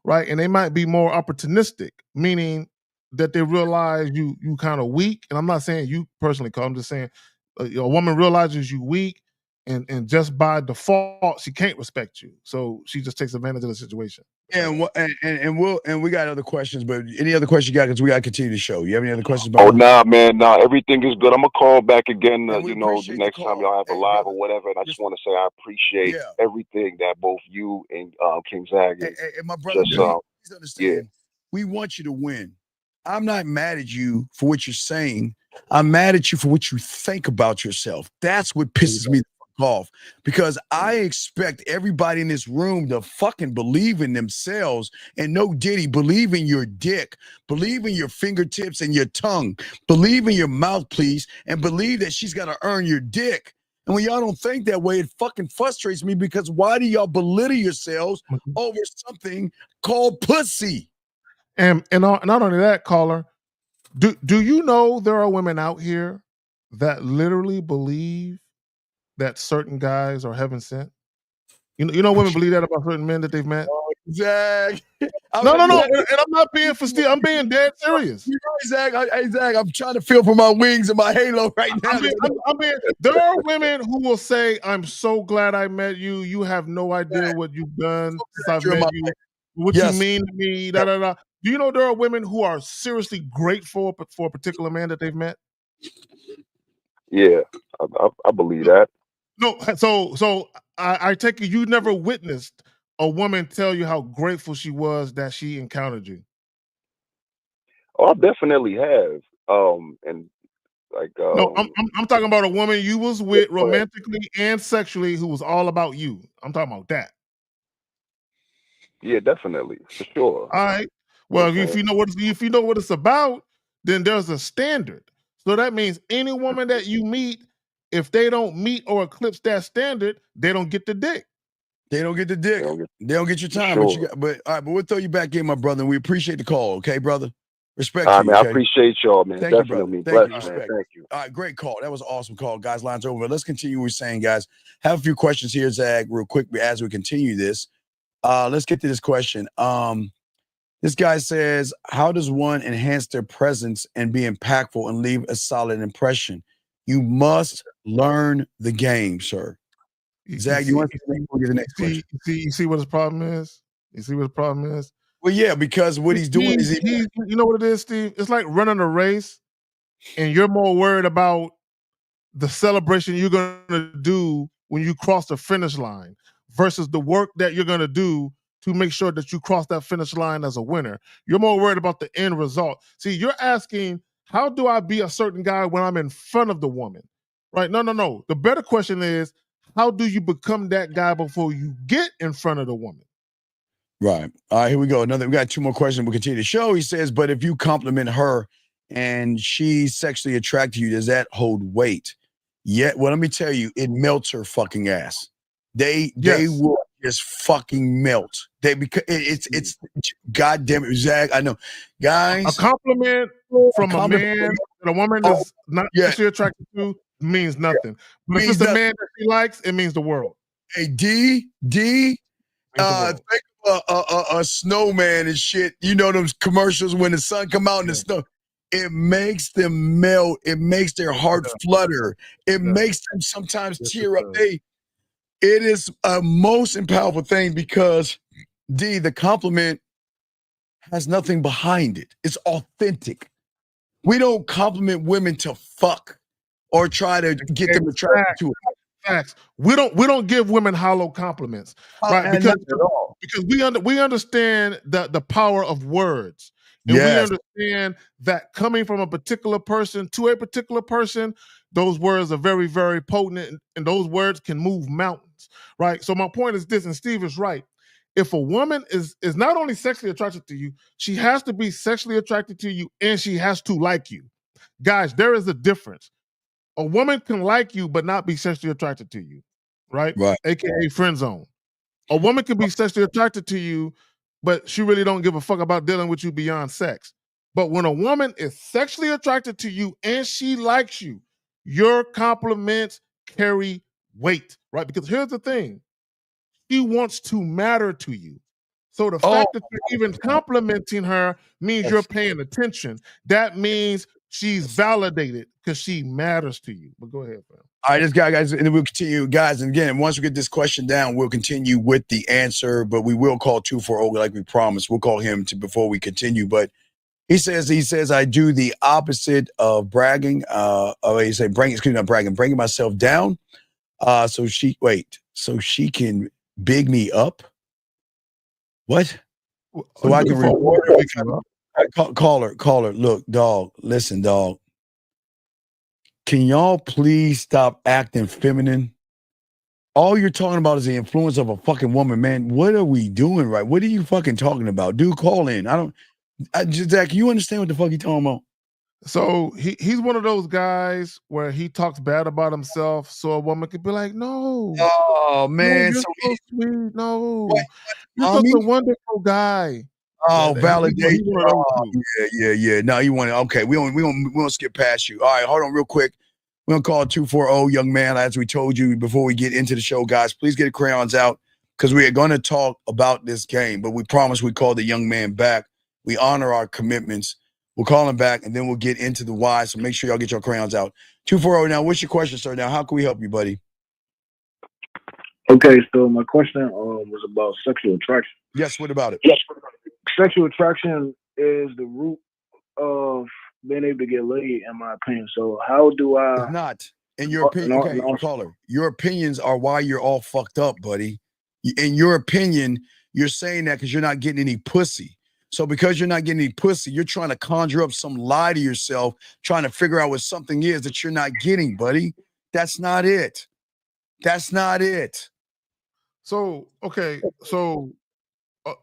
S9: right? And they might be more opportunistic, meaning that they realize you kind of weak. And I'm not saying you personally, Carl. I'm just saying a woman realizes you weak, and just by default she can't respect you, so she just takes advantage of the situation.
S8: And we got other questions, but any other questions you got? Because we got to continue the show. You have any other questions?
S16: Oh,
S8: Brother?
S16: nah, man, nah, everything is good. I'm gonna call back again,
S8: And we
S16: you know, the
S8: appreciate the
S16: next time
S8: call.
S16: y'all have a
S8: Hey,
S16: live
S8: brother,
S16: or whatever. And I just want to say I appreciate
S8: yeah.
S16: everything that both you and King Zag
S8: Hey,
S16: is
S8: my brother,
S16: just,
S8: please understand.
S16: yeah.
S8: We want you to win. I'm not mad at you for what you're saying. I'm mad at you for what you think about yourself. That's what pisses me the fuck off. Because I expect everybody in this room to fucking believe in themselves and no Diddy, believe in your dick, believe in your fingertips and your tongue, believe in your mouthpiece, and believe that she's got to earn your dick. And when y'all don't think that way, it fucking frustrates me because why do y'all belittle yourselves over something called pussy?
S9: And not only that, caller, do you know there are women out here that literally believe that certain guys are heaven sent? You know women believe that about certain men that they've met?
S8: Zach.
S9: No. And I'm not being facetious. I'm being dead serious.
S8: You know, Zach, Zach, I'm trying to feel for my wings and my halo right now.
S9: There are women who will say, I'm so glad I met you. You have no idea what you've done since I've met you. What you mean to me, da da da. Do you know there are women who are seriously grateful for a particular man that they've met?
S16: Yeah, I believe that.
S9: No, so I take it you never witnessed a woman tell you how grateful she was that she encountered you.
S16: Oh, I definitely have. And like,
S9: No, I'm talking about a woman you was with romantically and sexually who was all about you. I'm talking about that.
S16: yeah, definitely, for sure.
S9: All right. Well, if you know what it's about, then there's a standard. So that means any woman that you meet, if they don't meet or eclipse that standard, they don't get the dick.
S8: They don't get the dick. They don't get your time.
S16: Sure.
S8: But all right, but we'll throw you back in, my brother, and we appreciate the call, okay, brother? Respect
S16: All
S8: to
S16: right,
S8: you,
S16: man.
S8: okay?
S16: I appreciate y'all, man.
S8: Thank you, brother.
S16: Definitely.
S8: Thank you.
S16: Bless, man.
S8: Respect.
S16: Thank you.
S8: All right, great call. That was an awesome call. Guys, line's over. Let's continue what we're saying, guys. Have a few questions here, Zach, real quick as we continue this. Let's get to this question. This guy says, how does one enhance their presence and be impactful and leave a solid impression? You must learn the game, sir. Zach, you want to get the next question?
S9: You see what his problem is? You see what his problem is?
S8: Well, yeah, because what he's doing is
S9: you know what it is, Steve? It's like running a race, and you're more worried about the celebration you're gonna do when you cross the finish line versus the work that you're gonna do to make sure that you cross that finish line as a winner. You're more worried about the end result. See, you're asking, how do I be a certain guy when I'm in front of the woman? Right? No. The better question is, how do you become that guy before you get in front of the woman?
S8: Right. All right, here we go. We got two more questions. We'll continue the show. He says, but if you compliment her and she's sexually attracted to you, does that hold weight? Yeah. Well, let me tell you, it melts her fucking ass. They will just fucking melt. Because it's goddamn it, Zach. I know, guys.
S9: A compliment from a man that a woman is not sexually attracted to means nothing. But if it's a man that she likes, it means the world.
S8: Hey, D, think of a snowman and shit. You know those commercials when the sun come out in the snow. It makes them melt. It makes their heart flutter. It makes them sometimes tear up. It is a most powerful thing because, D, the compliment has nothing behind it. It's authentic. We don't compliment women to fuck or try to get them attracted to it.
S9: Facts. We don't give women hollow compliments, right? Because we understand the power of words, and we understand that coming from a particular person to a particular person, those words are very, very potent, and those words can move mountains, right? So my point is this, and Steve is right. If a woman is not only sexually attracted to you, she has to be sexually attracted to you, and she has to like you. Guys, there is a difference. A woman can like you but not be sexually attracted to you, right? AKA friend zone. A woman can be sexually attracted to you, but she really don't give a fuck about dealing with you beyond sex. But when a woman is sexually attracted to you and she likes you, your compliments carry weight, right? Because here's the thing. She wants to matter to you. So the fact that you're even complimenting her means you're paying attention. That means she's validated because she matters to you. But go ahead, fam.
S8: All right, this guy, guys, and then we'll continue, guys. And again, once we get this question down, we'll continue with the answer, but we will call 240 like we promised. We'll call him before we continue. But he says, I do the opposite of bragging. He said, bringing myself down. So she can big me up. What? So I can reward her. Call her. Look, dog. Listen, dog. Can y'all please stop acting feminine? All you're talking about is the influence of a fucking woman, man. What are we doing right? What are you fucking talking about? Dude, call in. Zach, you understand what the fuck you talking about?
S9: So he's one of those guys where he talks bad about himself, so a woman could be like, "No,
S8: oh man,
S9: no, you're so sweet. No, you're such a wonderful guy."
S8: Oh, validation. Yeah. No, you want to? Okay, we don't skip past you. All right, hold on real quick. We're gonna call 240, young man. As we told you before we get into the show, guys, please get the crayons out because we are going to talk about this game. But we promise we call the young man back. We honor our commitments. We'll call him back, and then we'll get into the why. So make sure y'all get your crayons out. 240. Now, what's your question, sir? Now, how can we help you, buddy?
S11: Okay, so my question was about sexual attraction.
S8: Yes, what about it?
S11: Yes, sexual attraction is the root of being able to get laid, in my opinion. So how do I?
S8: It's not. In your opinion, okay, caller, your opinions are why you're all fucked up, buddy. In your opinion, you're saying that because you're not getting any pussy. So because you're not getting any pussy, you're trying to conjure up some lie to yourself, trying to figure out what something is that you're not getting, buddy. That's not it. That's not it.
S9: So, okay, so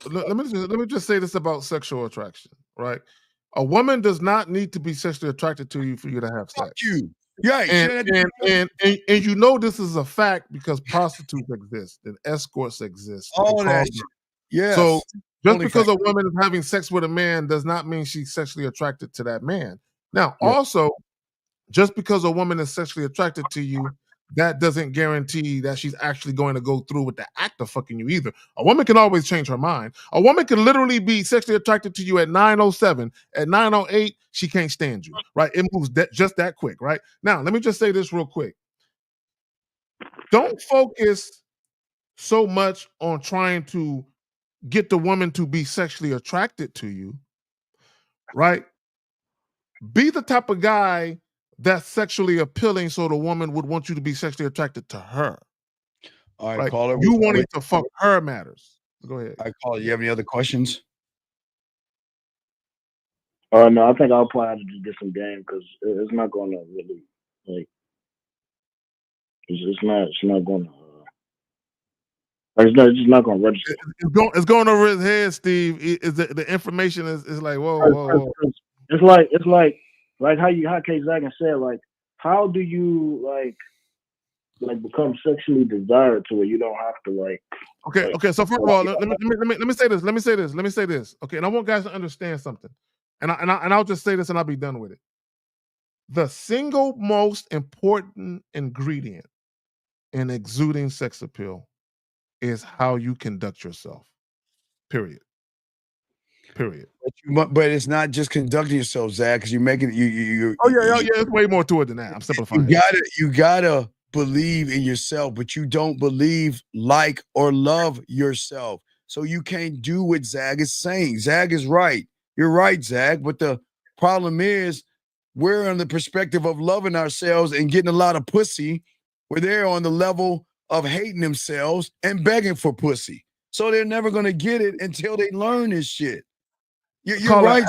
S9: let me just say this about sexual attraction, right? A woman does not need to be sexually attracted to you for you to have sex.
S8: Fuck you. Yeah,
S9: and you know this is a fact because prostitutes exist and escorts exist.
S8: All that shit. Yes.
S9: So just because a woman is having sex with a man does not mean she's sexually attracted to that man. Now, also, just because a woman is sexually attracted to you, that doesn't guarantee that she's actually going to go through with the act of fucking you either. A woman can always change her mind. A woman can literally be sexually attracted to you at 9:07. At 9:08, she can't stand you, right? It moves just that quick, right? Now, let me just say this real quick. Don't focus so much on trying to get the woman to be sexually attracted to you, right? Be the type of guy that's sexually appealing so the woman would want you to be sexually attracted to her.
S8: All right, caller.
S9: You wanting to fuck her matters. Go ahead.
S8: All right, caller. You have any other questions?
S11: No, I think I'll probably have to just get some game because it's not going to really, like, it's not going to, it's just not going to register.
S9: It's going over his head, Steve. The information is like, whoa.
S11: It's like how K Zagan said, like, how do you like become sexually desired to where you don't have to like.
S9: Okay. So first of all, let me say this. Okay, and I want guys to understand something, and I'll just say this and I'll be done with it. The single most important ingredient in exuding sex appeal is how you conduct yourself. Period.
S8: But it's not just conducting yourself, Zach, because you're making you.
S9: Oh yeah. It's way more to it than that. I'm simplifying.
S8: You gotta believe in yourself, but you don't believe, like, or love yourself. So you can't do what Zag is saying. Zag is right. You're right, Zag. But the problem is, we're on the perspective of loving ourselves and getting a lot of pussy, where they're on the level of hating themselves and begging for pussy. So they're never gonna get it until they learn this shit. You're right.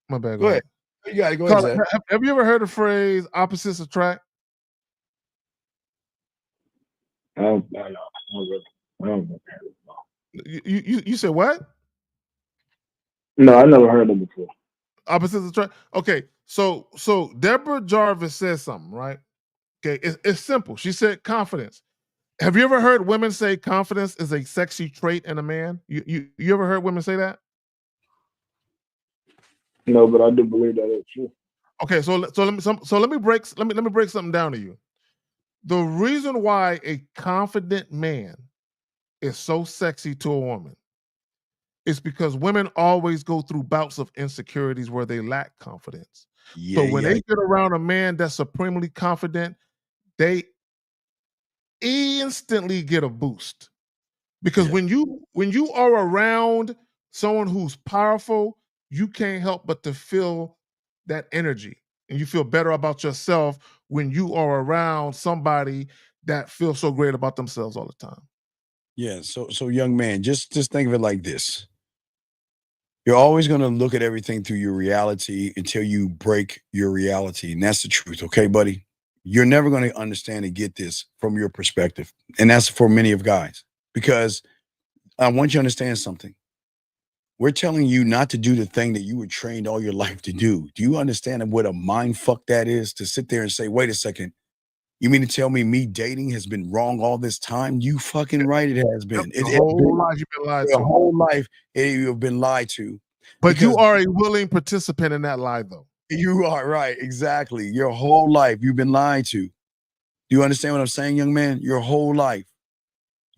S9: My bad.
S8: Go ahead. You got it. Go ahead, Zach.
S9: Have you ever heard the phrase "opposites attract"?
S11: I
S9: You said what?
S11: No, I never heard of it before.
S9: Opposites attract. Okay, so Deborah Jarvis says something, right? Okay, it's simple. She said confidence. Have you ever heard women say confidence is a sexy trait in a man? You ever heard women say that?
S11: No, but I do believe that it's true.
S9: Okay, so let me break something down to you. The reason why a confident man is so sexy to a woman It's because women always go through bouts of insecurities where they lack confidence. So when they get around a man that's supremely confident, they instantly get a boost. Because when you are around someone who's powerful, you can't help but to feel that energy, and you feel better about yourself when you are around somebody that feels so great about themselves all the time.
S8: Yeah. So young man, just think of it like this. You're always going to look at everything through your reality until you break your reality. And that's the truth. Okay, buddy? You're never going to understand and get this from your perspective. And that's for many of guys. Because I want you to understand something. We're telling you not to do the thing that you were trained all your life to do. Do you understand what a mind fuck that is? To sit there and say, wait a second, you mean to tell me dating has been wrong all this time? You fucking right, it has been.
S9: Your whole life you've been lied
S8: Your
S9: to.
S8: whole life you've been lied to.
S9: But you are a willing participant in that lie, though.
S8: You are right, exactly. Your whole life you've been lied to. Do you understand what I'm saying, young man? Your whole life.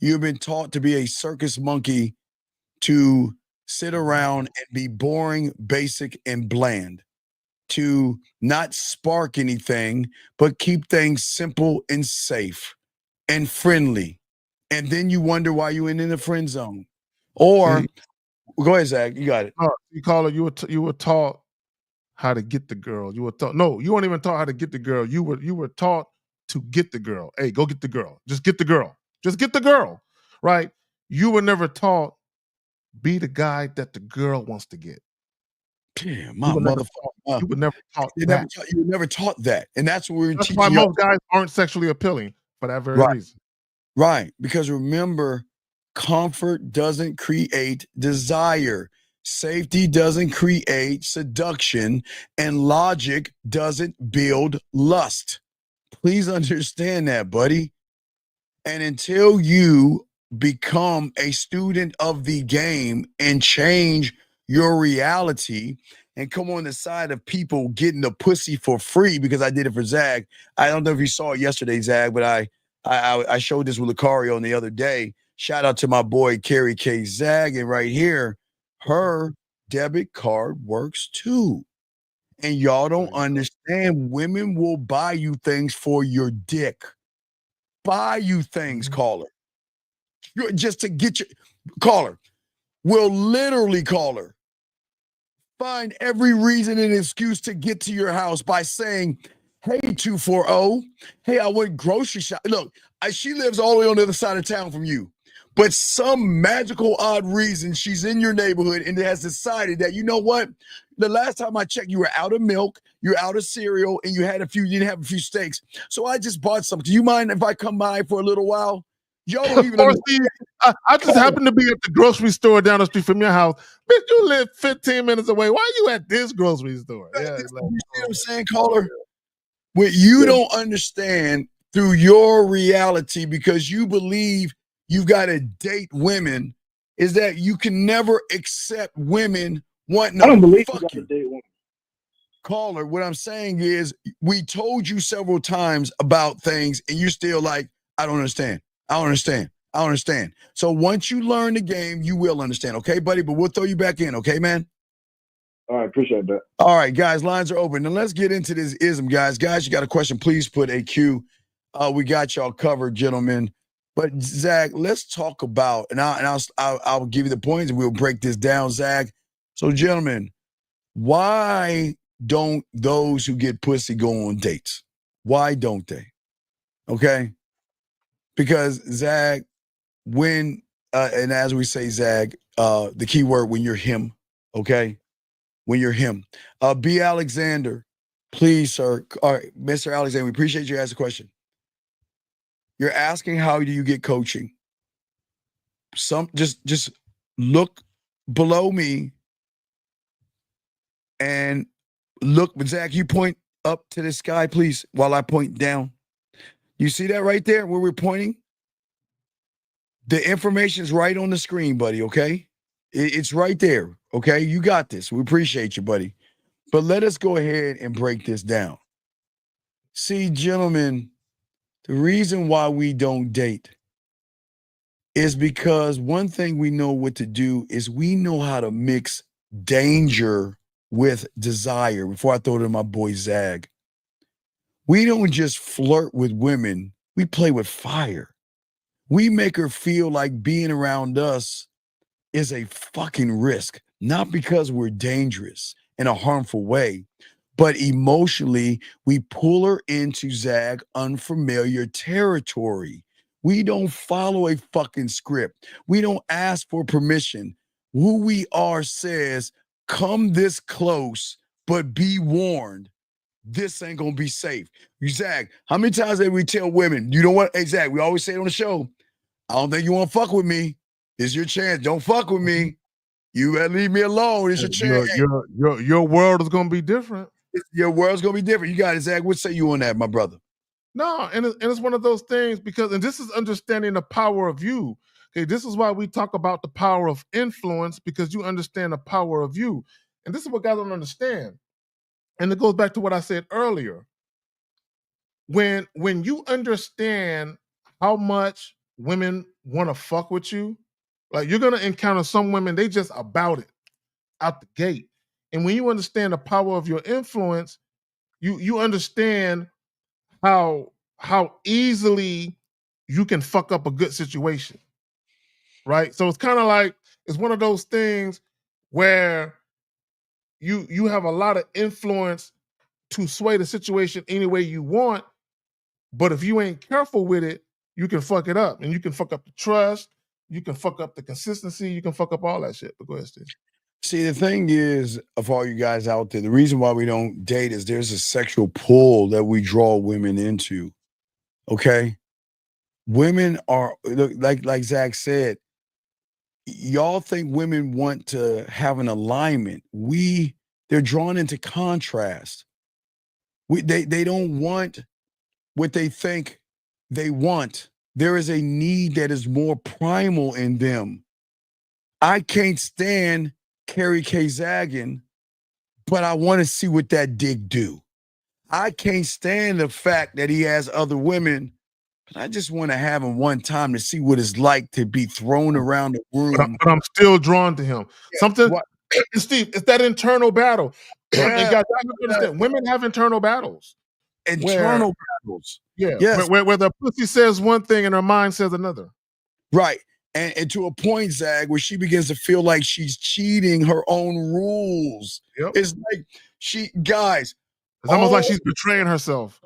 S8: You've been taught to be a circus monkey, to sit around and be boring, basic, and bland, to not spark anything, but keep things simple and safe and friendly. And then you wonder why you went in the friend zone. Or go ahead, Zach, you got it.
S9: You call it. You were taught how to get the girl. You were taught. No, you weren't even taught how to get the girl. You were taught to get the girl. Hey, go get the girl. Just get the girl. Just get the girl. Right? You were never taught be the guy that the girl wants to get.
S8: Yeah, my motherfucker.
S9: You were never taught
S8: You
S9: that.
S8: were never taught that. And that's what we're
S9: That's
S8: teaching
S9: why
S8: you.
S9: most guys aren't sexually appealing for that very reason.
S8: Right. Because remember, comfort doesn't create desire. Safety doesn't create seduction, and logic doesn't build lust. Please understand that, buddy. And until you become a student of the game and change your reality and come on the side of people getting the pussy for free, because I did it for Zag. I don't know if you saw it yesterday, Zag, but I showed this with Lucario the other day. Shout out to my boy Carrie K. Zag, and right here, her debit card works too. And y'all don't understand. Women will buy you things for your dick. Buy you things, caller. Just to get your caller. Will literally call her. Find every reason and excuse to get to your house by saying, hey, 240, hey, I went grocery shopping. Look, she lives all the way on the other side of town from you. But some magical odd reason she's in your neighborhood and has decided that, you know what? The last time I checked, you were out of milk, you're out of cereal, and you didn't have a few steaks. So I just bought some. Do you mind if I come by for a little while? Y'all don't even
S9: Steve, I just happened to be at the grocery store down the street from your house. Bitch, you live 15 minutes away. Why are you at this grocery store? Yeah,
S8: you see what I'm saying, caller? What you don't understand through your reality, because you believe you've got to date women, is that you can never accept women wanting to
S11: I don't believe you
S8: fuck
S11: got to
S8: you.
S11: date women.
S8: Caller, what I'm saying is we told you several times about things and you're still like, I don't understand. I don't understand. I don't understand. So once you learn the game, you will understand. Okay, buddy? But we'll throw you back in. Okay, man?
S11: All right, appreciate that.
S8: All right, guys, lines are open. Now let's get into this ism, guys. Guys, you got a question, please put a Q. We got y'all covered, gentlemen. But Zach, let's talk about, and I'll give you the points and we'll break this down, Zach. So, gentlemen, why don't those who get pussy go on dates? Why don't they? Okay? Because Zach, when and as we say, Zach, the key word when you're him, okay? When you're him. B. Alexander, please, sir. All right, Mr. Alexander, we appreciate you asking the question. You're asking how do you get coaching? Just look below me and look, Zach, you point up to the sky, please, while I point down. You see that right there where we're pointing? The information's right on the screen, buddy, okay? It's right there, okay? You got this. We appreciate you, buddy. But let us go ahead and break this down. See, gentlemen, the reason why we don't date is because one thing we know what to do is we know how to mix danger with desire. Before I throw it to my boy Zag, we don't just flirt with women, we play with fire. We make her feel like being around us is a fucking risk, not because we're dangerous in a harmful way, but emotionally, we pull her into Zag unfamiliar territory. We don't follow a fucking script. We don't ask for permission. Who we are says, come this close, but be warned. This ain't gonna be safe. You Zag, how many times did we tell women, you don't want, hey Zag, we always say it on the show, I don't think you want to fuck with me. It's your chance. Don't fuck with me. You better leave me alone. It's your chance.
S9: Your world is gonna be different.
S8: Your world's gonna be different. You got it, Zach. What say you on that, my brother?
S9: No, and it's one of those things because, and this is understanding the power of you. Okay, this is why we talk about the power of influence, because you understand the power of you. And this is what guys don't understand. And it goes back to what I said earlier. When you understand how much women want to fuck with you, like you're gonna encounter some women, they just about it out the gate. And when you understand the power of your influence, you understand how easily you can fuck up a good situation. Right? So it's kind of like it's one of those things where you have a lot of influence to sway the situation any way you want, but if you ain't careful with it, you can fuck it up, and you can fuck up the trust, you can fuck up the consistency, you can fuck up all that shit. But go ahead, Steve.
S8: See, the thing is, of all you guys out there, the reason why we don't date is there's a sexual pull that we draw women into. Okay? Women are, like Zach said, y'all think women want to have an alignment. They're drawn into contrast. They don't want what they think they want. There is a need that is more primal in them. I can't stand Carrie K. Zaggin, but I want to see what that dick do. I can't stand the fact that he has other women, but I just want to have him one time to see what it's like to be thrown around the room.
S9: But I'm still drawn to him. Something, Steve, it's that internal battle. And guys, I understand. Women have internal battles.
S8: Internal battles.
S9: Yeah.
S8: Yes.
S9: Where the pussy says one thing and her mind says another.
S8: Right. And to a point, Zag, where she begins to feel like she's cheating her own rules.
S9: Yep.
S8: It's like guys.
S9: It's almost like she's betraying herself.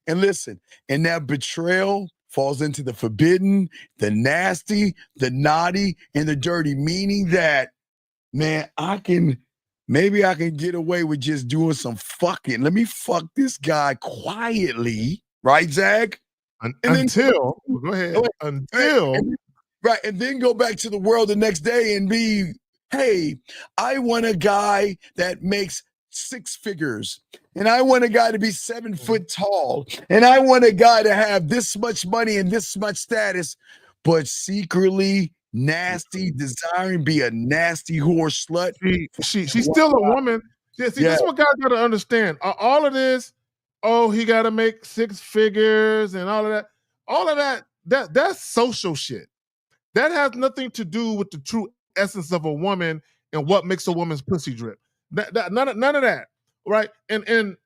S8: And listen, and that betrayal falls into the forbidden, the nasty, the naughty, and the dirty, meaning that, man, maybe I can get away with just doing some fucking. Let me fuck this guy quietly, right, Zag?
S9: Until
S8: right, and then go back to the world the next day and be, hey, I want a guy that makes 6 figures, and I want a guy to be 7 foot tall, and I want a guy to have this much money and this much status, but secretly nasty, desiring be a nasty whore slut.
S9: She's still a woman. Yeah, see, this is what guys gotta understand. All of this, he gotta make 6 figures and all of that, that's social shit. That has nothing to do with the true essence of a woman and what makes a woman's pussy drip. None of that, right? And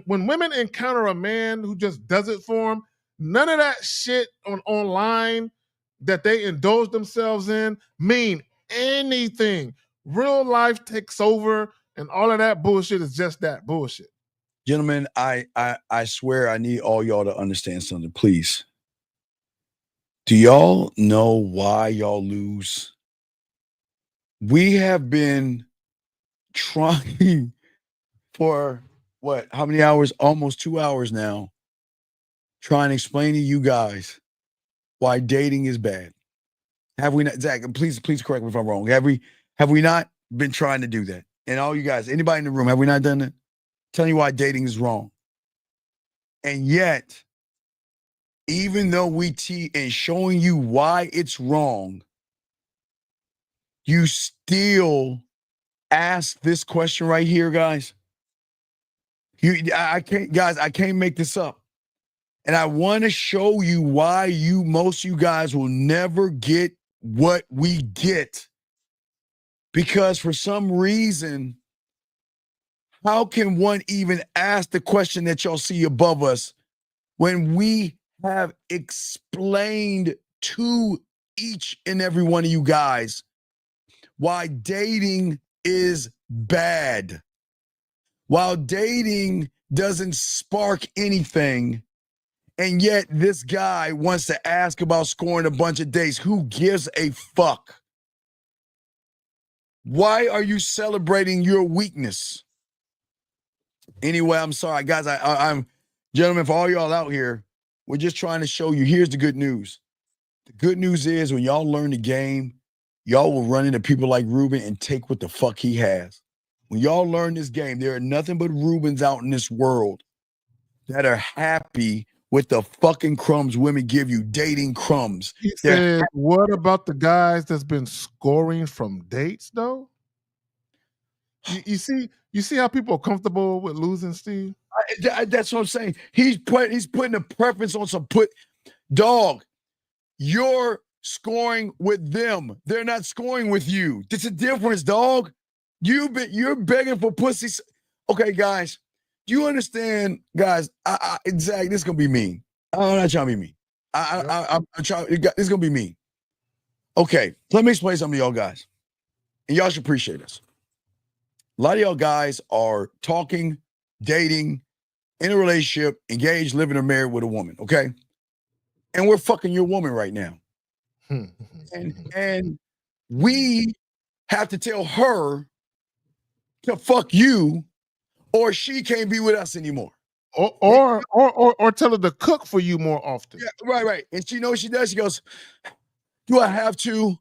S9: when women encounter a man who just does it for them, none of that shit online that they indulge themselves in mean anything. Real life takes over, and all of that bullshit is just that bullshit.
S8: Gentlemen, I swear I need all y'all to understand something, please. Do y'all know why y'all lose? We have been trying for how many hours? Almost 2 hours now, trying to explain to you guys why dating is bad. Have we not, Zach? Please correct me if I'm wrong. Have we not been trying to do that? And all you guys, anybody in the room, have we not done that? Telling you why dating is wrong. And yet, even though we and showing you why it's wrong, you still ask this question right here, guys. I can't make this up. And I want to show you why most of you guys will never get what we get. Because for some reason, how can one even ask the question that y'all see above us when we have explained to each and every one of you guys why dating is bad? While dating doesn't spark anything, and yet this guy wants to ask about scoring a bunch of dates. Who gives a fuck? Why are you celebrating your weakness? Anyway, I'm sorry, guys. I'm gentlemen, for all y'all out here, we're just trying to show you. Here's the good news. The good news is when y'all learn the game, y'all will run into people like Ruben and take what the fuck he has. When y'all learn this game, there are nothing but Rubens out in this world that are happy with the fucking crumbs women give you, dating crumbs.
S9: He said, what about the guys that's been scoring from dates, though? You see how people are comfortable with losing, Steve?
S8: That's what I'm saying. He's putting a preference on some dog. You're scoring with them. They're not scoring with you. It's a difference, dog. You're begging for pussy. Okay, guys. Do you understand, guys? Zach, this is gonna be mean. I'm not trying to be mean. I'm trying. This is gonna be mean. Okay, let me explain something to y'all guys, and y'all should appreciate this. A lot of y'all guys are talking, dating, in a relationship, engaged, living or married with a woman. Okay, and we're fucking your woman right now, and we have to tell her to fuck you, or she can't be with us anymore.
S9: Or tell her to cook for you more often.
S8: Yeah, right. And she knows what she does. She goes, do I have to?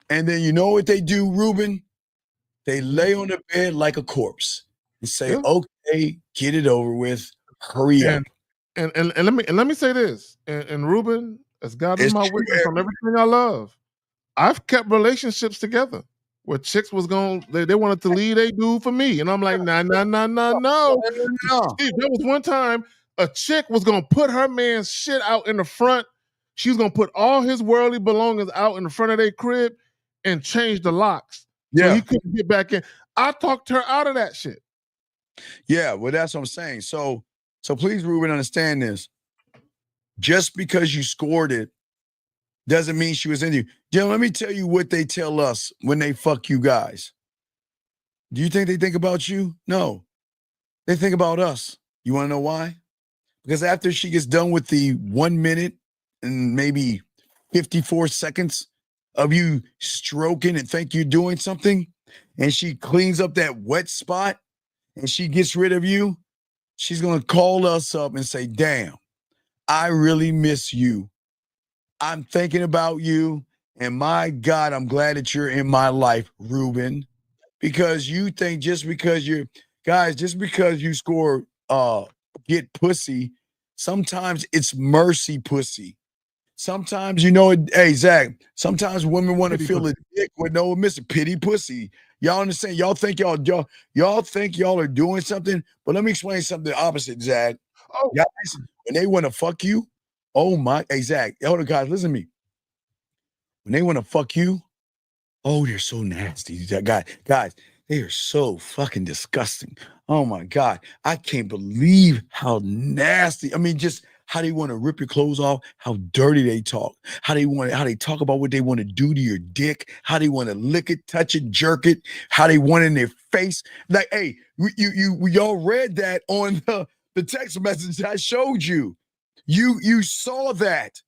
S8: And then you know what they do, Ruben? They lay on the bed like a corpse and say, okay, get it over with. Hurry up.
S9: And let me say this. And Ruben, as God is my witness on everything I love, I've kept relationships together where chicks was they wanted to leave they dude for me. And I'm like, no. There was one time a chick was gonna put her man's shit out in the front. She was gonna put all his worldly belongings out in the front of their crib and change the locks. So he couldn't get back in. I talked her out of that shit.
S8: Yeah, well, that's what I'm saying. So please, Ruben, understand this. Just because you scored it doesn't mean she was into you. Jim, let me tell you what they tell us when they fuck you guys. Do you think they think about you? No. They think about us. You want to know why? Because after she gets done with the 1 minute and maybe 54 seconds of you stroking and think you're doing something, and she cleans up that wet spot and she gets rid of you, she's going to call us up and say, damn, I really miss you. I'm thinking about you. And my God, I'm glad that you're in my life, Ruben, because you think just because you score, get pussy, sometimes it's mercy pussy. Sometimes, hey, Zach, sometimes women want to feel a dick with no missing pity pussy. Y'all understand? Y'all think y'all are doing something, but let me explain something opposite, Zach. Guys, when they want to fuck you, hey, Zach, hold on, guys, listen to me. When they want to fuck you, they're so nasty. Guys, they are so fucking disgusting. Oh my God. I can't believe how nasty. I mean, just how they want to rip your clothes off, how dirty they talk, how they talk about what they want to do to your dick, how they want to lick it, touch it, jerk it, how they want it in their face. Like, hey, we all read that on the text message I showed you. You saw that.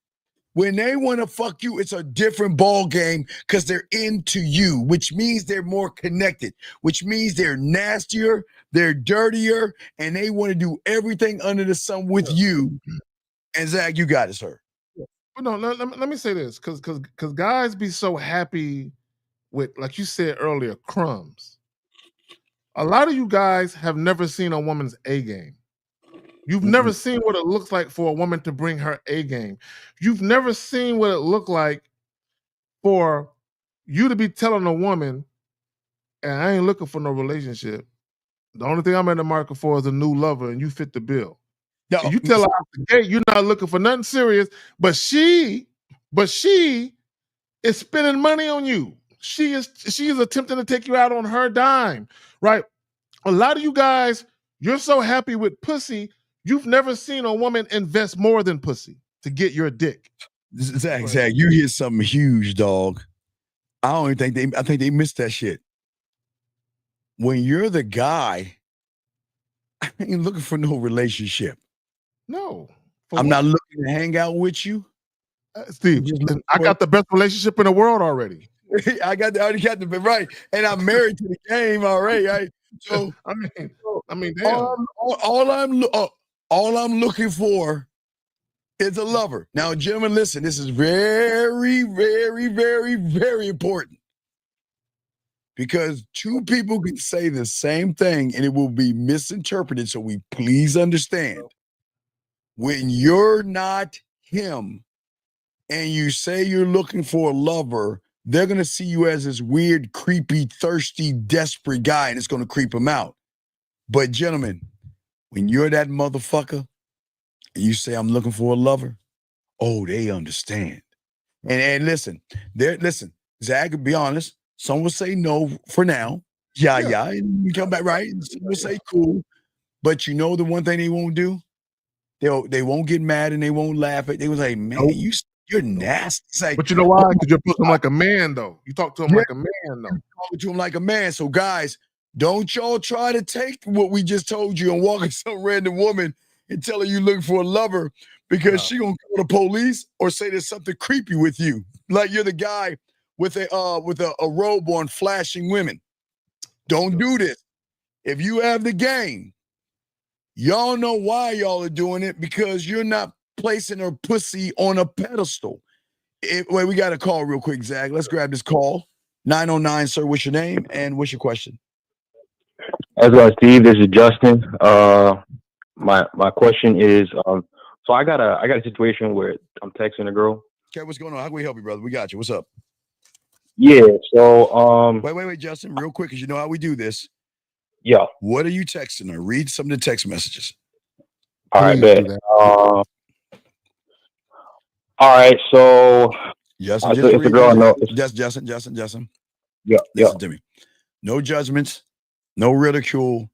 S8: When they want to fuck you, it's a different ball game because they're into you, which means they're more connected, which means they're nastier, they're dirtier, and they want to do everything under the sun with you. And Zach, you got it, sir.
S9: No, let me say this, because guys be so happy with, like you said earlier, crumbs. A lot of you guys have never seen a woman's A game. You've never seen what it looks like for a woman to bring her A game. You've never seen what it looked like for you to be telling a woman, and I ain't looking for no relationship. The only thing I'm in the market for is a new lover, and you fit the bill.
S8: No,
S9: and you tell her out the gate you're not looking for nothing serious, but she is spending money on you. She is attempting to take you out on her dime, right? A lot of you guys, you're so happy with pussy, you've never seen a woman invest more than pussy to get your dick.
S8: Zach, you hear something huge, dog. I think they missed that shit. When you're the guy, I ain't looking for no relationship.
S9: No.
S8: I'm not looking to hang out with you.
S9: Steve, I got the best relationship in the world already.
S8: I already got the right, and I'm married to the game already. Right? So
S9: I mean, damn.
S8: All I'm looking for is a lover. Now, gentlemen, listen. This is very, very, very, very important because two people can say the same thing and it will be misinterpreted. So we please understand. When you're not him and you say you're looking for a lover, they're going to see you as this weird, creepy, thirsty, desperate guy, and it's going to creep them out. But gentlemen, when you're that motherfucker and you say, I'm looking for a lover, oh, they understand. And listen, Zach, to be honest, some will say no for now. Yeah, and you come back, right? And some will say cool. But you know the one thing they won't do? They won't get mad and they won't laugh at. They will say, "Man, you're nasty." It's like,
S9: but you know why? Because you're talking like a man, though. You talk to him like a man, though.
S8: Talking to him like a man. So, guys, don't y'all try to take what we just told you and walk at some random woman and tell her you looking for a lover because she gonna call the police or say there's something creepy with you, like you're the guy with a robe on flashing women. Don't do this. If you have the game. Y'all know why y'all are doing it because you're not placing her pussy on a pedestal. Wait, we got a call real quick, Zach. Let's grab this call. 909, sir. What's your name and what's your question?
S17: How's it going, Steve? This is Justin. My question is, so I got a situation where I'm texting a girl.
S8: Okay, what's going on? How can we help you, brother? We got you. What's up?
S17: Yeah. So
S8: wait, Justin, real quick, because you know how we do this.
S17: Yeah.
S8: What are you texting her? Read some of the text messages.
S17: All right, bet. All right, so
S8: Justin,
S17: it's a girl I know.
S8: Justin.
S17: Yeah.
S8: Listen to me. No judgments, no ridicule.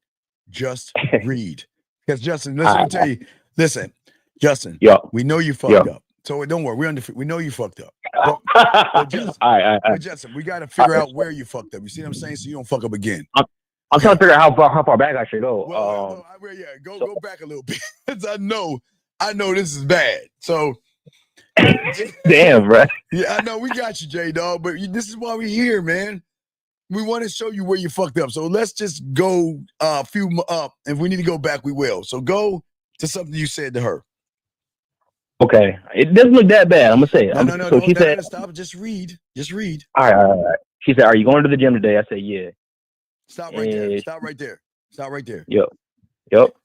S8: Just read. Because Justin, listen, let me tell you. Listen, Justin.
S17: Yeah.
S8: We know you fucked up. So don't worry. We know you fucked up. But Justin, we got to figure out where you fucked up. You see what I'm saying? So you don't fuck up again.
S17: I'm trying to figure out how far back I should go.
S8: Go back a little bit. I know this is bad. So
S17: damn, bro.
S8: Yeah, I know we got you, J-Dog, but this is why we're here, man. We want to show you where you fucked up. So let's just go a few up. If we need to go back, we will. So go to something you said to her.
S17: Okay. It doesn't look that bad. I'm gonna say it.
S8: No, she said, stop. Just read.
S17: All right. She said, "Are you going to the gym today?" I said, "Yeah."
S8: Stop right there.
S17: Yep.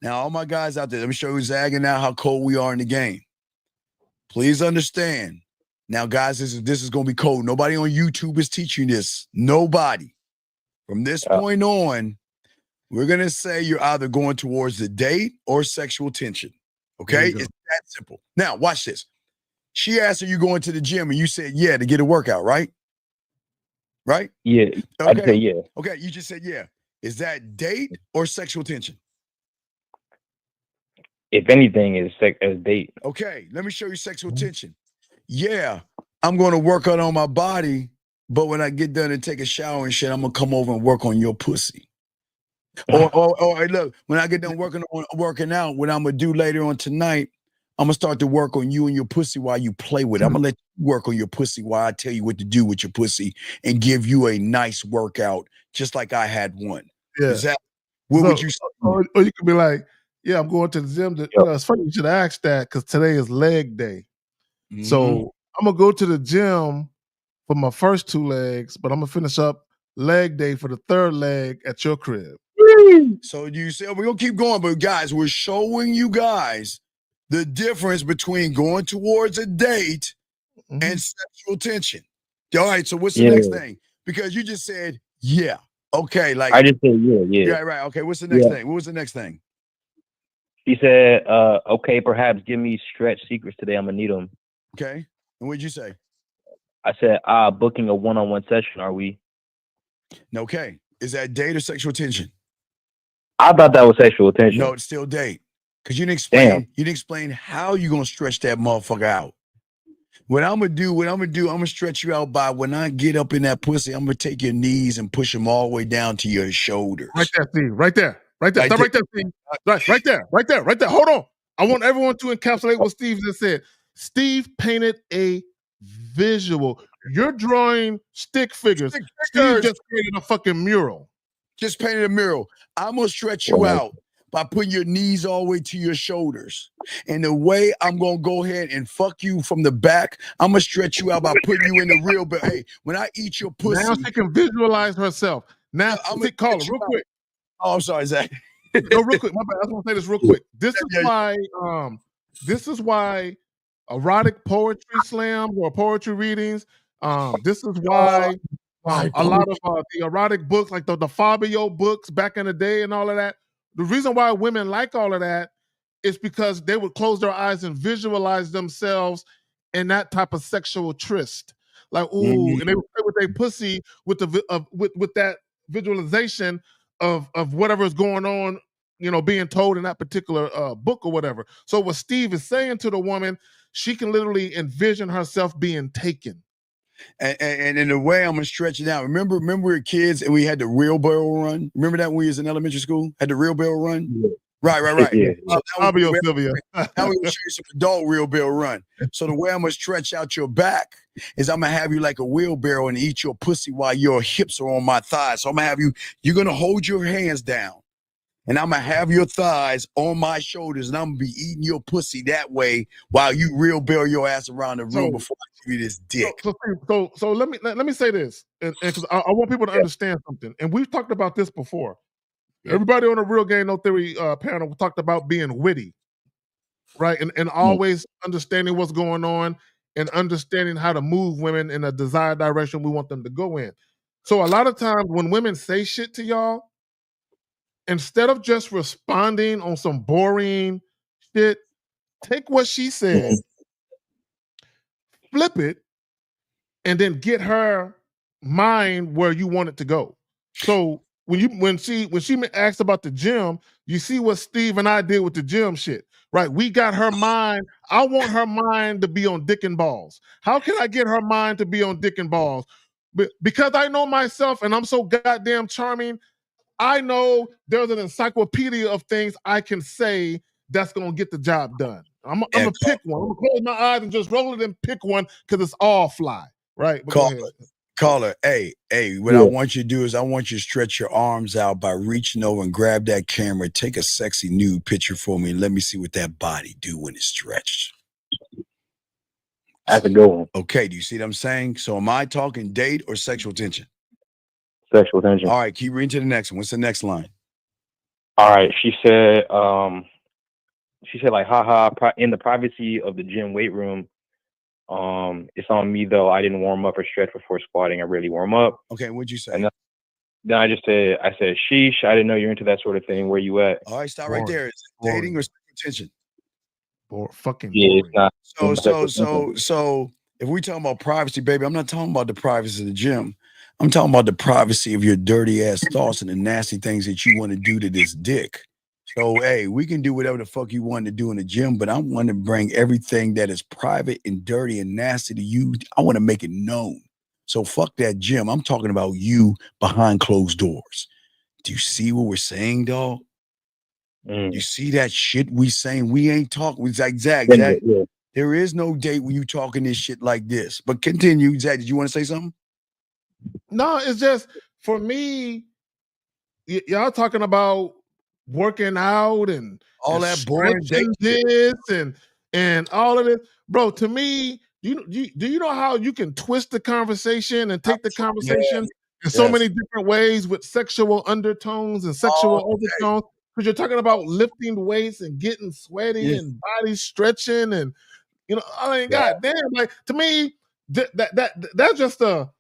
S8: Now, all my guys out there, let me show you zagging now how cold we are in the game. Please understand. Now, guys, this is going to be cold. Nobody on YouTube is teaching this. Nobody. From this point on, we're going to say you're either going towards the date or sexual tension. Okay? It's that simple. Now, watch this. She asked, are you going to the gym? And you said, yeah, to get a workout, right? Right?
S17: Yeah.
S8: Okay.
S17: I'd say yeah.
S8: Okay, you just said yeah. Is that date or sexual tension?
S17: If anything, is date.
S8: Okay, let me show you sexual tension. Yeah, I'm going to work out on my body, but when I get done and take a shower and shit, I'm going to come over and work on your pussy. Or hey, look, when I get done working out, what I'm going to do later on tonight, I'm going to start to work on you and your pussy while you play with it. I'm going to let you work on your pussy while I tell you what to do with your pussy and give you a nice workout, just like I had one.
S9: Yeah.
S8: Is that, what would you say?
S9: Or you could be like, yeah, I'm going to the gym. It's funny you should ask that because today is leg day.
S8: Mm-hmm.
S9: So I'm going to go to the gym for my first 2 legs, but I'm going to finish up leg day for the 3rd leg at your crib.
S8: So you say, we're going to keep going, but guys, we're showing you guys the difference between going towards a date and sexual tension. All right, so what's the next thing? Because you just said, yeah. Okay, like
S17: I just said yeah.
S8: Yeah, right. Okay, what's the next thing? What was the next thing?
S17: She said, okay, perhaps give me stretch secrets today. I'm gonna need them.
S8: Okay. And what'd you say?
S17: I said, booking a one-on-one session, are we?
S8: Okay. Is that date or sexual tension?
S17: I thought that was sexual attention.
S8: No, it's still date. Because you didn't explain how you gonna stretch that motherfucker out. What I'm gonna do, I'm gonna stretch you out by when I get up in that pussy, I'm gonna take your knees and push them all the way down to your shoulders.
S9: Right there, Steve. Right there. Stop right there, Steve. Right there. Hold on. I want everyone to encapsulate what Steve just said. Steve painted a visual. You're drawing stick figures. Steve just created a fucking mural.
S8: Just painted a mural. I'm gonna stretch you out by putting your knees all the way to your shoulders. And the way I'm gonna go ahead and fuck you from the back, I'm gonna stretch you out by putting you in the real bed. Hey, when I eat your pussy.
S9: Now she can visualize herself. Now, I'm gonna call her real quick.
S8: Oh, I'm sorry, Zach.
S9: No, real quick. My bad. I just want to say this real quick. This is why erotic poetry slams or poetry readings. This is why a lot of the erotic books, like the Fabio books back in the day and all of that. The reason why women like all of that is because they would close their eyes and visualize themselves in that type of sexual tryst. Like, ooh, and they would play with their pussy with with that visualization of whatever is going on, being told in that particular book or whatever. So what Steve is saying to the woman, she can literally envision herself being taken.
S8: And in the way I'm gonna stretch it out. Remember we were kids and we had the wheelbarrow run. Remember that when we was in elementary school? Had the wheelbarrow run? Yeah. Right.
S17: Yeah.
S8: So
S9: Sylvia.
S8: Now we're gonna show you some adult wheelbarrow run. So the way I'm gonna stretch out your back is I'm gonna have you like a wheelbarrow and eat your pussy while your hips are on my thighs. So I'm gonna have you're gonna hold your hands down. And I'm gonna have your thighs on my shoulders, and I'm gonna be eating your pussy that way while you real barrel your ass around the room before I give you this dick.
S9: So let me say this, and because I want people to understand something, and we've talked about this before. Everybody on the Real Game No Theory panel talked about being witty, right, and always understanding what's going on and understanding how to move women in a desired direction we want them to go in. So a lot of times when women say shit to y'all, instead of just responding on some boring shit, take what she said, flip it, and then get her mind where you want it to go. So when she asked about the gym, you see what Steve and I did with the gym shit, right? We got her mind. I want her mind to be on dick and balls. How can I get her mind to be on dick and balls? Because I know myself and I'm so goddamn charming. I know there's an encyclopedia of things I can say that's gonna get the job done. I'm gonna pick one. I'm gonna close my eyes and just roll it and pick one because it's all fly, right? But
S8: Caller, hey, what I want you to do is I want you to stretch your arms out by reaching over and grab that camera, take a sexy nude picture for me, and let me see what that body do when it's stretched.
S17: That's a good one.
S8: Okay, do you see what I'm saying? So am I talking date or sexual tension?
S17: Sexual tension.
S8: All right, keep reading to the next one. What's the next line?
S17: All right, she said like, haha, in the privacy of the gym weight room, it's on me though. I didn't warm up or stretch before squatting. I really warm up.
S8: Okay, what'd you say?
S17: And then I said, sheesh, I didn't know you're into that sort of thing. Where you at?
S8: All right, stop right there. Is it dating or sexual tension?
S9: Fucking
S17: yeah, it's not.
S8: So if we talking about privacy, baby, I'm not talking about the privacy of the gym. I'm talking about the privacy of your dirty ass thoughts and the nasty things that you want to do to this dick. So, hey, we can do whatever the fuck you want to do in the gym, but I want to bring everything that is private and dirty and nasty to you. I want to make it known. So fuck that gym. I'm talking about you behind closed doors. Do you see what we're saying, dog? You see that shit we saying? We ain't talking. Zach. There is no date when you talking this shit like this. But continue, Zach. Did you want to say something?
S9: No, it's just for me. Y'all talking about working out and
S8: all that boring
S9: this and all of this, bro. To me, do you know how you can twist the conversation and take the conversation in so many different ways with sexual undertones and sexual overtones? Because you're talking about lifting weights and getting sweaty and body stretching and I mean, goddamn, like to me, that's just a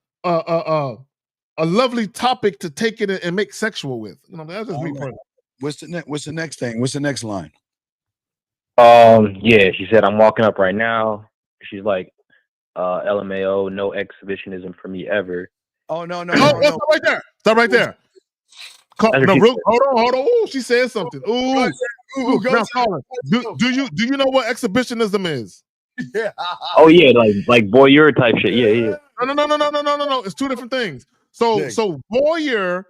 S9: lovely topic to take it and make sexual with. That's just me personally.
S8: What's the next thing? What's the next line?
S17: Yeah, she said I'm walking up right now. She's like, LMAO, no exhibitionism for me ever.
S8: Oh no.
S9: Stop right there. Stop right there. Hold on. Ooh, she said something. Ooh. Now, caller, do you know what exhibitionism is?
S8: Yeah.
S17: Oh yeah, like voyeur type shit. Yeah.
S9: No. It's two different things. So voyeur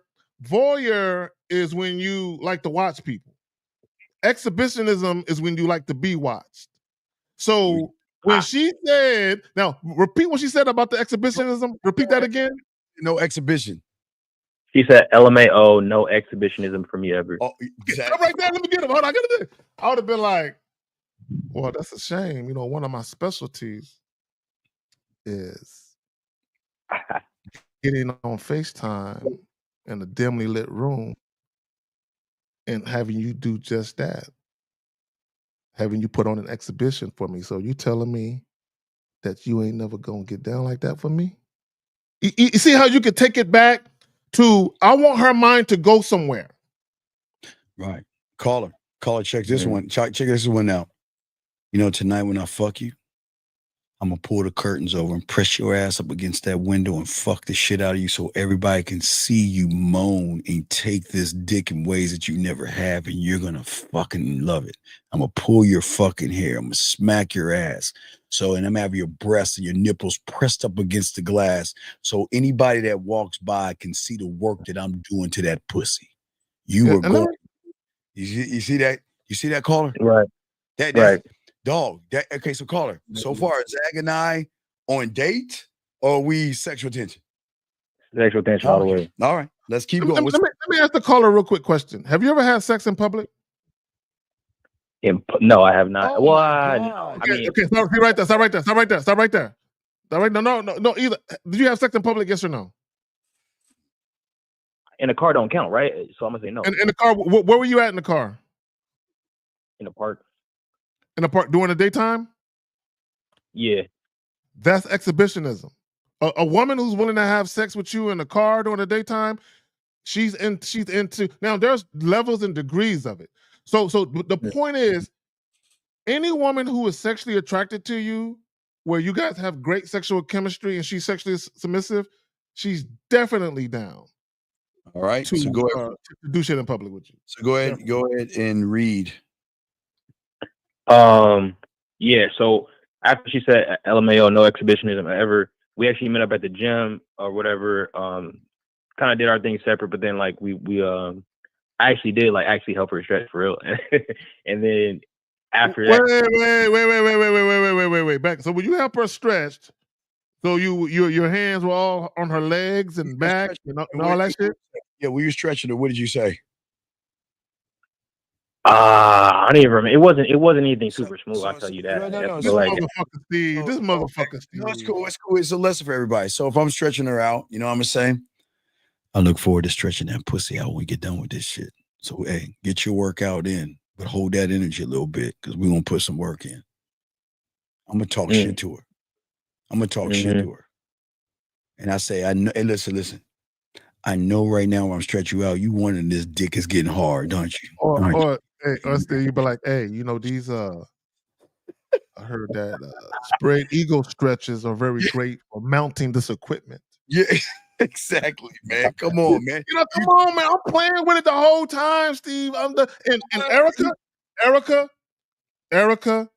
S9: is when you like to watch people. Exhibitionism is when you like to be watched. So when she said, now repeat what she said about the exhibitionism. Repeat that again.
S8: No exhibition.
S17: She said LMAO, no exhibitionism for me ever.
S8: Oh,
S9: Stop right there. Let me get him. Hold on. I would have been like, well, that's a shame. You know, one of my specialties is getting on FaceTime in a dimly lit room and having you do just that. Having you put on an exhibition for me. So you telling me that you ain't never gonna get down like that for me? You see how you could take it back to, I want her mind to go somewhere.
S8: Right. Caller, check this one. Check this one out. You know, tonight when I fuck you, I'm gonna pull the curtains over and press your ass up against that window and fuck the shit out of you so everybody can see you moan and take this dick in ways that you never have, and you're gonna fucking love it. I'm gonna pull your fucking hair. I'm gonna smack your ass. So, and I'm gonna have your breasts and your nipples pressed up against the glass so anybody that walks by can see the work that I'm doing to that pussy. You are going. You see that? You see that, caller?
S17: Right.
S8: Right. Dog. Okay, so caller. So far, Zag and I on date, or are we sexual tension?
S17: Sexual tension all the way.
S8: All right. Let's keep going.
S9: Let me ask the caller a real quick question. Have you ever had sex in public?
S17: No, I have not.
S9: Okay, stop right there. Stop right there. No. Either. Did you have sex in public? Yes or no?
S17: In the car don't count, right? So I'm gonna say no.
S9: In the car, where were you at in the car?
S17: In the park.
S9: In the park during the daytime?
S17: Yeah.
S9: That's exhibitionism. A woman who's willing to have sex with you in the car during the daytime, she's into. Now there's levels and degrees of it. So the point is, any woman who is sexually attracted to you, where you guys have great sexual chemistry and she's sexually submissive, she's definitely down.
S8: All right.
S9: To,
S8: so go ahead.
S9: To do shit in public with you.
S8: So go ahead and read.
S17: Yeah. So after she said LMAO, no exhibitionism ever, we actually met up at the gym or whatever. Kind of did our thing separate, but then like we I actually did like actually help her stretch for real, and then after that,
S9: wait. Back. So when you help her stretch, so your hands were all on her legs and back and all that shit.
S8: Yeah, when you stretching her, what did you say?
S17: I don't even remember. It wasn't anything super smooth. I'll tell you that.
S8: No.
S9: This motherfucker Steve. This motherfucker Steve.
S8: No, it's cool. It's a lesson for everybody. So if I'm stretching her out, you know what I'm saying? I look forward to stretching that pussy out when we get done with this shit. So hey, get your workout in, but hold that energy a little bit because we're gonna put some work in. I'm gonna talk shit to her. Shit to her. And I say, I know, hey, listen. I know right now when I'm stretching you out, you wondering this dick is getting hard, don't you?
S9: Or Steve, you be like, hey, you know, these I heard that sprayed eagle stretches are very great for mounting this equipment.
S8: Yeah, exactly, man. Come on, man.
S9: You know, come on, man. I'm playing with it the whole time, Steve. And Erica,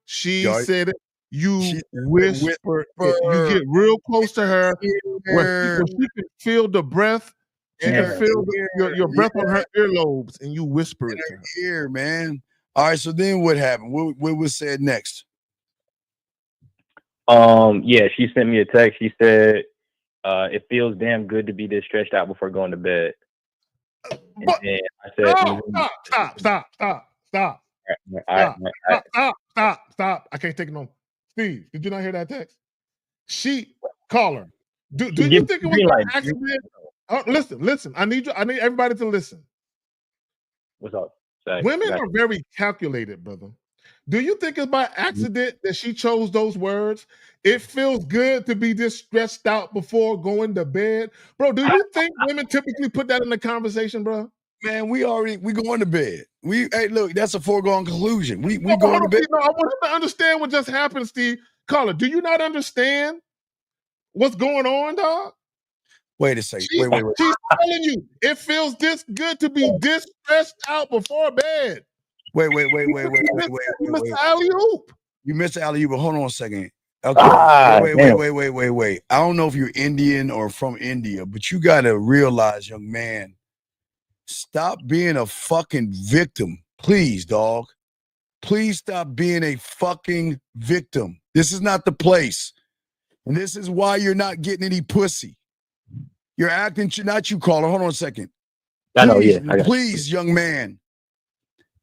S9: she said it. You whisper it. You get real close to her where she can feel the breath. She can feel your breath on her earlobes, and you whisper it to her.
S8: Ear, man. All right, so then what happened? What was said next?
S17: Yeah, she sent me a text. She said, it feels damn good to be this stretched out before going to bed. And then I said,
S9: Stop. I can't take it no. Steve, did you not hear that text? Caller. Do you think it was an accident? Listen. I need everybody to listen.
S17: What's up?
S9: Women are very calculated, brother. Do you think it's by accident that she chose those words? It feels good to be this stressed out before going to bed. Bro, do you think women typically put that in the conversation, bro?
S8: Man, we going to bed. Hey, look, that's a foregone conclusion. We
S9: Hold
S8: going
S9: on,
S8: to bed.
S9: Steve, no, I want him to understand what just happened, Steve. Caller, do you not understand what's going on, dog?
S8: Wait a second.
S9: She's
S8: Wait.
S9: telling you it feels this good to be this stressed out before bed.
S8: Wait.
S9: You missed the alley-oop.
S8: You missed the alley-oop, but hold on a second. Okay.
S17: Damn.
S8: Wait. I don't know if you're Indian or from India, but you got to realize, young man, stop being a fucking victim. Please, dog. Please stop being a fucking victim. This is not the place. And this is why you're not getting any pussy. You're acting, not you, caller. Hold on a second.
S17: I know, yeah.
S8: Please, young man.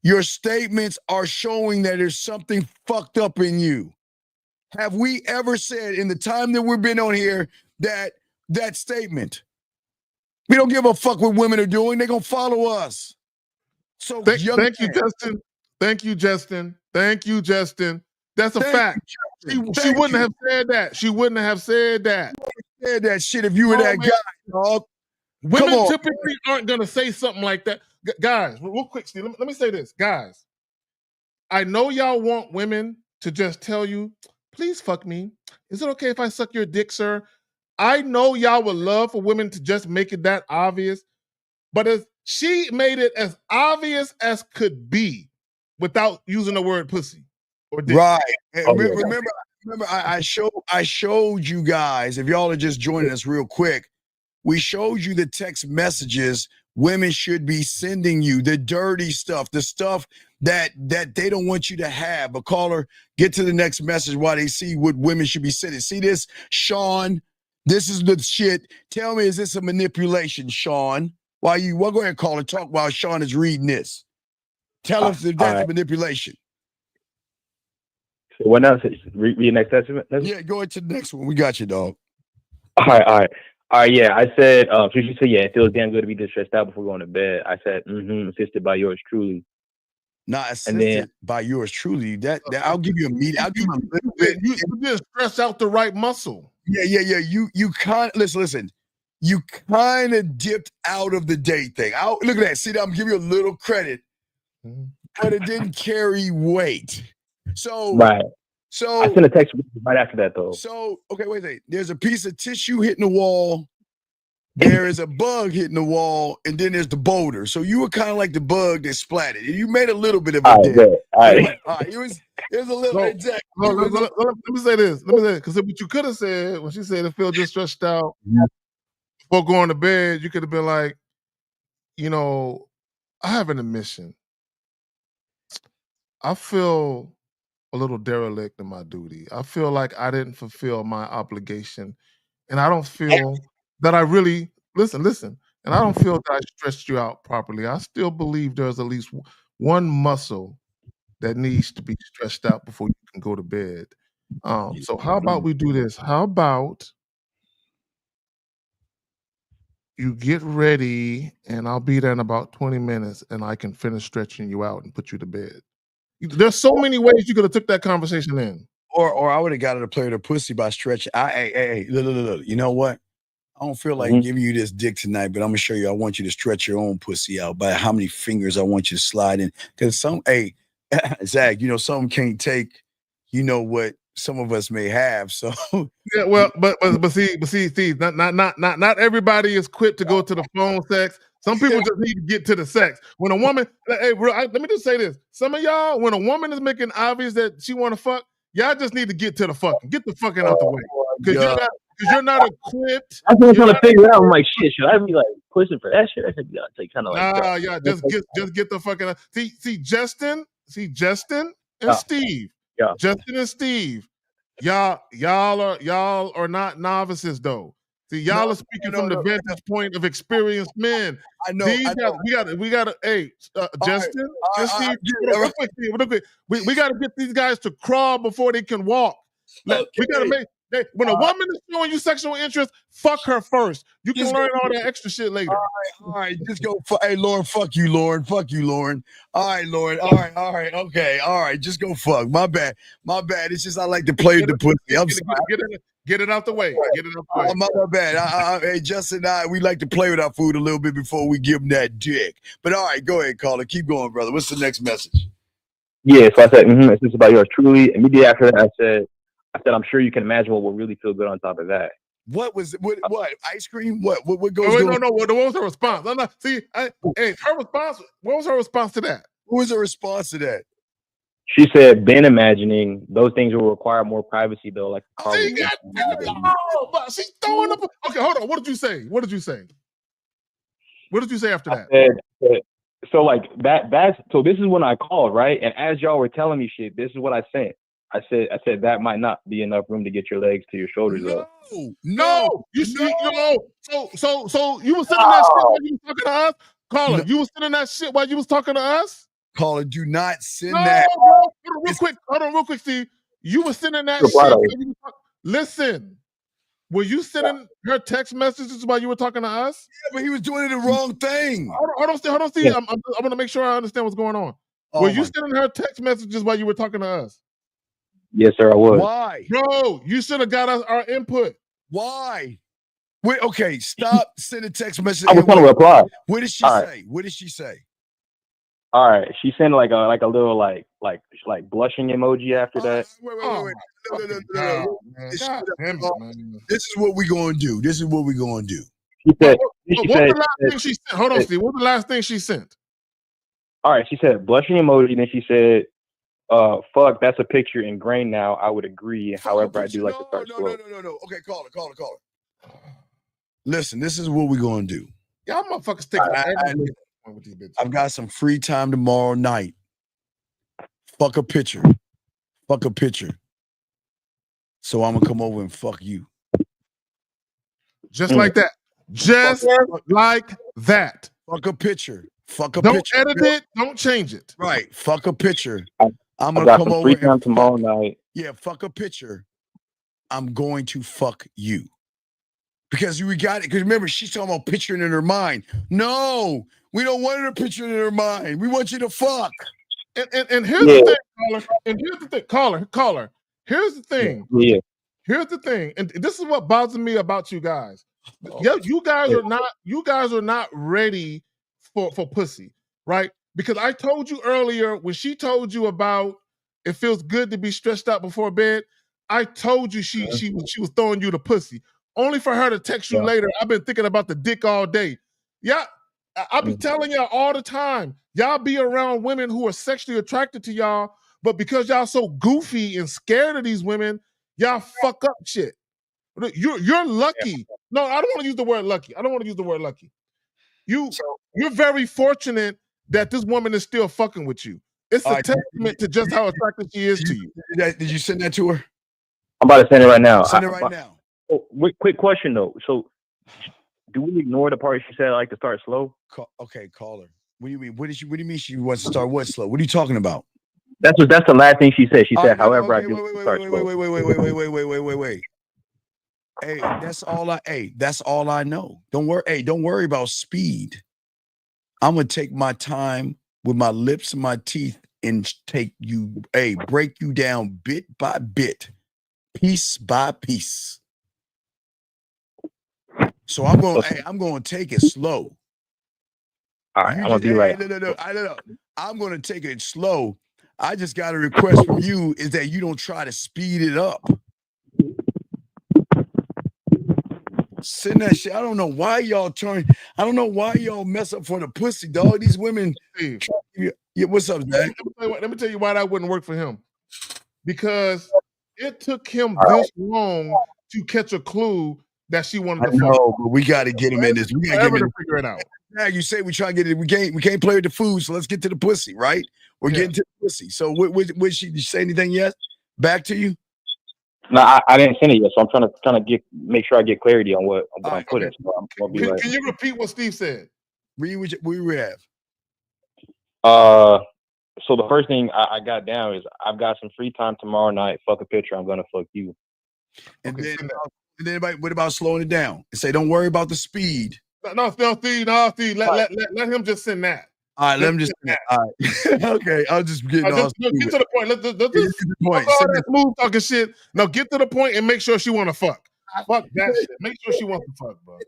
S8: Your statements are showing that there's something fucked up in you. Have we ever said in the time that we've been on here that statement? We don't give a fuck what women are doing. They're going to follow us. So
S9: thank you, Justin. Thank you, Justin. That's a fact. She wouldn't have said that. She wouldn't have said that.
S8: Said that shit if you were that guy, dog.
S9: Women typically aren't going to say something like that. Guys, real quick, Steve, let me say this. Guys, I know y'all want women to just tell you, please fuck me. Is it okay if I suck your dick, sir? I know y'all would love for women to just make it that obvious, but as she made it as obvious as could be without using the word pussy or dick.
S8: Right. Remember, I showed you guys, if y'all are just joining us real quick, we showed you the text messages women should be sending you, the dirty stuff, the stuff that they don't want you to have. But caller, get to the next message while they see what women should be sending. See this, Sean? This is the shit. Tell me, is this a manipulation, Sean? Well, go ahead, caller, talk while Sean is reading this. Tell us if that's manipulation.
S17: So what now? Read the next message?
S8: Yeah, go into the next one. We got you, dog.
S17: All right. Yeah, I said, she said, yeah, it feels damn good to be this stressed out before going to bed. I said, assisted by yours truly.
S8: Not assisted by yours truly. That I'll give you a meeting. I'll give you a little bit.
S9: You didn't stress out the right muscle.
S8: Yeah. You kind of listen. You kind of dipped out of the date thing. Look at that. See, I'm giving you a little credit, but it didn't carry weight. So
S17: right.
S8: So
S17: I sent a text right after that though.
S8: So okay, wait. There's a piece of tissue hitting the wall. There is a bug hitting the wall, and then there's the boulder. So you were kind of like the bug that splattered. You made a little bit of it.
S17: All right.
S8: It was a little exact.
S9: Let me say this. Because what you could have said when she said it feels just stressed out before going to bed, you could have been like, I have an admission. I feel a little derelict in my duty. I feel like I didn't fulfill my obligation, and I don't feel that I really listen, and I don't feel that I stretched you out properly. I still believe there's at least one muscle that needs to be stretched out before you can go to bed. So how about we do this? How about you get ready, and I'll be there in about 20 minutes, and I can finish stretching you out and put you to bed. There's so many ways you could have took that conversation in.
S8: Or I would have got her to play with her pussy by stretching. Hey, look. You know what? I don't feel like giving you this dick tonight, but I'm gonna show you. I want you to stretch your own pussy out by how many fingers I want you to slide in. Because Zach, some can't take, what some of us may have. So
S9: yeah, well, but see, Steve, not everybody is equipped to go to the phone sex. Some people just need to get to the sex. When a woman, let me just say this: some of y'all, when a woman is making obvious that she want to fuck, y'all just need to get to the fucking, get the fucking out the way, because you're not equipped.
S17: I was trying to figure it out. I'm like, shit, should I be like pushing for that shit? I should be like kind of like,
S9: just get the fucking out. See, Justin and Steve.
S17: Yeah.
S9: Justin and Steve. Y'all are not novices though. See, y'all are speaking from the vantage point of experienced men.
S8: I know.
S9: We gotta. Hey, Justin and Steve. Real quick. We gotta get these guys to crawl before they can walk. We gotta make. When a woman is showing you sexual interest, fuck her first. You can learn all that extra shit later.
S8: All right, just go. Hey, Lauren, fuck you, Lauren. Fuck you, Lauren. All right, Lauren. All right, okay, all right. Just go fuck. My bad. It's just I like to play with the pussy. I'm sorry.
S9: Get it out the way. Get it out the way.
S8: My bad. Hey, Justin and I, we like to play with our food a little bit before we give them that dick. But all right, go ahead, caller. Keep going, brother. What's the next message?
S17: Yeah, so I said, is this about yours truly? Immediately after that, I said, I'm sure you can imagine what will really feel good on top of that.
S8: What was what ice cream? What goes?
S9: Oh, wait, no. What was her response? I'm not, see, her response. What was her response to that?
S8: What was her response to that?
S17: She said, "Been imagining those things will require more privacy, though." Like,
S9: but she's throwing up. Okay, hold on. What did you say? What did you say after that?
S17: I said, so like that's so this is when I called, right? And as y'all were telling me shit, this is what I sent. I said that might not be enough room to get your legs to your shoulders up.
S9: No. So you were sending that shit while you was talking to us? Caller, you was sending that shit while you was talking to us?
S8: Caller, do not send that.
S9: Hold on real quick, Steve. You were sending that shit. Listen. Were you sending her text messages while you were talking to us?
S8: Yeah, but he was doing the wrong thing.
S9: Hold on, Steve. Yeah. I'm going to make sure I understand what's going on. Were you sending her text messages while you were talking to us?
S17: Yes, sir, I was.
S8: Why?
S9: Bro, you should have got us our input.
S8: Why? Wait, okay, stop sending text messages.
S17: I was going to reply.
S8: What did she say? What did she say?
S17: All right, she sent like a little like blushing emoji after that.
S8: Wait. No. This is what we're going to do.
S17: She said,
S9: what was the last thing she sent? Hold on, Steve. What was the last thing she sent?
S17: All right, she said blushing emoji. Then she said, fuck, that's a picture ingrained now. I would agree. However, I do like to start slow.
S8: No. Okay, caller. Listen, this is what we're going to do.
S9: Y'all motherfuckers taking with these bitches.
S8: I've got some free time tomorrow night. Fuck a picture. So I'm gonna come over and fuck you.
S9: Just like that. Just like that.
S8: Fuck a picture.
S9: Don't edit it. Don't change it.
S8: Right. Fuck a picture. I'm
S17: gonna
S8: come over
S17: free time tomorrow night.
S8: Yeah, fuck a picture. I'm going to fuck you. Because we got it. Because remember, she's talking about picturing in her mind. No, we don't want her picturing in her mind. We want you to fuck.
S9: And here's the thing, caller. And here's the thing, caller. Here's the thing.
S17: Yeah.
S9: Here's the thing. And this is what bothers me about you guys. Yeah, you guys are not ready for pussy, right? Because I told you earlier when she told you about it feels good to be stretched out before bed. I told you she was throwing you the pussy. Only for her to text you later. I've been thinking about the dick all day. Yeah, I be telling y'all all the time. Y'all be around women who are sexually attracted to y'all, but because y'all so goofy and scared of these women, y'all fuck up shit. You're lucky. No, I don't want to use the word lucky. You're very fortunate that this woman is still fucking with you. It's a testament to just how attractive she is to you.
S8: Did you send that to her?
S17: I'm about to send it right now.
S8: Send it right now.
S17: Oh, quick question though. So, do we ignore the part she said I like to start slow?
S8: Okay, call her. What do you mean? What do you mean she wants to start what slow? What are you talking about?
S17: That's the last thing she said. She said, however, I do start slow.
S8: Wait. Hey, that's all I know. Don't worry about speed. I'm gonna take my time with my lips and my teeth and break you down bit by bit, piece by piece. So I'm going to take it slow.
S17: All right, I'm gonna be right.
S8: No. I'm going to take it slow. I just got a request from you is that you don't try to speed it up. Send that shit. I don't know why y'all mess up for the pussy, dog. These women. Yeah, what's up, Zach?
S9: Let me tell you why that wouldn't work for him. Because it took him this long to catch a clue that she wanted to fuck.
S8: No, but we got to get him in this. We got to
S9: figure it out.
S8: Now you say we try to get it. We can't play with the food, so let's get to the pussy, right? We're getting to the pussy. So did she say anything yet? Back to you?
S17: No, I didn't send it yet, so I'm trying to make sure I get clarity on what I'm putting. So
S9: can you repeat what Steve said?
S8: We have.
S17: So the first thing I got down is I've got some free time tomorrow night. Fuck a picture. I'm gonna fuck you.
S8: And
S9: Okay,
S8: then what about slowing it down and say, don't worry about the speed.
S9: No, Steve. Let him just send that.
S8: All right, let him just send that. All right. Okay, I'll just get
S9: Get to the point. Let's
S8: get to the point.
S9: all that smooth talking shit. No, get to the point and make sure she want to fuck. Fuck that shit. Make sure she wants to fuck, bro.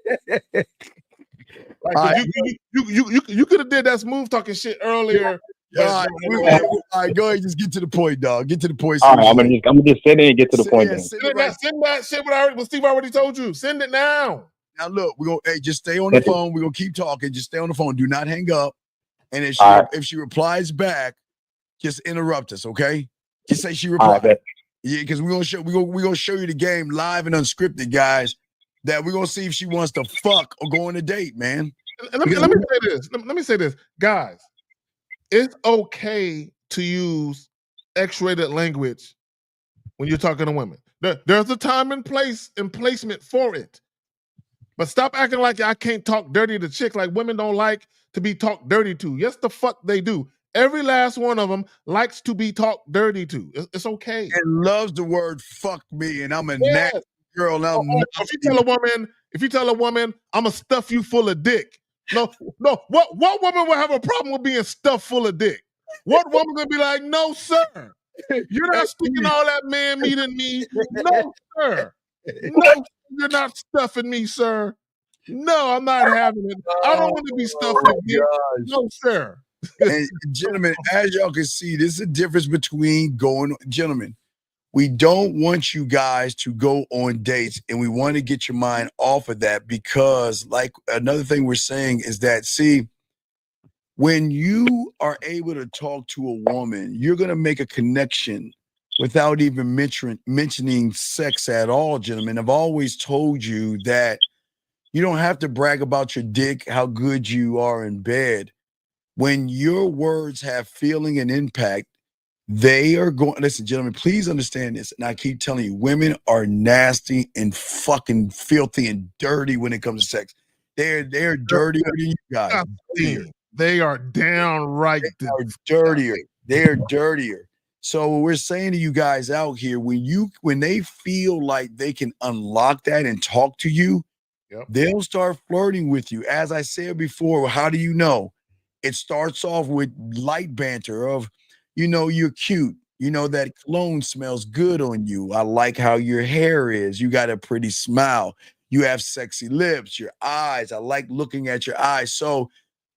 S9: Like,
S8: Right.
S9: you could have did that smooth talking shit earlier.
S8: All right, go ahead, just get to the point, dog. Get to the point.
S17: All right, I'm gonna just send it and get to the point.
S8: Yeah,
S9: send that shit what Steve already told you. Send it now.
S8: Now look, just stay on the phone. We're gonna keep talking. Just stay on the phone. Do not hang up. And if she replies back, just interrupt us, okay? Just say she replied. Yeah, because we're gonna show you the game live and unscripted, guys. That we're gonna see if she wants to fuck or go on a date, man.
S9: And let me say this, guys. It's okay to use X-rated language when you're talking to women. There's a time and place and placement for it. But stop acting like I can't talk dirty to chicks. Like women don't like to be talked dirty to. Yes, the fuck they do. Every last one of them likes to be talked dirty to. It's okay.
S8: And loves the word "fuck me," and I'm a nasty girl.
S9: If you tell a woman, I'm gonna stuff you full of dick. No. What woman will have a problem with being stuffed full of dick? What woman gonna be like, no, sir? You're not sticking all that man meat in me. No, sir. No, you're not stuffing me, sir. No, I'm not having it. I don't want to be stuffed with dick. No, sir.
S8: And gentlemen, as y'all can see, this is a difference between gentlemen. We don't want you guys to go on dates, and we want to get your mind off of that because, like, another thing we're saying is that, see, when you are able to talk to a woman, you're going to make a connection without even mentioning sex at all, gentlemen. I've always told you that you don't have to brag about your dick, how good you are in bed. When your words have feeling and impact, they are going, listen, gentlemen, please understand this. And I keep telling you, women are nasty and fucking filthy and dirty when it comes to sex. They're dirtier than you guys.
S9: They are downright
S8: dirtier. They're dirtier. So what we're saying to you guys out here, when they feel like they can unlock that and talk to you, they'll start flirting with you. As I said before, how do you know? It starts off with light banter of, you're cute. That cologne smells good on you. I like how your hair is. You got a pretty smile. You have sexy lips, your eyes. I like looking at your eyes. So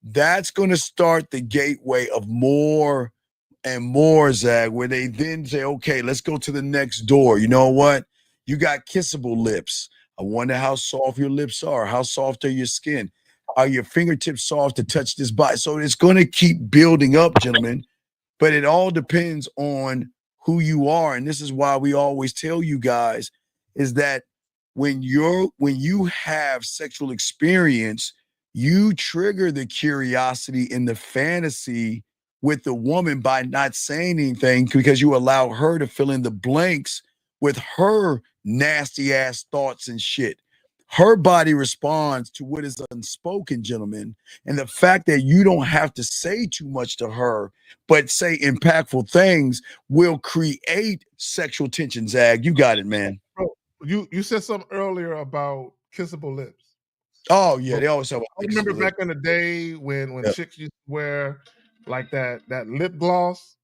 S8: that's going to start the gateway of more and more, Zag, where they then say, okay, let's go to the next door. You know what? You got kissable lips. I wonder how soft your lips are. How soft are your skin? Are your fingertips soft to touch this body? So it's going to keep building up, gentlemen. But it all depends on who you are. And this is why we always tell you guys is that when you have sexual experience, you trigger the curiosity and the fantasy with the woman by not saying anything because you allow her to fill in the blanks with her nasty ass thoughts and shit. Her body responds to what is unspoken, gentlemen. And the fact that you don't have to say too much to her, but say impactful things will create sexual tension, Zag. You got it, man.
S9: Bro, you said something earlier about kissable lips.
S8: Oh, yeah. They always have.
S9: I remember back in the day when chicks used to wear like that lip gloss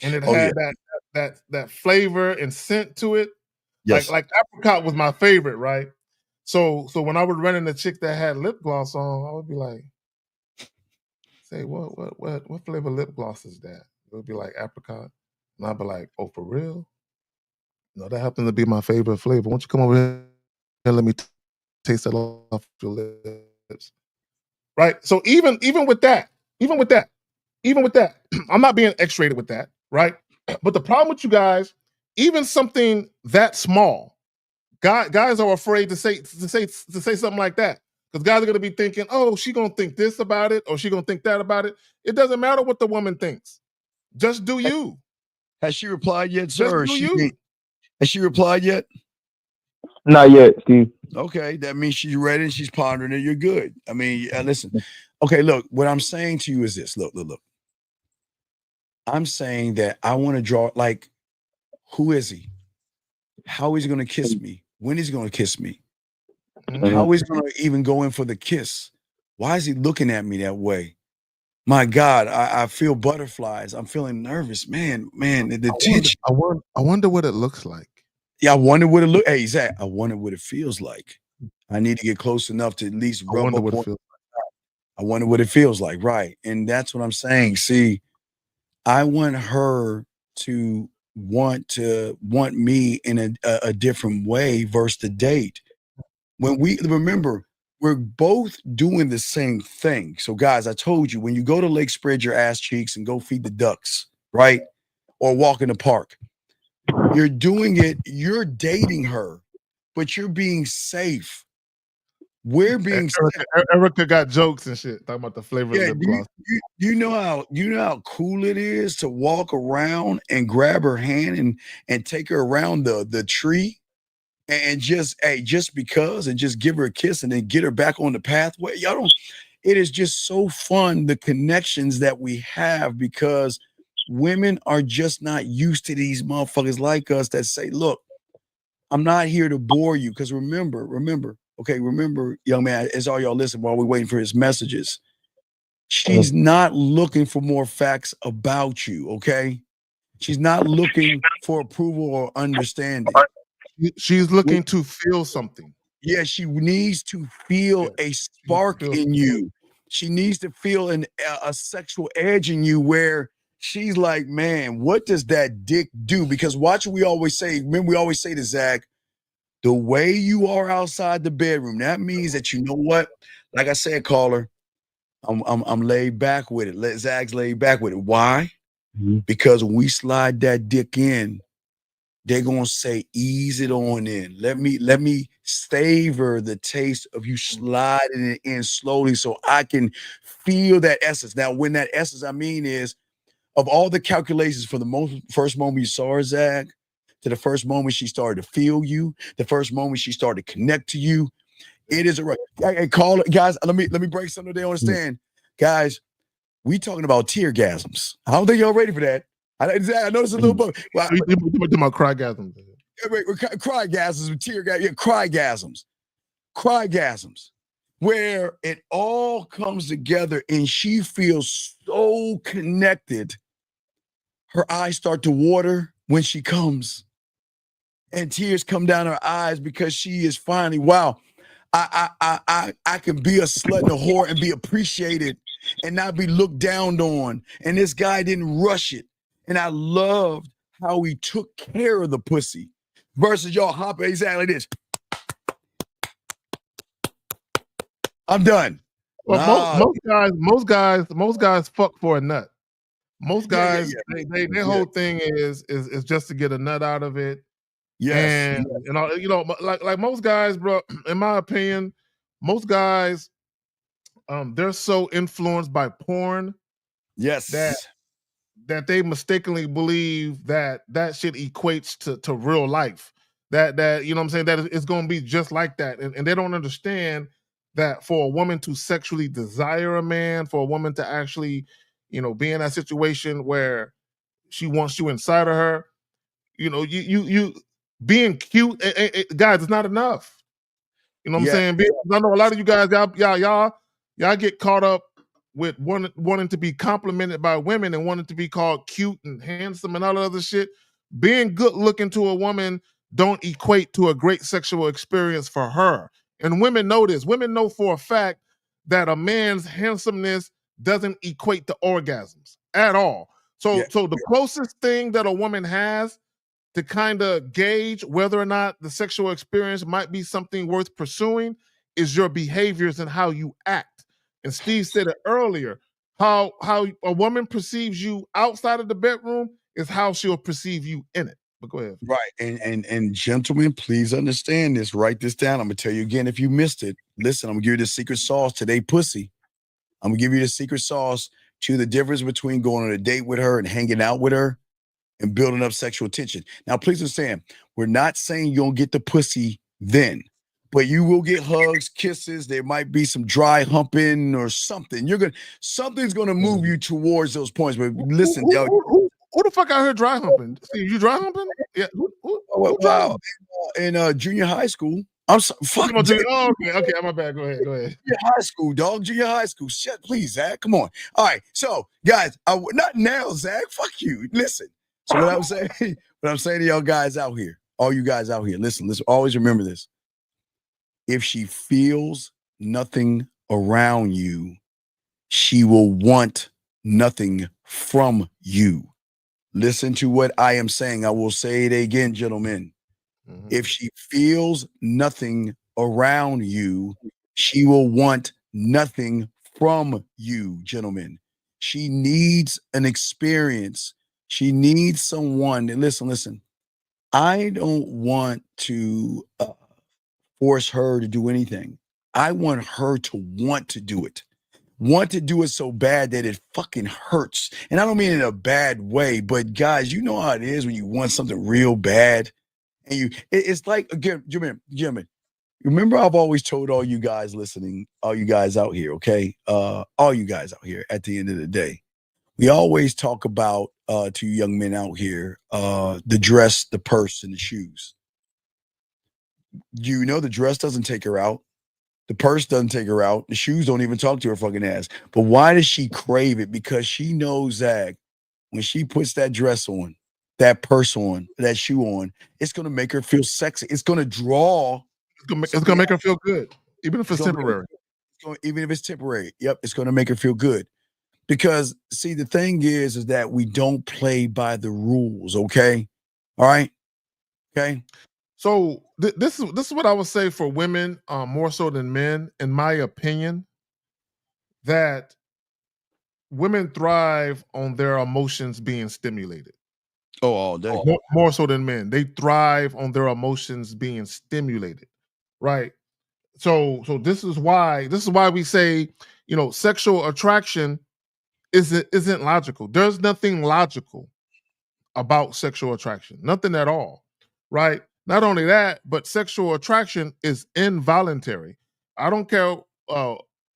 S9: and it had that flavor and scent to it.
S8: Yes.
S9: Like apricot was my favorite, right? So when I would run into a chick that had lip gloss on, I would be like, say, what flavor lip gloss is that? It would be like apricot. And I'd be like, oh, for real? No, that happens to be my favorite flavor. Why don't you come over here and let me taste that off your lips? Right? So even with that, I'm not being X-rated with that, right? But the problem with you guys, even something that small, guys are afraid to say something like that because guys are going to be thinking, oh, she going to think this about it or she going to think that about it. It doesn't matter what the woman thinks. Just do you.
S8: Has she replied yet,
S9: sir?
S8: Has she replied yet?
S17: Not yet, Steve.
S8: Okay, that means she's ready and she's pondering it. You're good. I mean, listen. Okay, look, what I'm saying to you is this. Look. I'm saying that I want to draw, like, who is he? how he's gonna kiss me, when he's gonna kiss me,
S9: Mm-hmm.
S8: how he's gonna even go in for the kiss. Why is he looking at me that way? My God, I feel butterflies. I'm feeling nervous, man. The tension.
S9: I wonder what it looks like.
S8: Yeah, I wonder what it look. Hey, Zach, I wonder what it feels like. I need to get close enough to at least
S9: I
S8: rub
S9: wonder
S8: up
S9: what it
S8: on.
S9: feels
S8: I wonder what it feels like, right? And that's what I'm saying. See, I want her to want me in a different way versus the date. When we remember, we're both doing the same thing. So, guys, I told you when you go to lake, spread your ass cheeks and go feed the ducks, right? Or walk in the park. You're doing it, you're dating her, but you're being safe. We're being
S9: Erica got jokes and shit talking about the flavor of
S8: yeah,
S9: lip gloss.
S8: you know how cool it is to walk around and grab her hand and take her around the tree and just because and just give her a kiss and then get her back on the pathway. Y'all don't it is just so fun the connections that we have because women are just not used to these motherfuckers like us that say, look, I'm not here to bore you. Because remember, young man, as all y'all listen while we're waiting for his messages. She's not looking for more facts about you, okay? She's not looking for approval or understanding.
S9: She's looking to feel something.
S8: Yeah, she needs to feel a spark in you. She needs to feel a sexual edge in you where she's like, man, what does that dick do? Because watch what we always say. Remember, we always say to Zach, the way you are outside the bedroom, that means that you know what? Like I said, caller, I'm laid back with it. Zach's laid back with it. Why? Because when we slide that dick in, they're gonna say, ease it on in. Let me savor the taste of you sliding it in slowly so I can feel that essence. Now, when that essence I mean is of all the calculations for the first moment you saw her, Zach, to the first moment she started to feel you, the first moment she started to connect to you, it is a right. Hey, call it, guys. Let me break something they understand. Guys, we talking about tear gasms. I don't think y'all ready for that. I know it's a little bit. Well,
S9: you talking about crygasms.
S8: Crygasms, tear gas, yeah, crygasms, where it all comes together and she feels so connected. Her eyes start to water when she comes, and tears come down her eyes because she is finally, wow, I can be a slut and a whore and be appreciated and not be looked down on. And this guy didn't rush it. And I loved how he took care of the pussy versus y'all hopping exactly this. I'm done.
S9: Well, most guys fuck for a nut. Most guys, their whole thing is just to get a nut out of it.
S8: Yes.
S9: And you know, like most guys, bro, in my opinion, most guys, they're so influenced by porn.
S8: Yes.
S9: That they mistakenly believe that shit equates to real life. That you know what I'm saying, that it's gonna be just like that. And they don't understand that for a woman to sexually desire a man, for a woman to actually, you know, be in that situation where she wants you inside of her, you know, you being cute, guys, it's not enough. You know what I'm saying? I know a lot of you guys, y'all get caught up with wanting to be complimented by women and wanting to be called cute and handsome and all that other shit. Being good looking to a woman don't equate to a great sexual experience for her. And women know this. Women know for a fact that a man's handsomeness doesn't equate to orgasms at all. So the closest thing that a woman has to kind of gauge whether or not the sexual experience might be something worth pursuing is your behaviors and how you act. And Steve said it earlier, how a woman perceives you outside of the bedroom is how she'll perceive you in it. But go ahead.
S8: Right. And gentlemen, please understand this. Write this down. I'm gonna tell you again if you missed it. Listen, I'm gonna give you the secret sauce to they pussy. I'm gonna give you the secret sauce to the difference between going on a date with her and hanging out with her and building up sexual tension. Now, please understand, we're not saying you don't get the pussy then, but you will get hugs, kisses. There might be some dry humping or something. Something's gonna move you towards those points. But listen,
S9: Who the fuck out here dry humping? Steve, you dry humping? Yeah. Who dry
S8: Wow.
S9: humping?
S8: In junior high school. I'm so, fuck.
S9: Oh, okay, my bad. Go ahead.
S8: Junior high school, dog. Junior high school. Shit, please, Zach. Come on. All right. So, guys, not now, Zach. Fuck you. Listen. So what I'm saying, what I'm saying to y'all guys out here, all you guys out here, listen. Always remember this. If she feels nothing around you, she will want nothing from you. Listen to what I am saying. I will say it again, gentlemen. If she feels nothing around you, she will want nothing from you, gentlemen. She needs an experience. She needs someone. Listen. I don't want to force her to do anything. I want her to want to do it. Want to do it so bad that it fucking hurts. And I don't mean in a bad way, but guys, you know how it is when you want something real bad. And it's like, again, gentlemen, remember I've always told all you guys listening, all you guys out here, okay? All you guys out here at the end of the day, we always talk about to you young men out here, the dress, the purse, and the shoes. You know the dress doesn't take her out. The purse doesn't take her out. The shoes don't even talk to her fucking ass. But why does she crave it? Because she knows that when she puts that dress on, that purse on, that shoe on, it's going to make her feel sexy. It's going to draw.
S9: It's going to make her feel good, even if it's temporary.
S8: Even if it's temporary. Yep, it's going to make her feel good. Because, see, the thing is that we don't play by the rules, okay? All right? Okay?
S9: So this is what I would say for women, more so than men, in my opinion, that women thrive on their emotions being stimulated.
S8: Oh, all day.
S9: More so than men. They thrive on their emotions being stimulated. Right. So this is why we say, sexual attraction isn't logical. There's nothing logical about sexual attraction. Nothing at all. Right? Not only that, but sexual attraction is involuntary. I don't care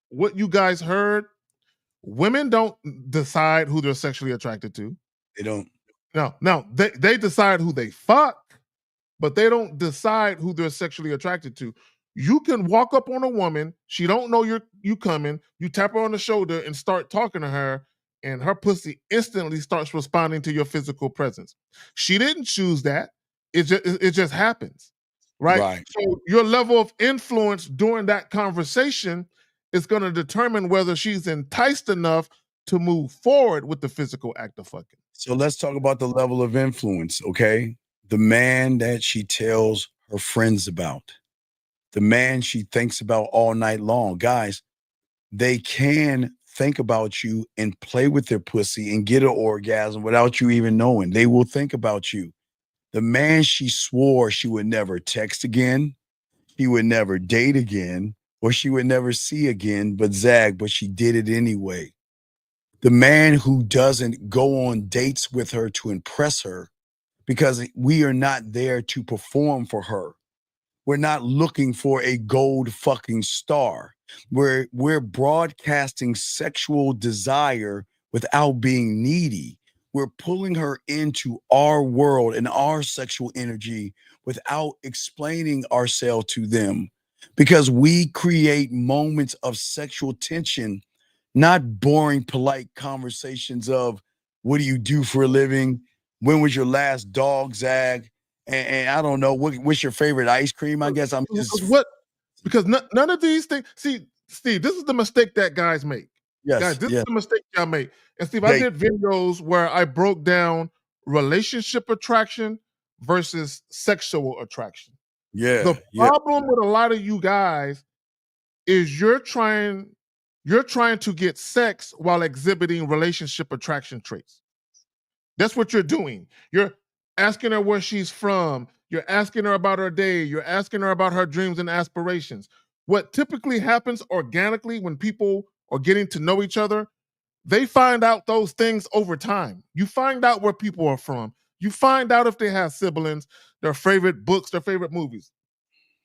S9: what you guys heard. Women don't decide who they're sexually attracted to.
S8: They don't.
S9: No, they decide who they fuck, but they don't decide who they're sexually attracted to. You can walk up on a woman, she don't know you coming, you tap her on the shoulder and start talking to her, and her pussy instantly starts responding to your physical presence. She didn't choose that. It just happens. Right? So your level of influence during that conversation is going to determine whether she's enticed enough to move forward with the physical act of fucking.
S8: So let's talk about the level of influence, okay? The man that she tells her friends about, the man she thinks about all night long. Guys, they can think about you and play with their pussy and get an orgasm without you even knowing. They will think about you. The man she swore she would never text again, she would never date again, or she would never see again, but she did it anyway. The man who doesn't go on dates with her to impress her because we are not there to perform for her. We're not looking for a gold fucking star. We're broadcasting sexual desire without being needy. We're pulling her into our world and our sexual energy without explaining ourselves to them, because we create moments of sexual tension, not boring, polite conversations of what do you do for a living? When was your last dog, Zag? And I don't know, what's your favorite ice cream? I guess I'm just
S9: because none of these things. See, Steve, this is the mistake that guys make.
S8: Yes,
S9: guys, this
S8: yes.
S9: is the mistake y'all make. And Steve, I did videos where I broke down relationship attraction versus sexual attraction.
S8: Yeah.
S9: The problem with a lot of you guys is you're trying to get sex while exhibiting relationship attraction traits. That's what you're doing. You're asking her where she's from. You're asking her about her day. You're asking her about her dreams and aspirations. What typically happens organically when people are getting to know each other, they find out those things over time. You find out where people are from. You find out if they have siblings, their favorite books, their favorite movies.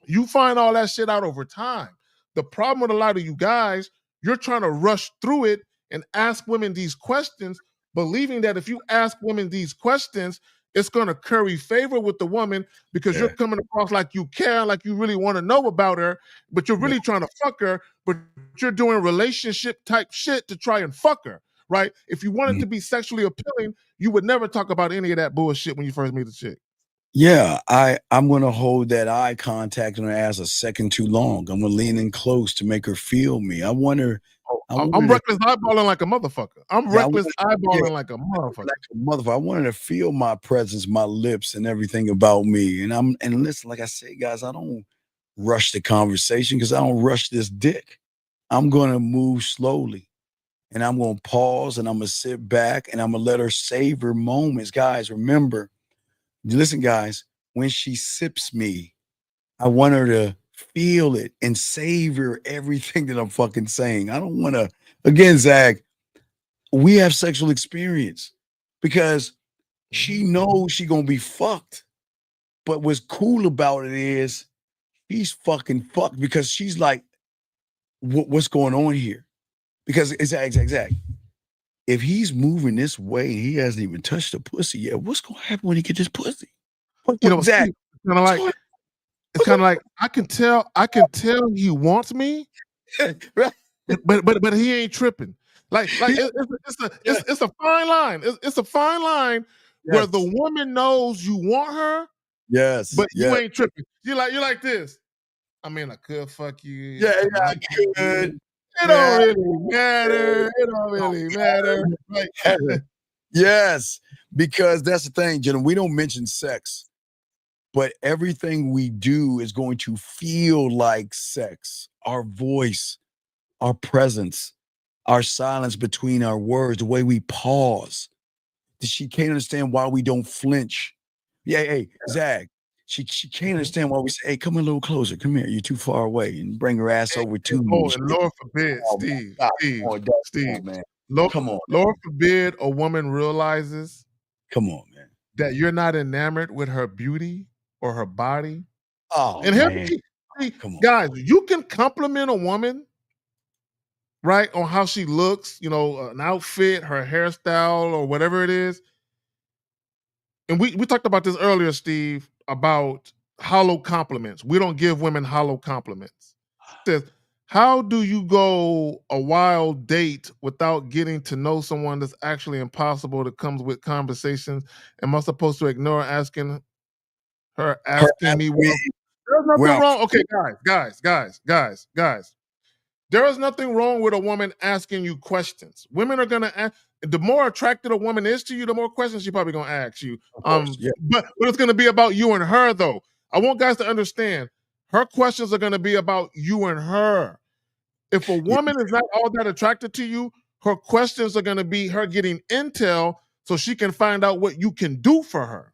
S9: You find all that shit out over time. The problem with a lot of you guys, you're trying to rush through it and ask women these questions believing that if you ask women these questions, it's going to curry favor with the woman because you're coming across like you care, like you really want to know about her, but you're really trying to fuck her, but you're doing relationship type shit to try and fuck her, right? If you wanted to be sexually appealing, you would never talk about any of that bullshit when you first meet the chick.
S8: Yeah, I'm gonna hold that eye contact on her ass a second too long. I'm gonna lean in close to make her feel me. I want her.
S9: I'm reckless eyeballing like a motherfucker. I'm
S8: Yeah,
S9: reckless eyeballing like a motherfucker.
S8: I wanted to feel my presence, my lips, and everything about me. And listen, like I say, guys, I don't rush the conversation because I don't rush this dick. I'm gonna move slowly, and I'm gonna pause, and I'm gonna sit back, and I'm gonna let her savor moments. Guys, remember, listen, guys, when she sips me, I want her to feel it and savor everything that I'm fucking saying. I don't want to. Again, Zach, we have sexual experience because she knows she gonna be fucked. But what's cool about it is he's fucking fucked because she's like, what's going on here? Because exact. If he's moving this way, he hasn't even touched the pussy yet. What's gonna happen when he get this pussy?
S9: You know, Zach, it's kind of like I can tell he wants me, but he ain't tripping. Like it's a fine line. It's a fine line where the woman knows you want her, but you ain't tripping. You're like this. I mean, I could fuck you.
S8: Yeah, I could.
S9: It don't really matter. It don't really matter. Like,
S8: yes, because that's the thing, gentlemen. We don't mention sex, but everything we do is going to feel like sex. Our voice, our presence, our silence between our words, the way we pause. She can't understand why we don't flinch. Yeah, hey, Zach, she can't understand why we say, hey, come a little closer. Come here. You're too far away. And bring her ass over to me.
S9: And Lord forbid, Steve,
S8: man.
S9: Come on. Lord forbid a woman realizes
S8: Come on, man.
S9: that you're not enamored with her beauty or her body.
S8: Oh,
S9: and
S8: man.
S9: Guys, you can compliment a woman, right, on how she looks, you know, an outfit, her hairstyle, or whatever it is. And we talked about this earlier, Steve, about hollow compliments. We don't give women hollow compliments. It says, how do you go a wild date without getting to know someone that's actually impossible that comes with conversations? Am I supposed to ignore asking me? Well, there's nothing wrong. Okay, guys. There is nothing wrong with a woman asking you questions. Women are gonna ask. The more attracted a woman is to you, the more questions she's probably gonna ask you. But it's gonna be about you and her, though. I want guys to understand. Her questions are gonna be about you and her. If a woman is not all that attracted to you, her questions are gonna be her getting intel so she can find out what you can do for her.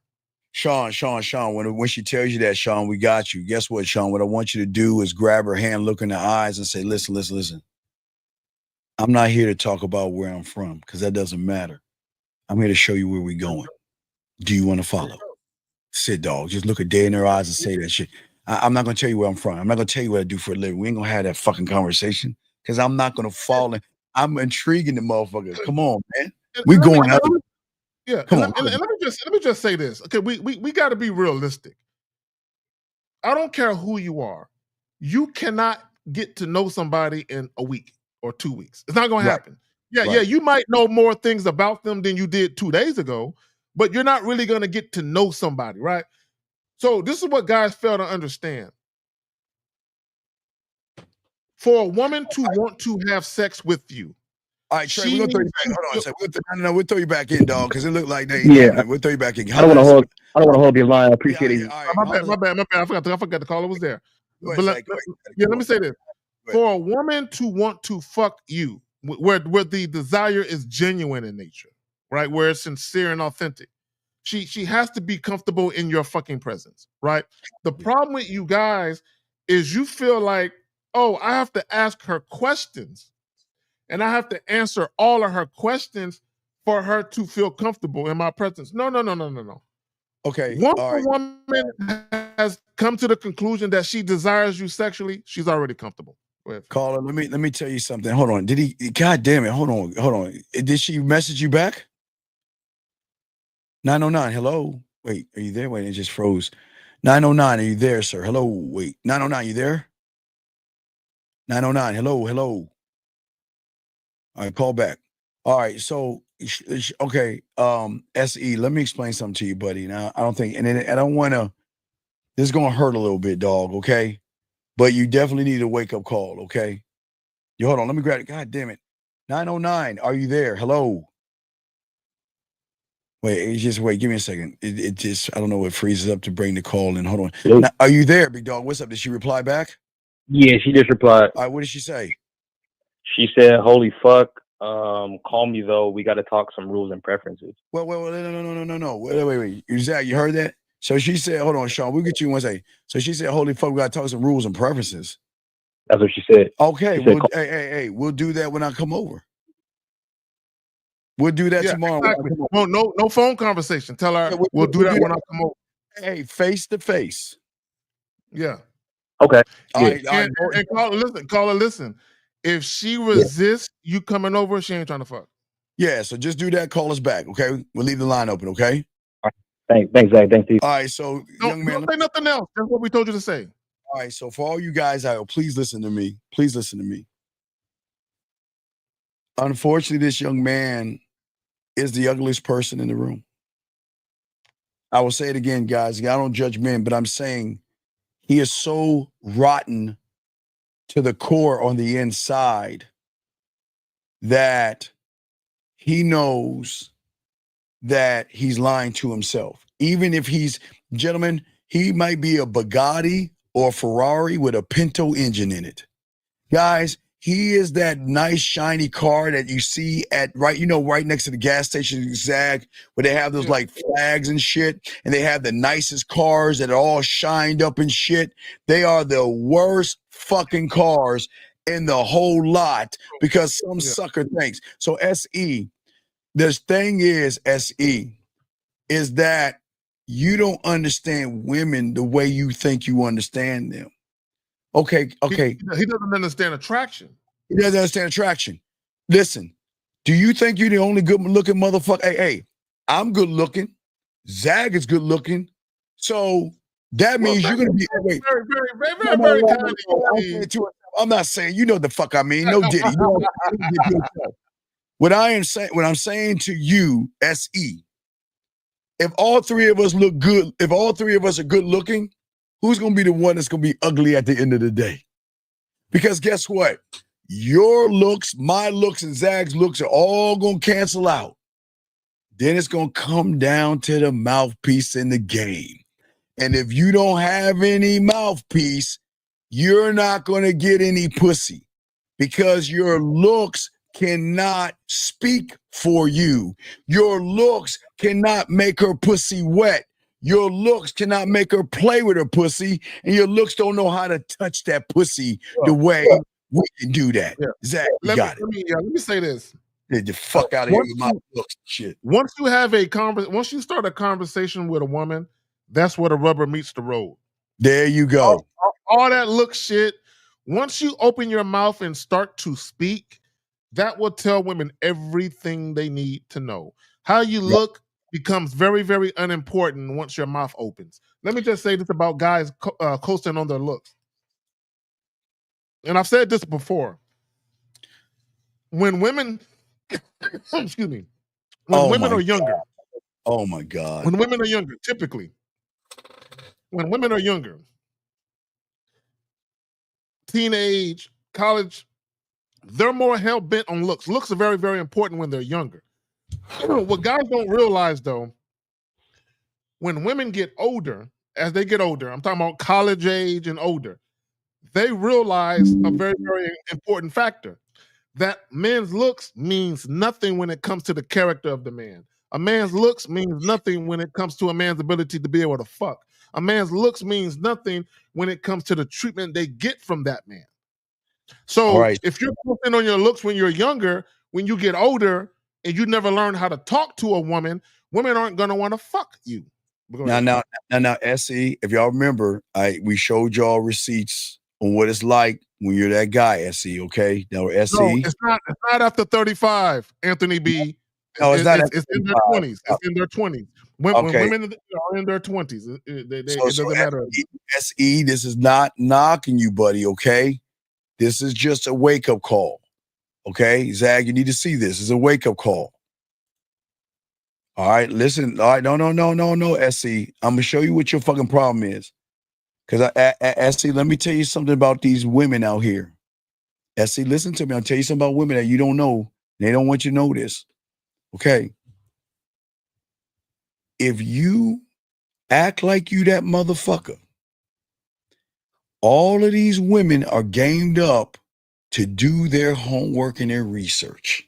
S8: Sean, when she tells you that, Sean, we got you. Guess what, Sean? What I want you to do is grab her hand, look in her eyes, and say, listen. I'm not here to talk about where I'm from, because that doesn't matter. I'm here to show you where we're going. Do you want to follow? Sit, dog. Just look her dead in her eyes and say that shit. I'm not going to tell you where I'm from. I'm not going to tell you what I do for a living. We ain't going to have that fucking conversation, because I'm not going to fall in. I'm intriguing the motherfuckers. Come on, man. We're going out.
S9: Yeah, let me just say this. Okay, we got to be realistic. I don't care who you are. You cannot get to know somebody in a week or 2 weeks. It's not going to happen. Yeah, you might know more things about them than you did 2 days ago, but you're not really going to get to know somebody, right? So this is what guys fail to understand. For a woman to want to have sex with you,
S8: all right, Trey, we're gonna throw you back. Hold on a second. We'll throw you back in, dog, because it looked like they.
S17: Yeah,
S8: we'll throw you back in.
S17: I don't want to hold your line. I appreciate it.
S9: My bad. I forgot the caller was there. But let me say this: for a woman to want to fuck you, where the desire is genuine in nature, right, where it's sincere and authentic, she has to be comfortable in your fucking presence, right? The problem with you guys is you feel like, oh, I have to ask her questions. And I have to answer all of her questions for her to feel comfortable in my presence. No.
S8: Okay.
S9: Once a woman has come to the conclusion that she desires you sexually, she's already comfortable.
S8: Caller, let me tell you something. Hold on. God damn it. Hold on. Did she message you back? 909, hello. Wait, are you there? Wait, it just froze. 909, are you there, sir? Hello. Wait, 909, you there? 909, hello, hello. All right, call back. All right, so okay, SE, let me explain something to you, buddy. Now, I don't think, and I don't want to. This is gonna hurt a little bit, dog. Okay, but you definitely need a wake up call. Okay, you hold on. Let me grab it. God damn it, 909, are you there? Hello. Wait, just wait. Give me a second. It just, I don't know. It freezes up to bring the call in. Hold on.
S17: Hello?
S8: Now, are you there, big dog? What's up? Did she reply back?
S17: Yeah, she just replied.
S8: All right, what did she say?
S17: She said, "Holy fuck, call me though. We got to talk some rules and preferences."
S8: Well, no. Wait. Zach, you heard that? So she said, hold on, Sean, we'll get you in one second. So she said, holy fuck, we got to talk some rules and preferences.
S17: That's what she said.
S8: Okay,
S17: She said,
S8: well, hey, we'll do that when I come over. We'll do that tomorrow.
S9: Exactly. No phone conversation. Tell her we'll do that when I come over.
S8: Hey, face to face.
S9: Yeah.
S17: Okay.
S8: All right.
S9: And call her, listen. If she resists you coming over, she ain't trying to fuck.
S8: Yeah, so just do that. Call us back, okay? We'll leave the line open, okay?
S17: Thanks, Zach. Thanks, Steve.
S8: All right, so young man.
S9: Don't say nothing else. That's what we told you to say.
S8: All right, so for all you guys out, please listen to me. Please listen to me. Unfortunately, this young man is the ugliest person in the room. I will say it again, guys. I don't judge men, but I'm saying he is so rotten to the core on the inside that he knows that he's lying to himself. Even if gentlemen, he might be a Bugatti or a Ferrari with a Pinto engine in it. Guys, he is that nice shiny car that you see at right next to the gas station, Zag, where they have those like flags and shit, and they have the nicest cars that are all shined up and shit. They are the worst fucking cars in the whole lot because some sucker thinks. So SE, this thing is SE, is that you don't understand women the way you think you understand them. Okay.
S9: He doesn't understand attraction.
S8: He doesn't understand attraction. Listen, do you think you're the only good looking motherfucker? Hey, I'm good looking. Zag is good looking. So that means you're gonna be very kind. I'm not saying, you know the fuck I mean. No Diddy. What I'm saying to you, SE, if all three of us look good, if all three of us are good looking, who's gonna be the one that's gonna be ugly at the end of the day? Because guess what? Your looks, my looks, and Zag's looks are all gonna cancel out. Then it's gonna come down to the mouthpiece in the game. And if you don't have any mouthpiece, you're not gonna get any pussy because your looks cannot speak for you. Your looks cannot make her pussy wet. Your looks cannot make her play with her pussy, and your looks don't know how to touch that pussy the way we can do that. Zach, you got it.
S9: Let me say this.
S8: Get the fuck out of here with my looks shit.
S9: Once you start a conversation with a woman, that's where the rubber meets the road.
S8: There you go.
S9: All that look shit. Once you open your mouth and start to speak, that will tell women everything they need to know. How you look becomes very, very unimportant once your mouth opens. Let me just say this about guys coasting on their looks. And I've said this before. When women, excuse me, when women are younger.
S8: Oh my God.
S9: When women are younger, typically, when women are younger, teenage, college, they're more hell-bent on looks. Looks are very, very important when they're younger. What guys don't realize, though, when women get older, as they get older, I'm talking about college age and older, they realize a very, very important factor, that men's looks means nothing when it comes to the character of the man. A man's looks means nothing when it comes to a man's ability to be able to fuck. A man's looks means nothing when it comes to the treatment they get from that man. So if you're focusing on your looks when you're younger, when you get older and you never learn how to talk to a woman, women aren't going to want to fuck you.
S8: Now, SE, if y'all remember, we showed y'all receipts on what it's like when you're that guy, SE, okay? Now, SE.
S9: No, it's not after 35, Anthony B.
S8: No, it's not.
S9: It's in their 20s. It's in their 20s. When
S8: Okay.
S9: women are in their 20s, it
S8: So
S9: doesn't matter.
S8: SE, this is not knocking you, buddy, okay? This is just a wake-up call. Okay? Zag, you need to see this. It's a wake-up call. All right, listen. All right, no, SE. I'm gonna show you what your fucking problem is. Because SE, let me tell you something about these women out here. SE, listen to me. I'll tell you something about women that you don't know. They don't want you to know this. Okay. If you act like you that motherfucker, all of these women are gamed up to do their homework and their research.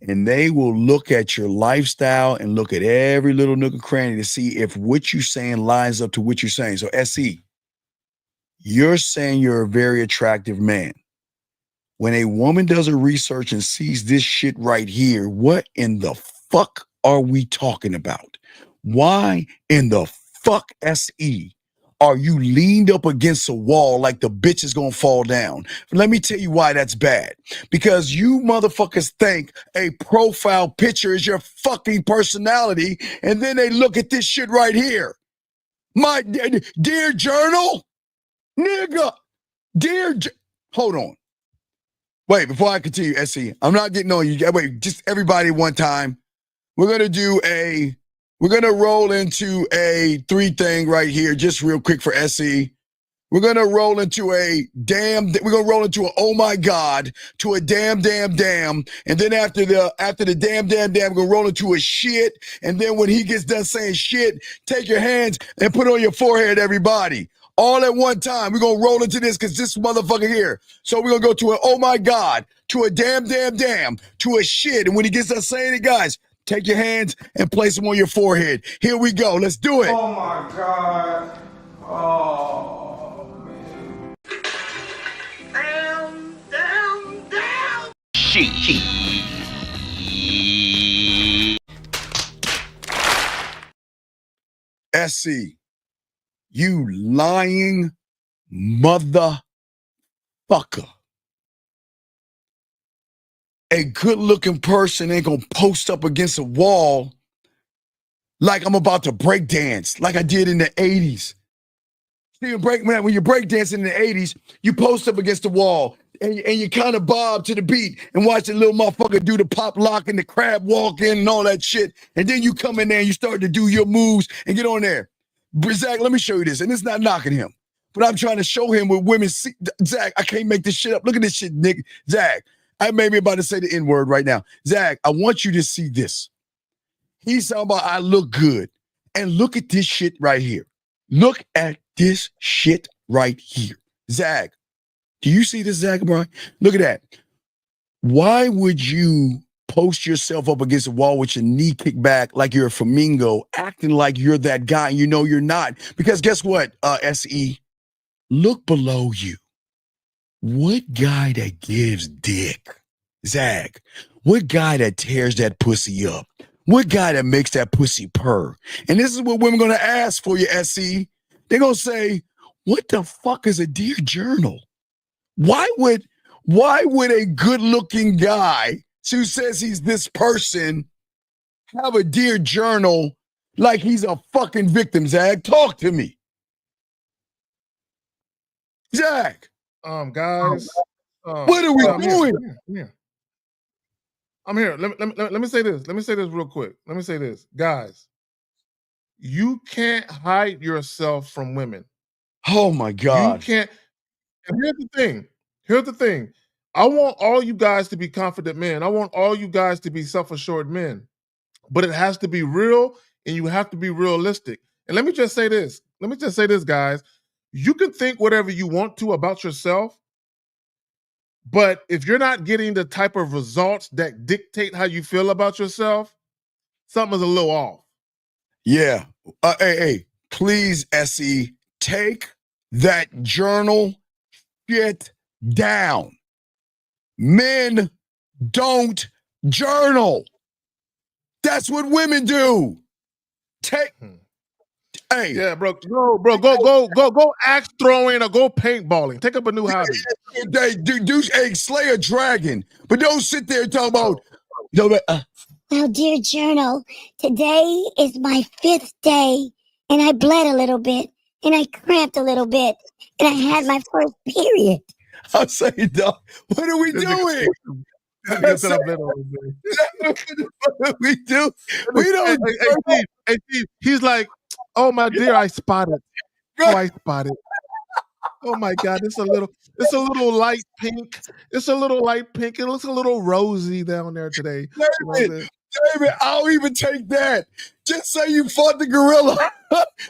S8: And they will look at your lifestyle and look at every little nook and cranny to see if what you're saying lines up to what you're saying. So SE, you're saying you're a very attractive man. When a woman does her research and sees this shit right here, what in the fuck are we talking about? Why in the fuck, SE, are you leaned up against a wall like the bitch is gonna fall down? Let me tell you why that's bad. Because you motherfuckers think a profile picture is your fucking personality, and then they look at this shit right here. My dear journal, nigga, hold on. Wait, before I continue, SE, I'm not getting on you. Wait, just everybody one time. We're gonna roll into a 3 thing right here, just real quick for SE. We're gonna roll into a oh my God, to a damn, and then after the damn, we're gonna roll into a shit, and then when he gets done saying shit, take your hands and put it on your forehead, everybody. All at one time. We're gonna roll into this because this motherfucker here. So we're gonna go to an oh my God, to a damn, to a shit, and when he gets done saying it, guys, take your hands and place them on your forehead. Here we go. Let's do it.
S18: Oh my God. Oh, man. Down.
S8: SC, you lying motherfucker. A good-looking person ain't gonna post up against a wall like I'm about to break dance, like I did in the 80s. See, when you're break dancing in the 80s, you post up against the wall and you kind of bob to the beat and watch the little motherfucker do the pop lock and the crab walk in and all that shit. And then you come in there and you start to do your moves and get on there. Zach, let me show you this. And it's not knocking him, but I'm trying to show him what women see. Zach, I can't make this shit up. Look at this shit, Nick. Zach, I may be about to say the N-word right now. Zach, I want you to see this. He's talking about I look good. And look at this shit right here. Look at this shit right here. Zach, do you see this, Zach, bro? Look at that. Why would you post yourself up against a wall with your knee kicked back like you're a flamingo, acting like you're that guy and you know you're not? Because guess what, SE? Look below you. What guy that gives dick? Zach, what guy that tears that pussy up? What guy that makes that pussy purr? And this is what women gonna ask for you, SE. They're gonna say, what the fuck is a dear journal? Why would a good-looking guy who says he's this person have a dear journal like he's a fucking victim, Zach? Talk to me. Zach.
S9: Guys.
S8: What are we doing?
S9: I'm here. Let me say this. Let me say this real quick. Let me say this. Guys, you can't hide yourself from women.
S8: Oh my God.
S9: You can't. And here's the thing. I want all you guys to be confident men. I want all you guys to be self-assured men. But it has to be real and you have to be realistic. And let me just say this. Guys. You can think whatever you want to about yourself, but if you're not getting the type of results that dictate how you feel about yourself, something's a little off.
S8: Yeah. Hey, please, SE, take that journal shit down. Men don't journal. That's what women do. Hey.
S9: Yeah, bro. Go axe throwing or go paintballing. Take up a new hobby.
S8: Slay a dragon. But don't sit there and talk about
S19: Well, dear journal, today is my 5th day, and I bled a little bit, and I cramped a little bit, and I had my first period.
S8: I'm saying, dog, what are we doing?
S9: What
S8: do we do? We don't.
S9: Hey, Steve, he's like, oh my dear, I spotted. Oh, I spotted. Oh my God, it's a little light pink. It's a little light pink. It looks a little rosy down there today. You know what I'm saying?
S8: David, I'll even take that. Just say you fought the gorilla.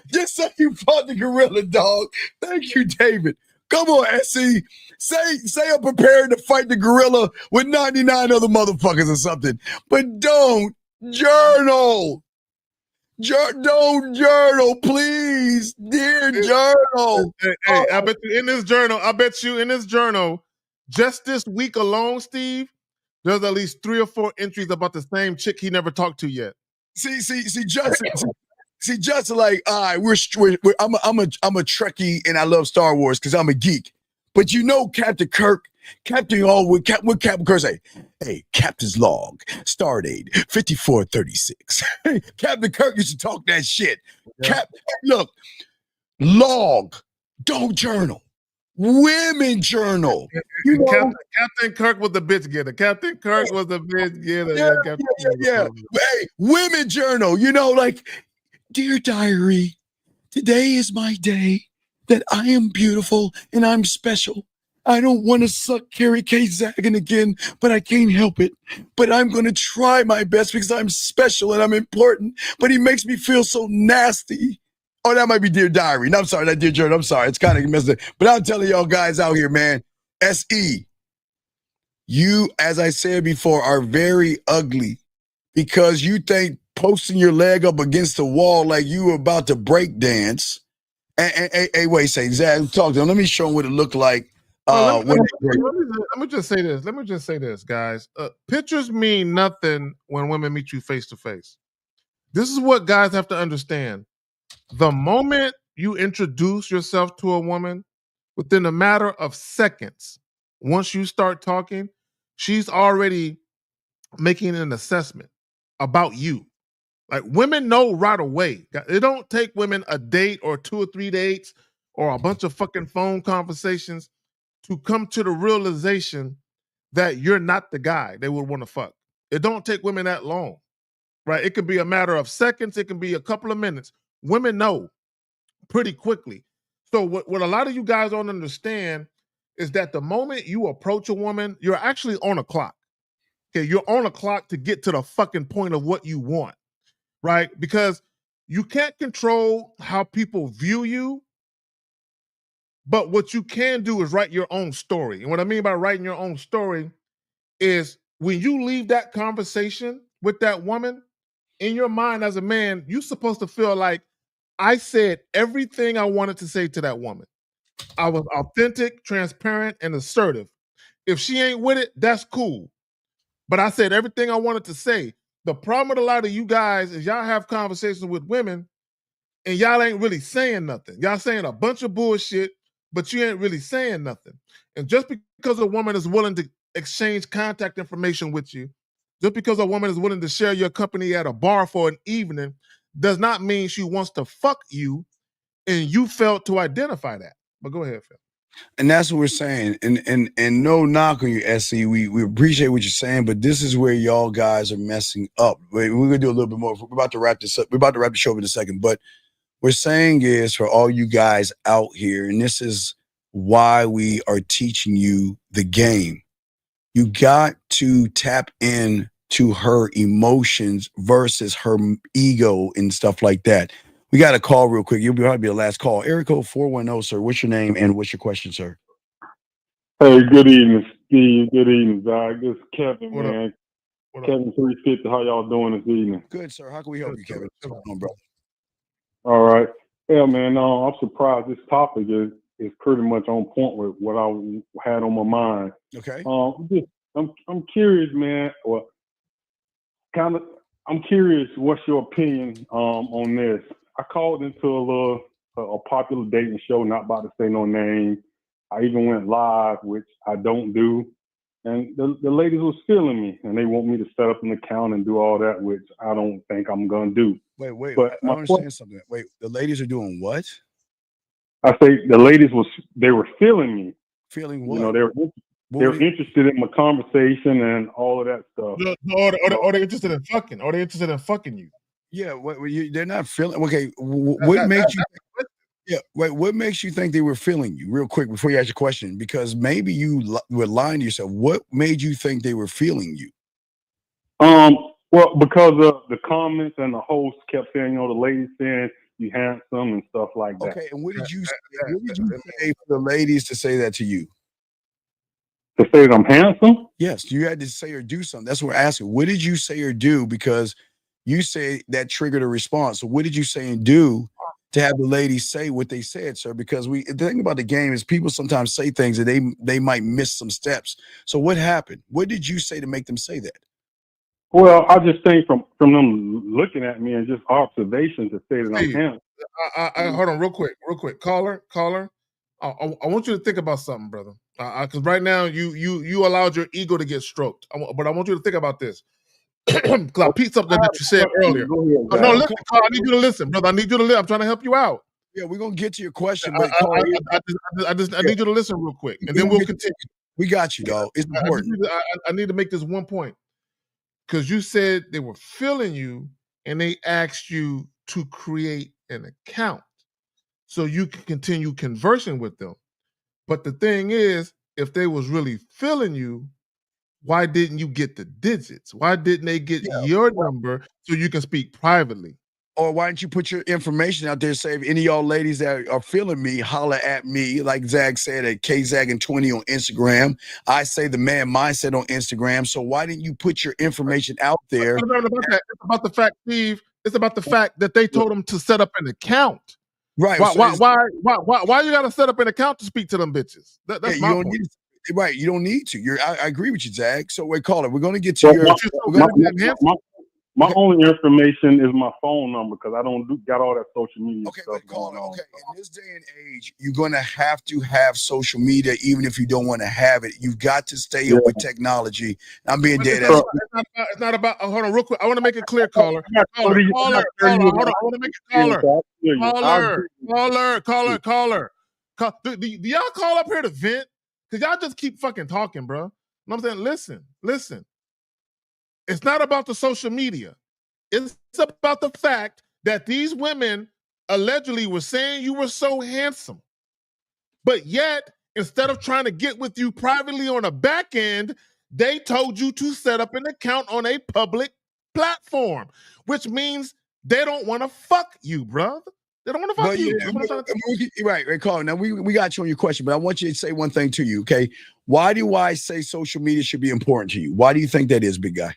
S8: Just say you fought the gorilla, dog. Thank you, David. Come on, SC. Say I'm prepared to fight the gorilla with 99 other motherfuckers or something. But don't journal. Don't journal, please. Dear journal.
S9: Hey, I bet you in this journal, just this week alone, Steve, there's at least 3 or 4 entries about the same chick he never talked to yet.
S8: See, Justin. See, Justin, like, all right, I'm a Trekkie and I love Star Wars because I'm a geek. But you know, Captain Kirk, what Captain Kirk say? Hey, Captain's log, stardate 5436. Captain Kirk used to talk that shit.
S9: Yeah.
S8: Look, log, don't journal. Women journal. You know?
S9: Captain Kirk was the bitch getter. Captain Kirk was the bitch getter.
S8: Yeah. Hey, women journal. You know, like, dear diary, today is my day that I am beautiful and I'm special. I don't want to suck Carrie K. Zagan again, but I can't help it. But I'm going to try my best because I'm special and I'm important. But he makes me feel so nasty. Oh, that might be Dear Diary. No, I'm sorry, not Dear Journal. I'm sorry. It's kind of messed up. But I'm telling y'all guys out here, man, SE, you, as I said before, are very ugly because you think posting your leg up against the wall like you were about to break dance. Hey, wait, say, Zach, talk to him. Let me show him what it looked like.
S9: Let me just say this. Let me just say this, guys. Pictures mean nothing when women meet you face to face. This is what guys have to understand. The moment you introduce yourself to a woman, within a matter of seconds, once you start talking, she's already making an assessment about you. Like, women know right away. It don't take women a date or 2 or 3 dates or a bunch of fucking phone conversations to come to the realization that you're not the guy they would want to fuck. It don't take women that long, right? It could be a matter of seconds. It can be a couple of minutes. Women know pretty quickly. So what a lot of you guys don't understand is that the moment you approach a woman, you're actually on a clock. Okay, you're on a clock to get to the fucking point of what you want, right? Because you can't control how people view you, but what you can do is write your own story. And what I mean by writing your own story is when you leave that conversation with that woman, in your mind as a man, you're supposed to feel like, I said everything I wanted to say to that woman. I was authentic, transparent, and assertive. If she ain't with it, that's cool. But I said everything I wanted to say. The problem with a lot of you guys is y'all have conversations with women and y'all ain't really saying nothing. Y'all saying a bunch of bullshit, but you ain't really saying nothing. And just because a woman is willing to exchange contact information with you, just because a woman is willing to share your company at a bar for an evening, does not mean she wants to fuck you, and you failed to identify that. But go ahead, Phil.
S8: And that's what we're saying. And no knock on you, SC. We appreciate what you're saying, but this is where y'all guys are messing up. We're gonna do a little bit more. We're about to wrap this up. We're about to wrap the show up in a second. But what we're saying is for all you guys out here, and this is why we are teaching you the game. You got to tap in to her emotions versus her ego and stuff like that. We got a call real quick. You'll probably be the last call. Area code 410, sir. What's your name and what's your question, sir?
S20: Hey, good evening, Steve. Good evening, Zach. This is Kevin,
S8: What up?
S20: man. Kevin 350. How y'all doing this evening?
S8: Good, sir. How can we help you, Kevin? What's going on, brother?
S20: All right. Yeah, man. I'm surprised this topic is pretty much on point with what I had on my mind.
S8: Okay.
S20: I'm curious, man. Well, I'm curious. What's your opinion on this? I called into a popular dating show. Not about to say no name. I even went live, which I don't do. And the ladies was feeling me, and they want me to set up an account and do all that, which I don't think I'm gonna do.
S8: Wait.
S20: But
S8: I
S20: my
S8: don't understand something. Wait, the ladies are doing what?
S20: I say the ladies they were feeling me.
S8: Feeling
S20: You
S8: what?
S20: know, they were interested in my conversation and all of that stuff.
S9: Or they're interested in fucking. Or they're interested in fucking you.
S8: Yeah, they're not feeling. Okay, what makes you? Yeah, wait. What makes you think they were feeling you? Real quick before you ask your question, because maybe you were lying to yourself. What made you think they were feeling you?
S20: Well, because of the comments and the host kept saying, you know, the ladies saying you handsome and stuff like that.
S8: Okay, and what did you say? What did you say for the ladies to say that to you?
S20: To say that I'm handsome?
S8: Yes, you had to say or do something. That's what we're asking. What did you say or do? Because you say that triggered a response. So what did you say and do to have the ladies say what they said, sir? Because the thing about the game is people sometimes say things that they might miss some steps. So what happened? What did you say to make them say that?
S20: Well, I just think from them looking at me and just observation to say that I'm
S9: Steve,
S20: handsome.
S9: hold on, real quick. Caller. I want you to think about something, brother. Because right now you allowed your ego to get stroked. But I want you to think about this. Because I picked something that you said earlier. No, listen, Carl, I need you to listen, brother. I need you to listen. I'm trying to help you out.
S8: Yeah, we're gonna get to your question, but
S9: I need you to listen real quick, and then we'll continue.
S8: We got you, dog. It's important.
S9: I need to make this one point. Because you said they were feeling you and they asked you to create an account so you can continue conversing with them. But the thing is, if they was really feeling you, why didn't you get the digits? Why didn't they get your number so you can speak privately?
S8: Or why don't you put your information out there? Say if any of y'all ladies that are feeling me, holler at me. Like Zag said at KZagging20 on Instagram. I say the man mindset on Instagram. So why didn't you put your information out there?
S9: It's about the fact, Steve. It's about the fact that they told him to set up an account.
S8: Right.
S9: Why you got to set up an account to speak to them bitches? That's my point.
S8: Right. You don't need to. I agree with you, Zag. So wait, caller. We're going to get to your.
S20: My only information is my phone number because I don't got all that social media stuff going on.
S8: Okay, in this day and age, you're going to have social media even if you don't want to have it. You've got to stay up with technology. I'm being dead ass.
S9: It's not about. Hold on, real quick. I want to make it clear, caller. Hold on. Hold on. I want to make it caller. Do y'all call up here to vent? Because y'all just keep fucking talking, bro. You know what I'm saying? Listen. It's not about the social media. It's about the fact that these women allegedly were saying you were so handsome. But yet, instead of trying to get with you privately on a back end, they told you to set up an account on a public platform, which means they don't want to fuck you, brother. They don't want to fuck you.
S8: Right, Carl. Now we got you on your question, but I want you to say one thing to you, okay? Why do I say social media should be important to you? Why do you think that is, big guy?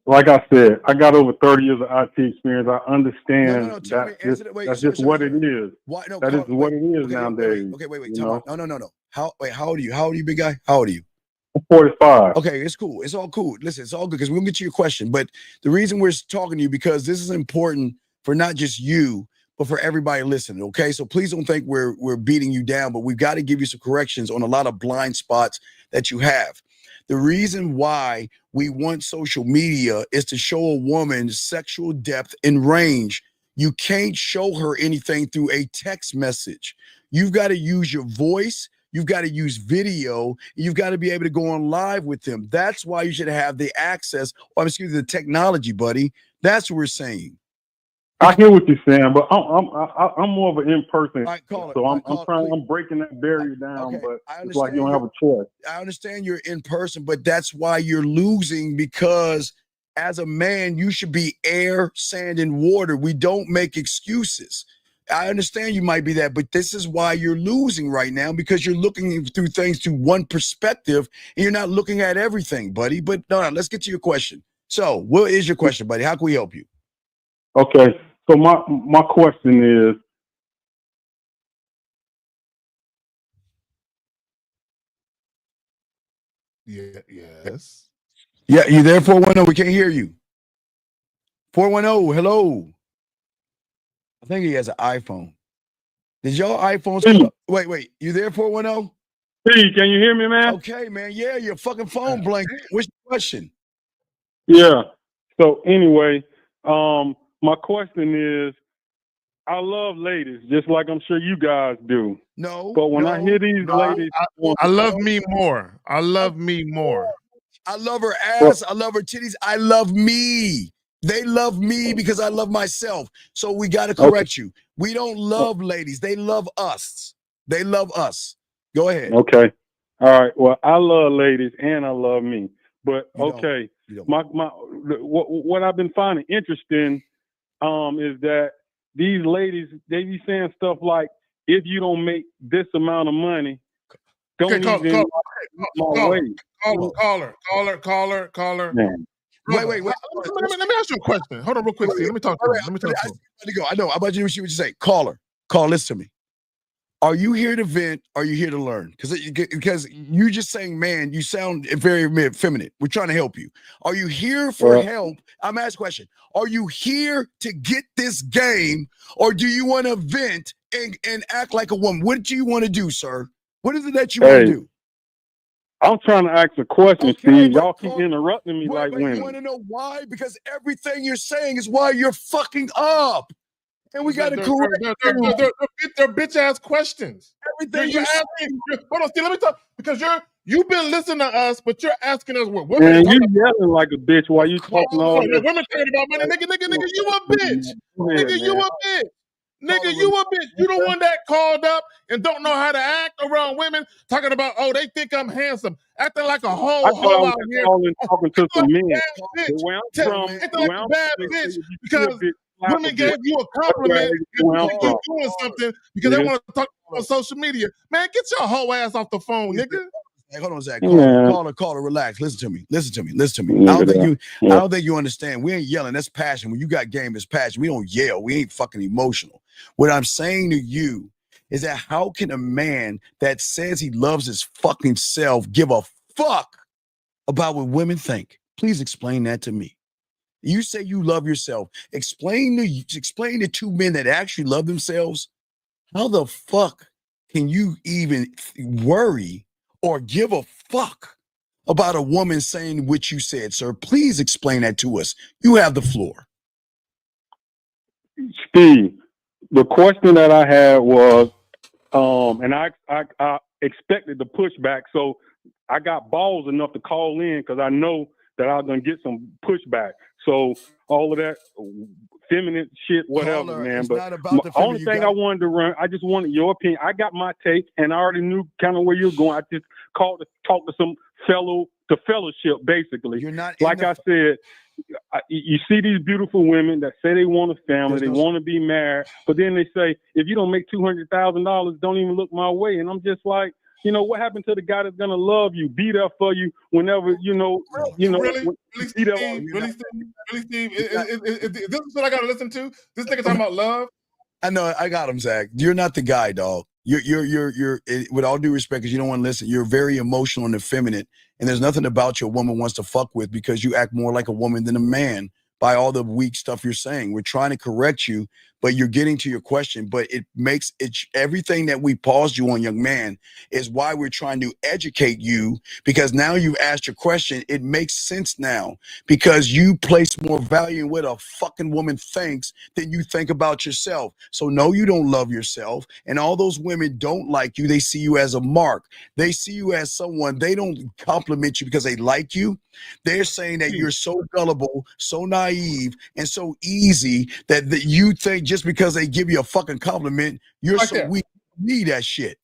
S20: Like I said, I got over 30 years of IT experience. I understand that's just what it is.
S8: Why? No,
S20: that is what it is nowadays.
S8: Wait. No. How old are you? How old are you, big guy? How old are you?
S20: I'm 45.
S8: Okay, it's cool. It's all cool. Listen, it's all good because we'll get to your question. But the reason we're talking to you because this is important for not just you, but for everybody listening. Okay, so please don't think we're beating you down, but we've got to give you some corrections on a lot of blind spots that you have. The reason why we want social media is to show a woman sexual depth and range. You can't show her anything through a text message. You've got to use your voice. You've got to use video. You've got to be able to go on live with them. That's why you should have the access, the technology, buddy. That's what we're saying.
S20: I hear what you're saying, but I'm more of an in-person. So I'm breaking that barrier down, but it's like you don't have a choice.
S8: I understand you're in person, but that's why you're losing because as a man, you should be air, sand, and water. We don't make excuses. I understand you might be that, but this is why you're losing right now because you're looking through things through one perspective and you're not looking at everything, buddy. But no, let's get to your question. So what is your question, buddy? How can we help you?
S20: Okay, so my question is,
S9: yes.
S8: Yeah, you there, 410? We can't hear you. 410, hello. I think he has an iPhone. Did y'all iPhones come up? Wait, you there, 410?
S20: Steve, can you hear me, man?
S8: Okay, man. Yeah, your fucking phone blank. What's your question?
S20: Yeah. So anyway, my question is, I love ladies, just like I'm sure you guys do.
S8: No.
S20: But when I hear these ladies,
S9: I love me more. I love me more.
S8: I love her ass. I love her titties. I love me. They love me because I love myself. So we got to correct you. We don't love ladies. They love us. They love us. Go ahead.
S20: Okay. All right. Well, I love ladies and I love me. But okay, what I've been finding interesting is that these ladies, they be saying stuff like, if you don't make this amount of money, don't even my way.
S9: Caller.
S20: Man.
S8: Wait.
S9: Let me ask you a question. Hold on real quick, Steve. Let me talk to him. Let me talk to him.
S8: I know. I'm about to see what you say. Caller, listen to me. Are you here to vent? Are you here to learn? Because you just saying, man, you sound very feminine. We're trying to help you. Are you here for help? I'm asking a question. Are you here to get this game, or do you want to vent and act like a woman? What do you want to do, sir? What is it that you want to do?
S20: I'm trying to ask a question, Steve. Y'all keep interrupting me like women.
S8: You want to know why? Because everything you're saying is why you're fucking up. And we got to correct
S9: they're bitch ass questions.
S8: Everything
S9: you're asking. Hold on, Steve. Let me talk because you've been listening to us, but you're asking us what women.
S20: Man, you yelling like a bitch while you talking all this.
S9: Women talking about money, nigga, you a bitch. Nigga, you a bitch. Nigga, you a bitch. You the one that called up and don't know how to act around women, talking about, oh, they think I'm handsome, acting like a hoe out here.
S20: Talking to some men.
S9: Acting like a bad bitch because women gave you a compliment and think you're doing something because they want to talk on social media. Man, get your hoe ass off the phone, nigga.
S8: Hey, hold on, Zach. Caller, relax. Listen to me. I don't think you understand. We ain't yelling. That's passion. When you got game, it's passion. We don't yell. We ain't fucking emotional. What I'm saying to you is that how can a man that says he loves his fucking self give a fuck about what women think? Please explain that to me. You say you love yourself. Explain to two men that actually love themselves. How the fuck can you even worry or give a fuck about a woman saying what you said, sir? Please explain that to us. You have the floor.
S20: Steve, the question that I had was, and I expected the pushback, so I got balls enough to call in because I know that I was gonna get some pushback. So all of that feminine shit, whatever, man. But the only thing I wanted to run, I just wanted your opinion. I got my take, and I already knew kind of where you're going. I just called to talk to some fellowship, basically. You're not like I said. You see these beautiful women that say they want a family, they want to be married, but then they say, if you don't make $200,000, don't even look my way. And I'm just like, you know, what happened to the guy that's gonna love you, be there for you whenever
S9: Really, Steve? Is this is what I gotta listen to? This nigga talking about love?
S8: I know, I got him, Zach. You're not the guy, dog. You're with all due respect, because you don't want to listen. You're very emotional and effeminate, and there's nothing about you a woman wants to fuck with because you act more like a woman than a man by all the weak stuff you're saying. We're trying to correct you, but you're getting to your question. But it makes it everything that we paused you on, young man, is why we're trying to educate you, because now you've asked your question. It makes sense now because you place more value in what a fucking woman thinks than you think about yourself. So no, you don't love yourself, and all those women don't like you. They see you as a mark. They see you as someone. They don't compliment you because they like you. They're saying that you're so gullible, so naive, and so easy that you think just because they give you a fucking compliment, you're like so weak. You need that shit.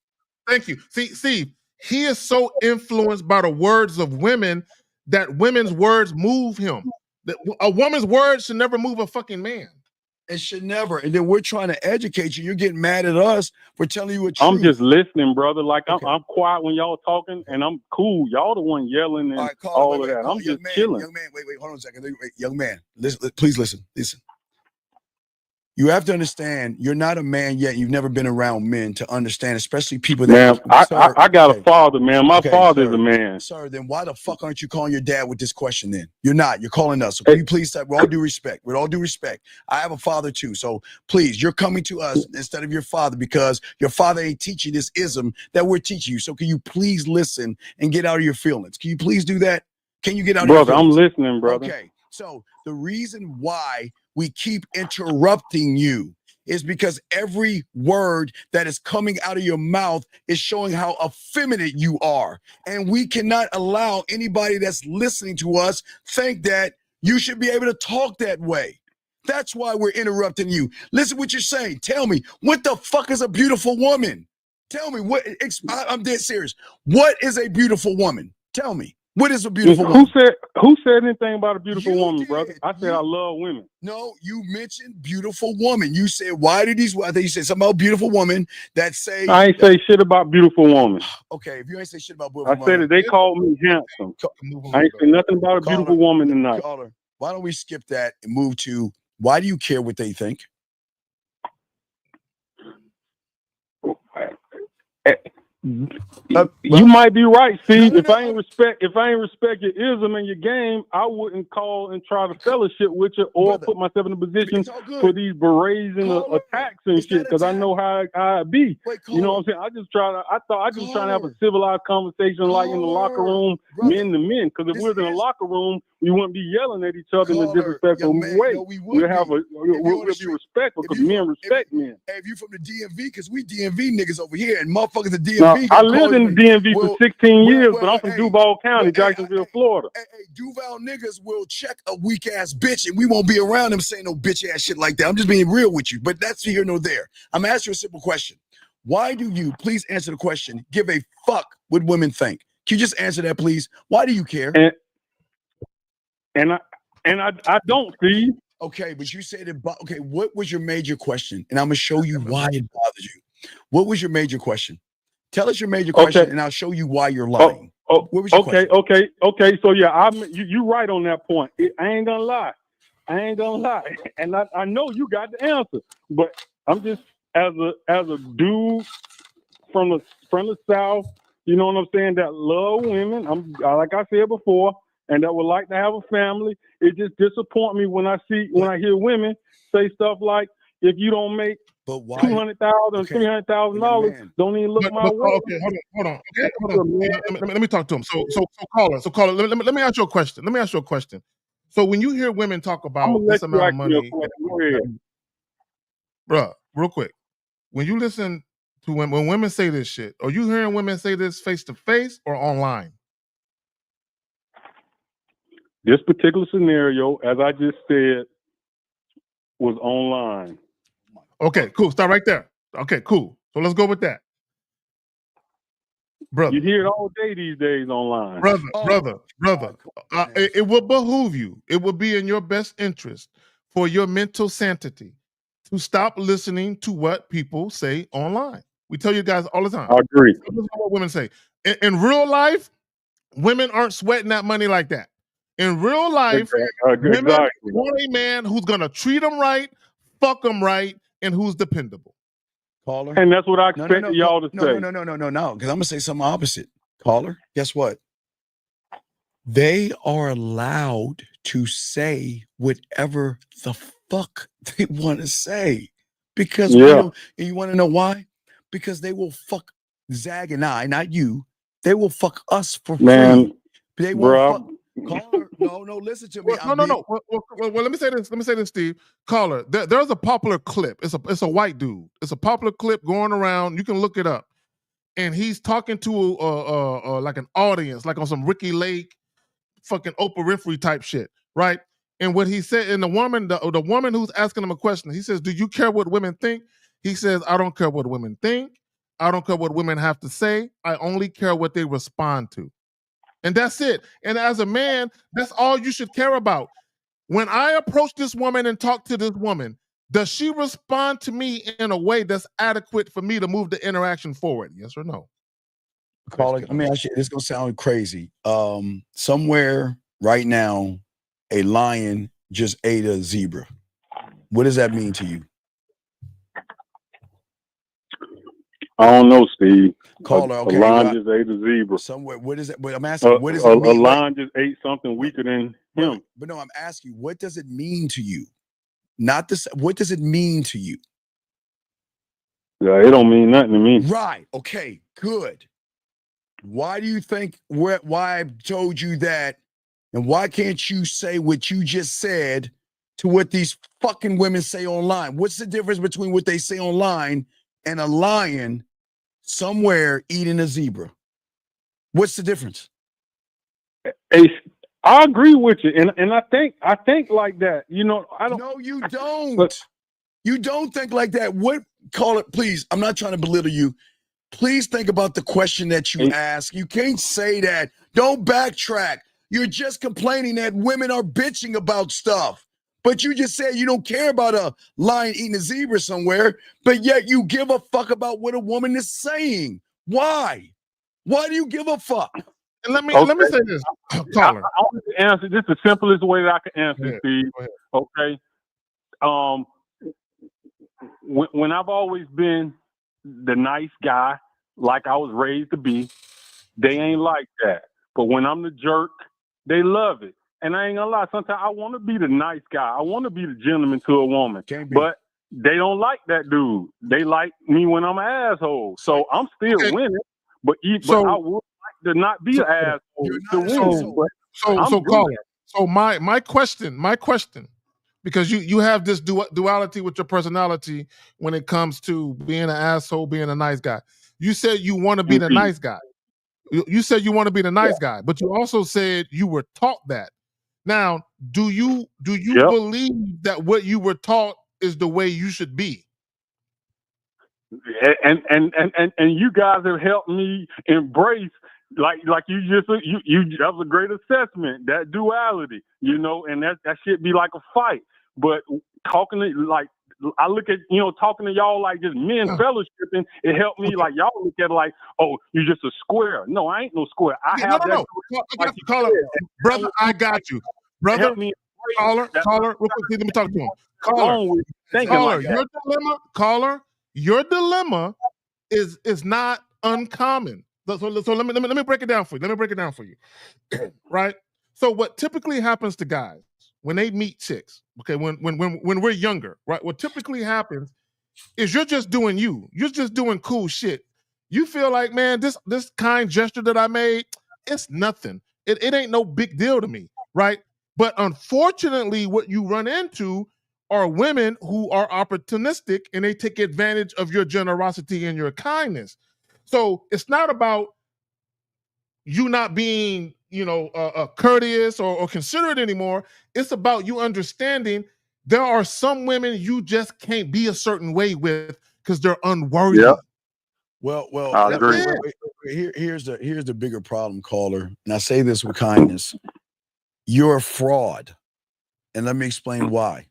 S9: Thank you. See, he is so influenced by the words of women that women's words move him. A woman's words should never move a fucking man.
S8: It should never. And then we're trying to educate you. You're getting mad at us for telling you a truth.
S20: I'm just listening, brother. Like I'm quiet when y'all talking, and I'm cool. Y'all the one yelling and all of that. I'm just chilling.
S8: Young man, wait, hold on a second. Wait, young man, listen, please listen. You have to understand, you're not a man yet. You've never been around men to understand, especially people
S20: Man,
S8: that.
S20: I got a father, man. My
S8: Okay,
S20: father is
S8: sir.
S20: a man.
S8: Sir, then why the fuck aren't you calling your dad with this question then? You're not. You're calling us. So can you please, with all due respect, I have a father too. So please, you're coming to us instead of your father because your father ain't teaching this ism that we're teaching you. So can you please listen and get out of your feelings? Can you please do that? Can you get out of your
S20: Brother,
S8: feelings?
S20: I'm listening, brother.
S8: Okay. So the reason why we keep interrupting you is because every word that is coming out of your mouth is showing how effeminate you are. And we cannot allow anybody that's listening to us think that you should be able to talk that way. That's why we're interrupting you. Listen what you're saying. Tell me, what the fuck is a beautiful woman? Tell me, I'm dead serious. What is a beautiful woman? Tell me. What is a beautiful woman?
S20: Who said anything about a beautiful woman, brother? I said I love women.
S8: No, you mentioned beautiful woman. You said, why do these? I think you said something about beautiful woman that say.
S20: I ain't say shit about beautiful woman.
S8: Okay, if you ain't say shit about beautiful woman.
S20: I said that they called me handsome. I ain't say nothing about a beautiful woman tonight.
S8: Caller, why don't we skip that and move to why do you care what they think?
S20: You might be right, Steve. If I ain't respect your ism and your game, I wouldn't call and try to fellowship with you or put myself in a position for these brazen attacks and shit. Because I know how I be. You know what I'm saying? I just trying to have a civilized conversation, like in the locker room, men to men. Because if we was in a locker room, we wouldn't be yelling at each other in a disrespectful way. We'll be respectful because men respect men.
S8: Hey, if you from the DMV, because we DMV niggas over here, and motherfuckers the DMV.
S20: I lived in the DMV for 16 years, but I'm from Duval County, Jacksonville, Florida.
S8: Hey, Duval niggas will check a weak ass bitch, and we won't be around them saying no bitch ass shit like that. I'm just being real with you, but that's here nor there. I'm asking you a simple question. Why do you, please answer the question, give a fuck what women think? Can you just answer that, please? Why do you care?
S20: And I don't, Steve.
S8: Okay, but you said it. Okay, what was your major question? And I'm gonna show you why it bothers you. What was your major question? Tell us your major question, and I'll show you why you're lying. What was your question?
S20: Okay. So yeah, you right on that point. I ain't gonna lie, and I know you got the answer, but I'm just as a dude from the South, you know what I'm saying, that love women. Like I said before, and that would like to have a family. It just disappoints me when I hear women say stuff like, if you don't make $200,000, $300,000, don't even look my way.
S9: Okay, hold on. Let me talk to him. So caller. Let me ask you a question. So when you hear women talk about this amount of money, bruh, real quick, when you listen to when women say this shit, are you hearing women say this face to face or online?
S20: This particular scenario, as I just said, was online.
S9: Okay, cool. Start right there. Okay, cool. So let's go with that. Brother.
S20: You hear it all day these days online.
S9: Brother. It will behoove you. It will be in your best interest for your mental sanity to stop listening to what people say online. We tell you guys all the time.
S20: I agree.
S9: This is what women say. In real life, women aren't sweating that money like that. In real life, women want a man who's going to treat them right, fuck them right, and who's dependable.
S8: Caller.
S20: And that's what I expected y'all to say.
S8: No. Because I'm going to say something opposite. Caller, guess what? They are allowed to say whatever the fuck they want to say. Because and you want to know why? Because they will fuck Zag and I, not you. They will fuck us for free. They won't fuck. Caller, no, listen to me.
S9: No. Well, let me say this, Steve. Caller, there's a popular clip. It's a white dude. It's a popular clip going around. You can look it up. And he's talking to like an audience, like on some Ricky Lake, fucking Oprah Winfrey type shit, right? And what he said, and the woman who's asking him a question, he says, "Do you care what women think?" He says, "I don't care what women think. I don't care what women have to say. I only care what they respond to." And that's it. And as a man, that's all you should care about. When I approach this woman and talk to this woman, does she respond to me in a way that's adequate for me to move the interaction forward? Yes or no?
S8: Caller, I mean, this is gonna sound crazy. Somewhere right now, a lion just ate a zebra. What does that mean to you?
S20: I don't know, Steve.
S8: Caller, okay.
S20: A lion just ate a zebra.
S8: Somewhere, what is it? But I'm asking, what does it
S20: A
S8: mean?
S20: lion just ate something weaker than him.
S8: But no, I'm asking, what does it mean to you? Not this. What does it mean to you?
S20: Yeah, it don't mean nothing to me.
S8: Right. Okay. Good. Why do you think? Why I told you that? And why can't you say what you just said to what these fucking women say online? What's the difference between what they say online and a lion somewhere eating a zebra? What's the difference?
S20: I agree with you, and I think like that. You know, I don't.
S8: No, you don't. You don't think like that. What? Call it, please. I'm not trying to belittle you. Please think about the question that you ask. You can't say that. Don't backtrack. You're just complaining that women are bitching about stuff. But you just said you don't care about a lion eating a zebra somewhere, but yet you give a fuck about what a woman is saying. Why? Why do you give a fuck?
S9: And let me say this, caller.
S20: I want to answer this the simplest way that I can answer, Steve. Okay. When I've always been the nice guy, like I was raised to be, they ain't like that. But when I'm the jerk, they love it. And I ain't gonna lie, sometimes I want to be the nice guy. I want to be the gentleman to a woman. But they don't like that dude. They like me when I'm an asshole. So I'm still winning. But I would like to not be an asshole to win.
S9: So caller. So my question, because you have this duality with your personality when it comes to being an asshole, being a nice guy. You said you want to be the nice guy. You said you want to be the nice guy, but you also said you were taught that. Now, do you believe that what you were taught is the way you should be?
S20: And you guys have helped me embrace like you that was a great assessment, that duality, you know, and that should be like a fight. But talking to like I look at, you know, talking to y'all like just men fellowshipping, it helped me like y'all look at it like, oh, you're just a square. No, I ain't no square. I have that.
S9: Like caller, brother, I got you. Brother, caller, real quick, let me talk to him. Caller, your dilemma is not uncommon. So let me break it down for you. Right? So what typically happens to guys when they meet chicks, okay, when we're younger, right? What typically happens is you're just doing you. You're just doing cool shit. You feel like, man, this kind gesture that I made, it's nothing. It ain't no big deal to me, right? But unfortunately, what you run into are women who are opportunistic and they take advantage of your generosity and your kindness. So it's not about you not being, you know, courteous or considerate anymore. It's about you understanding there are some women you just can't be a certain way with because they're unworthy.
S20: Yeah.
S8: Well,
S20: I agree.
S8: Here's the bigger problem, caller, and I say this with kindness. You're a fraud, and let me explain why.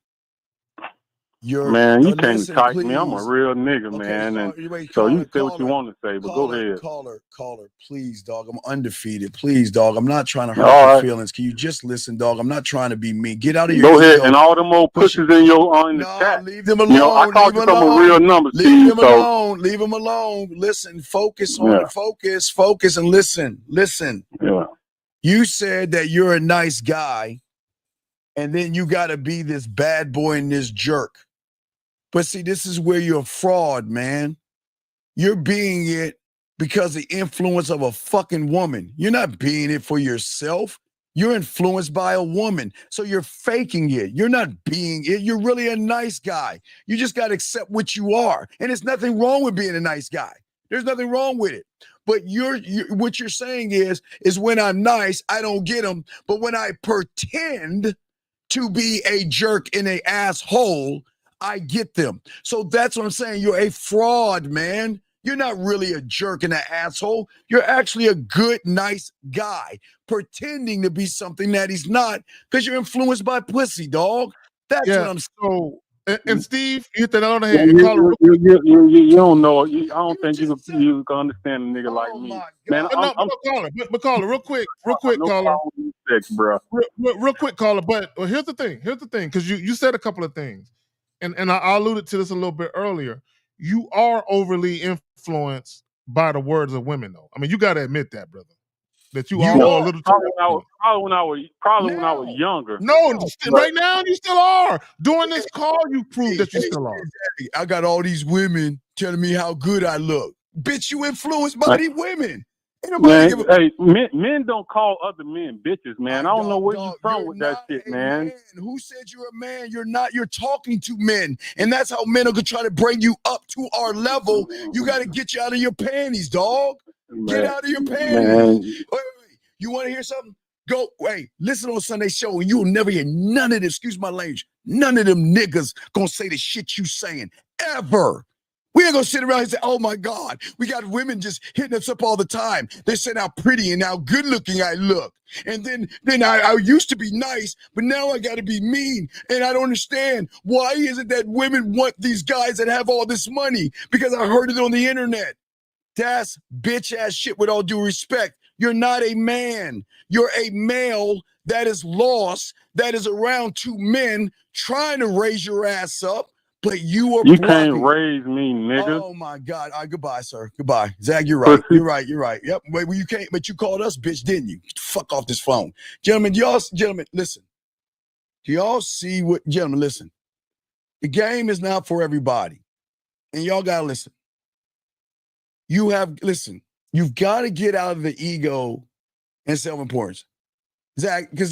S20: Man, you can't type me. I'm a real nigga, man. And so you can say what you want to say, but go ahead.
S8: Caller, please, dog. I'm undefeated. Please, dog. I'm not trying to hurt your feelings. Can you just listen, dog? I'm not trying to be mean. Get out of your
S20: Go ahead,
S8: ego.
S20: and all them old pushes in the chat.
S8: Leave them alone.
S20: You know, I called you from a real number.
S8: Leave them alone. Leave them alone. Listen, focus on focus, and listen.
S20: Yeah.
S8: You said that you're a nice guy, and then you got to be this bad boy and this jerk. But see, this is where you're a fraud, man. You're being it because of the influence of a fucking woman. You're not being it for yourself. You're influenced by a woman. So you're faking it. You're not being it. You're really a nice guy. You just got to accept what you are. And there's nothing wrong with being a nice guy. There's nothing wrong with it. But what you're saying is when I'm nice, I don't get them. But when I pretend to be a jerk and an asshole, I get them. So that's what I'm saying. You're a fraud, man. You're not really a jerk and an asshole. You're actually a good, nice guy pretending to be something that he's not because you're influenced by pussy, dog. That's what I'm saying.
S9: So, and Steve, you hit that on the
S20: Yeah,
S9: head.
S20: you don't know. I don't think you can understand a nigga like me. Man,
S9: But caller, real quick, caller.
S20: Bro.
S9: Real quick, caller. But here's the thing, because you said a couple of things, and I alluded to this a little bit earlier. you are overly influenced by the words of women, though. I mean, you got to admit that, brother. That you are a little too.
S20: Probably when I was younger.
S9: No, right now you still are. During this call, you proved that you still are.
S8: I got all these women telling me how good I look. Bitch, you influenced by these women. Ain't nobody
S20: Man,
S8: give a
S20: hey, men don't call other men bitches, man. I don't know where you from with that shit, man.
S8: man. Who said you're a man? You're not. You're talking to men. And that's how men are going to try to bring you up to our level. You got to get you out of your panties, dog. Get out of your panties. Wait. You want to hear something? Go, hey, listen on Sunday show and you will never hear none of them, excuse my language, none of them niggas going to say the shit you saying, ever. We ain't gonna sit around and say, oh my God, we got women just hitting us up all the time. They're saying how pretty and how good looking I look. And then I used to be nice, but now I gotta be mean. And I don't understand. Why is it that women want these guys that have all this money? Because I heard it on the internet. That's bitch ass shit with all due respect. You're not a man. You're a male that is lost, that is around two men trying to raise your ass up. But you are
S20: You
S8: blocking.
S20: can't raise me, nigga.
S8: Oh my God. All right, goodbye, sir. Goodbye. Zach, you're right. You're right. You're right. Yep. Wait, well, you can't, but you called us bitch, didn't you? Fuck off this phone. Gentlemen, listen. Do y'all see what, gentlemen, listen. The game is not for everybody. And y'all gotta listen. You've got to get out of the ego and self-importance. Zach, do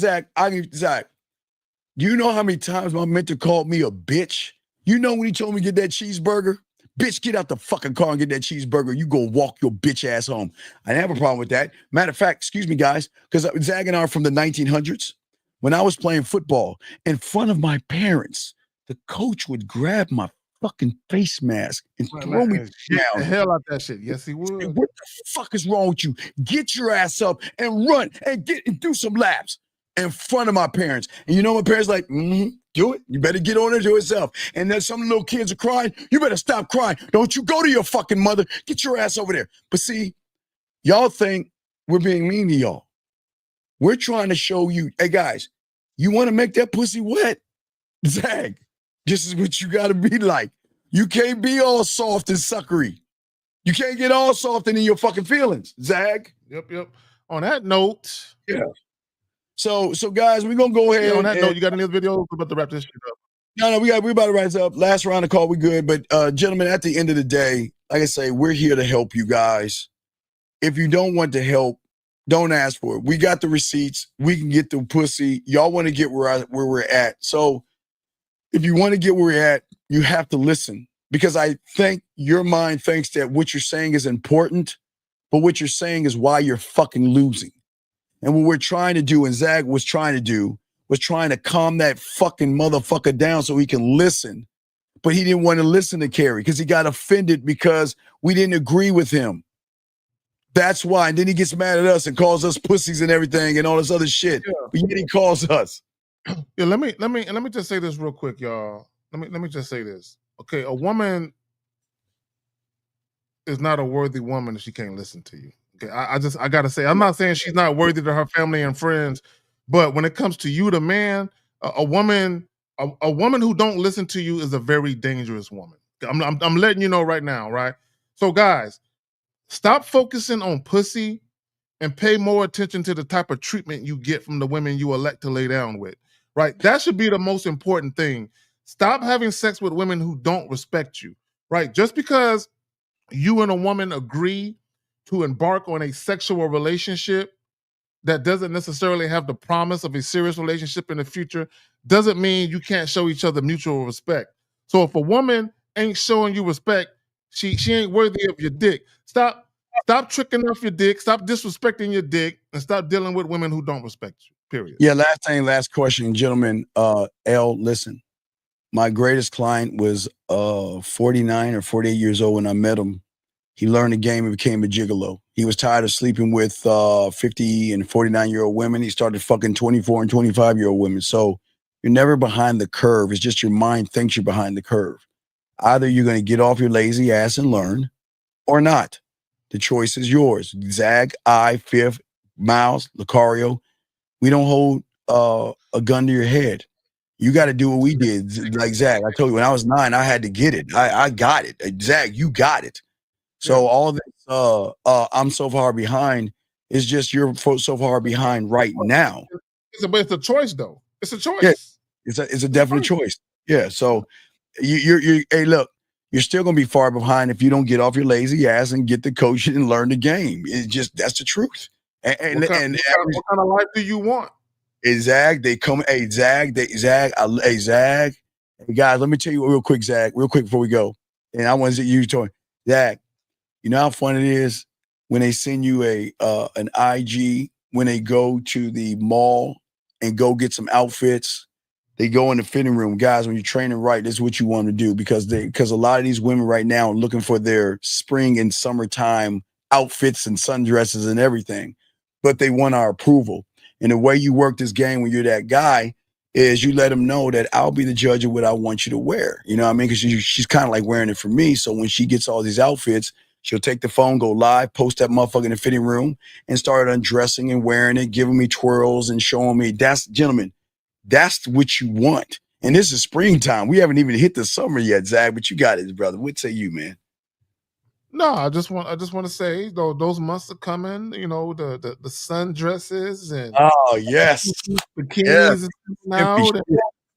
S8: you know how many times my mentor called me a bitch? You know when he told me to get that cheeseburger? Bitch, get out the fucking car and get that cheeseburger. You go walk your bitch ass home. I didn't have a problem with that. Matter of fact, excuse me, guys, because Zach and I are from the 1900s. When I was playing football in front of my parents, the coach would grab my fucking face mask and throw me down.
S9: The hell out that shit. Yes, he would.
S8: What the fuck is wrong with you? Get your ass up and run and do some laps in front of my parents. And you know my parents like, do it. You better get on it, do it yourself. And then some little kids are crying. You better stop crying. Don't you go to your fucking mother. Get your ass over there. But see, y'all think we're being mean to y'all. We're trying to show you, hey guys, you want to make that pussy wet? Zach, this is what you got to be like. You can't be all soft and suckery. You can't get all soft and in your fucking feelings, Zach.
S9: Yep. On that note.
S8: Yeah. So guys, we're going to go ahead.
S9: On that note, you got any other videos? We're about to wrap this shit up.
S8: No, we're about to wrap this up. Last round of call, we good. But gentlemen, at the end of the day, like I say, we're here to help you guys. If you don't want to help, don't ask for it. We got the receipts. We can get the pussy. Y'all want to get where we're at. So if you want to get where we're at, you have to listen. Because I think your mind thinks that what you're saying is important, but what you're saying is why you're fucking losing. And what we're trying to do, and Zach was trying to do, was trying to calm that fucking motherfucker down so he can listen. But he didn't want to listen to Carrie because he got offended because we didn't agree with him. That's why. And then he gets mad at us and calls us pussies and everything and all this other shit. Yeah. But yet he calls us.
S9: Yeah, let me just say this real quick, y'all. Let me just say this. Okay, a woman is not a worthy woman if she can't listen to you. Okay, I gotta say, I'm not saying she's not worthy to her family and friends, but when it comes to you, the man, a woman who don't listen to you is a very dangerous woman. I'm letting you know right now, right? So guys, stop focusing on pussy and pay more attention to the type of treatment you get from the women you elect to lay down with, right? That should be the most important thing. Stop having sex with women who don't respect you, right? Just because you and a woman agree to embark on a sexual relationship that doesn't necessarily have the promise of a serious relationship in the future doesn't mean you can't show each other mutual respect. So if a woman ain't showing you respect, she ain't worthy of your dick. Stop tricking off your dick, stop disrespecting your dick, and stop dealing with women who don't respect you, period.
S8: Yeah, last question, gentlemen. L, listen. My greatest client was 49 or 48 years old when I met him. He learned the game and became a gigolo. He was tired of sleeping with 50 and 49-year-old women. He started fucking 24 and 25-year-old women. So you're never behind the curve. It's just your mind thinks you're behind the curve. Either you're going to get off your lazy ass and learn or not. The choice is yours. Zag, I, Fifth, Miles, Lucario. We don't hold a gun to your head. You got to do what we did. Like Zach, I told you when I was 9, I had to get it. I got it. Zach, you got it. So all this, I'm so far behind is just you're so far behind right now.
S9: But it's a choice, though. It's a choice.
S8: Yeah, it's a definite choice. Yeah. So you're hey, look, you're still gonna be far behind if you don't get off your lazy ass and get the coaching and learn the game. It's just that's the truth. And
S9: what kind of life do you want?
S8: Hey, Zag, they come. Hey, Zag, Zag. Hey, guys, let me tell you real quick, Zag, real quick before we go. And I want to you talking, Zag. You know how fun it is when they send you an IG when they go to the mall and go get some outfits. They go in the fitting room, guys. When you're training right, this is what you want to do because a lot of these women right now are looking for their spring and summertime outfits and sundresses and everything, but they want our approval. And the way you work this game when you're that guy is you let them know that I'll be the judge of what I want you to wear. You know what I mean? Because she's kind of like wearing it for me. So when she gets all these outfits, she'll take the phone, go live, post that motherfucker in the fitting room, and start undressing and wearing it, giving me twirls and showing me. Gentlemen, that's what you want. And this is springtime. We haven't even hit the summer yet, Zach, but you got it, brother. What say you, man?
S9: No, I just want to say though those months are coming. You know the sundresses and
S8: yes,
S9: bikinis now.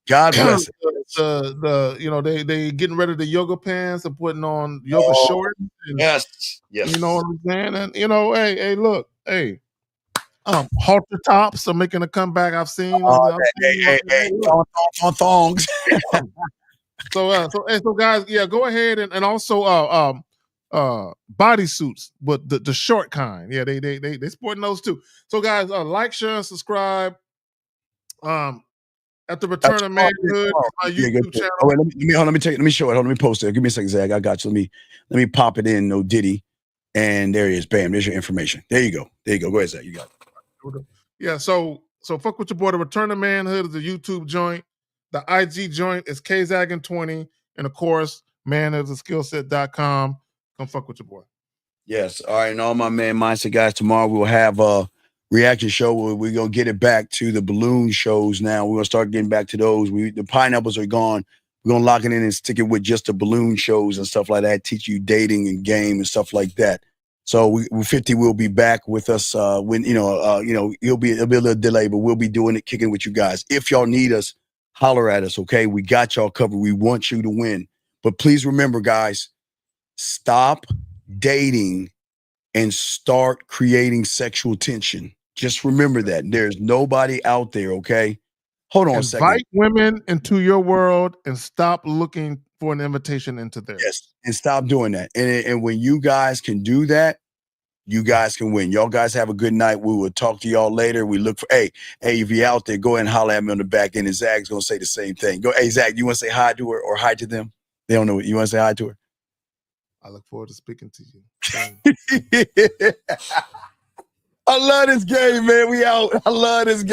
S8: God bless it.
S9: The you know they getting rid of the yoga pants and putting on yoga shorts. And,
S8: yes.
S9: You know what I'm saying? And you know, hey, look, halter tops are making a comeback. I've seen.
S8: On thongs.
S9: So guys, yeah, go ahead and also bodysuits, but the short kind. Yeah, they sporting those too. So guys, like, share, and subscribe. At the Return of Manhood, my YouTube channel.
S8: Oh, wait, let me show it. Hold on, let me post it. Give me a second, Zach. I got you. Let me pop it in. No Diddy, and there it is. Bam. There's your information. There you go. Go ahead, Zach. You got it.
S9: Yeah. So fuck with your boy. The Return of Manhood is the YouTube joint. The IG joint is KZaggin20, and of course, manhoodsaskillset.com. Come fuck with your boy.
S8: Yes. All right. And all my man mindset guys, tomorrow we'll have a reaction show where we're going to get it back to the balloon shows now. We're going to start getting back to those. The pineapples are gone. We're going to lock it in and stick it with just the balloon shows and stuff like that, teach you dating and game and stuff like that. So 50 will be back with us when, it'll be a little delay, but we'll be doing it, kicking with you guys. If y'all need us, holler at us, okay? We got y'all covered. We want you to win. But please remember, guys, stop dating and start creating sexual tension. Just remember that. There's nobody out there, okay? Hold on a second.
S9: Invite women into your world and stop looking for an invitation into theirs.
S8: Yes, and stop doing that. And when you guys can do that, you guys can win. Y'all guys have a good night. We will talk to y'all later. We look for, hey, if you're out there, go ahead and holler at me on the back end. And Zach's going to say the same thing. Go, hey, Zach, you want to say hi to her or hi to them? They don't know what you want to say hi to her.
S9: I look forward to speaking to you.
S8: I love this game, man. We out. I love this game.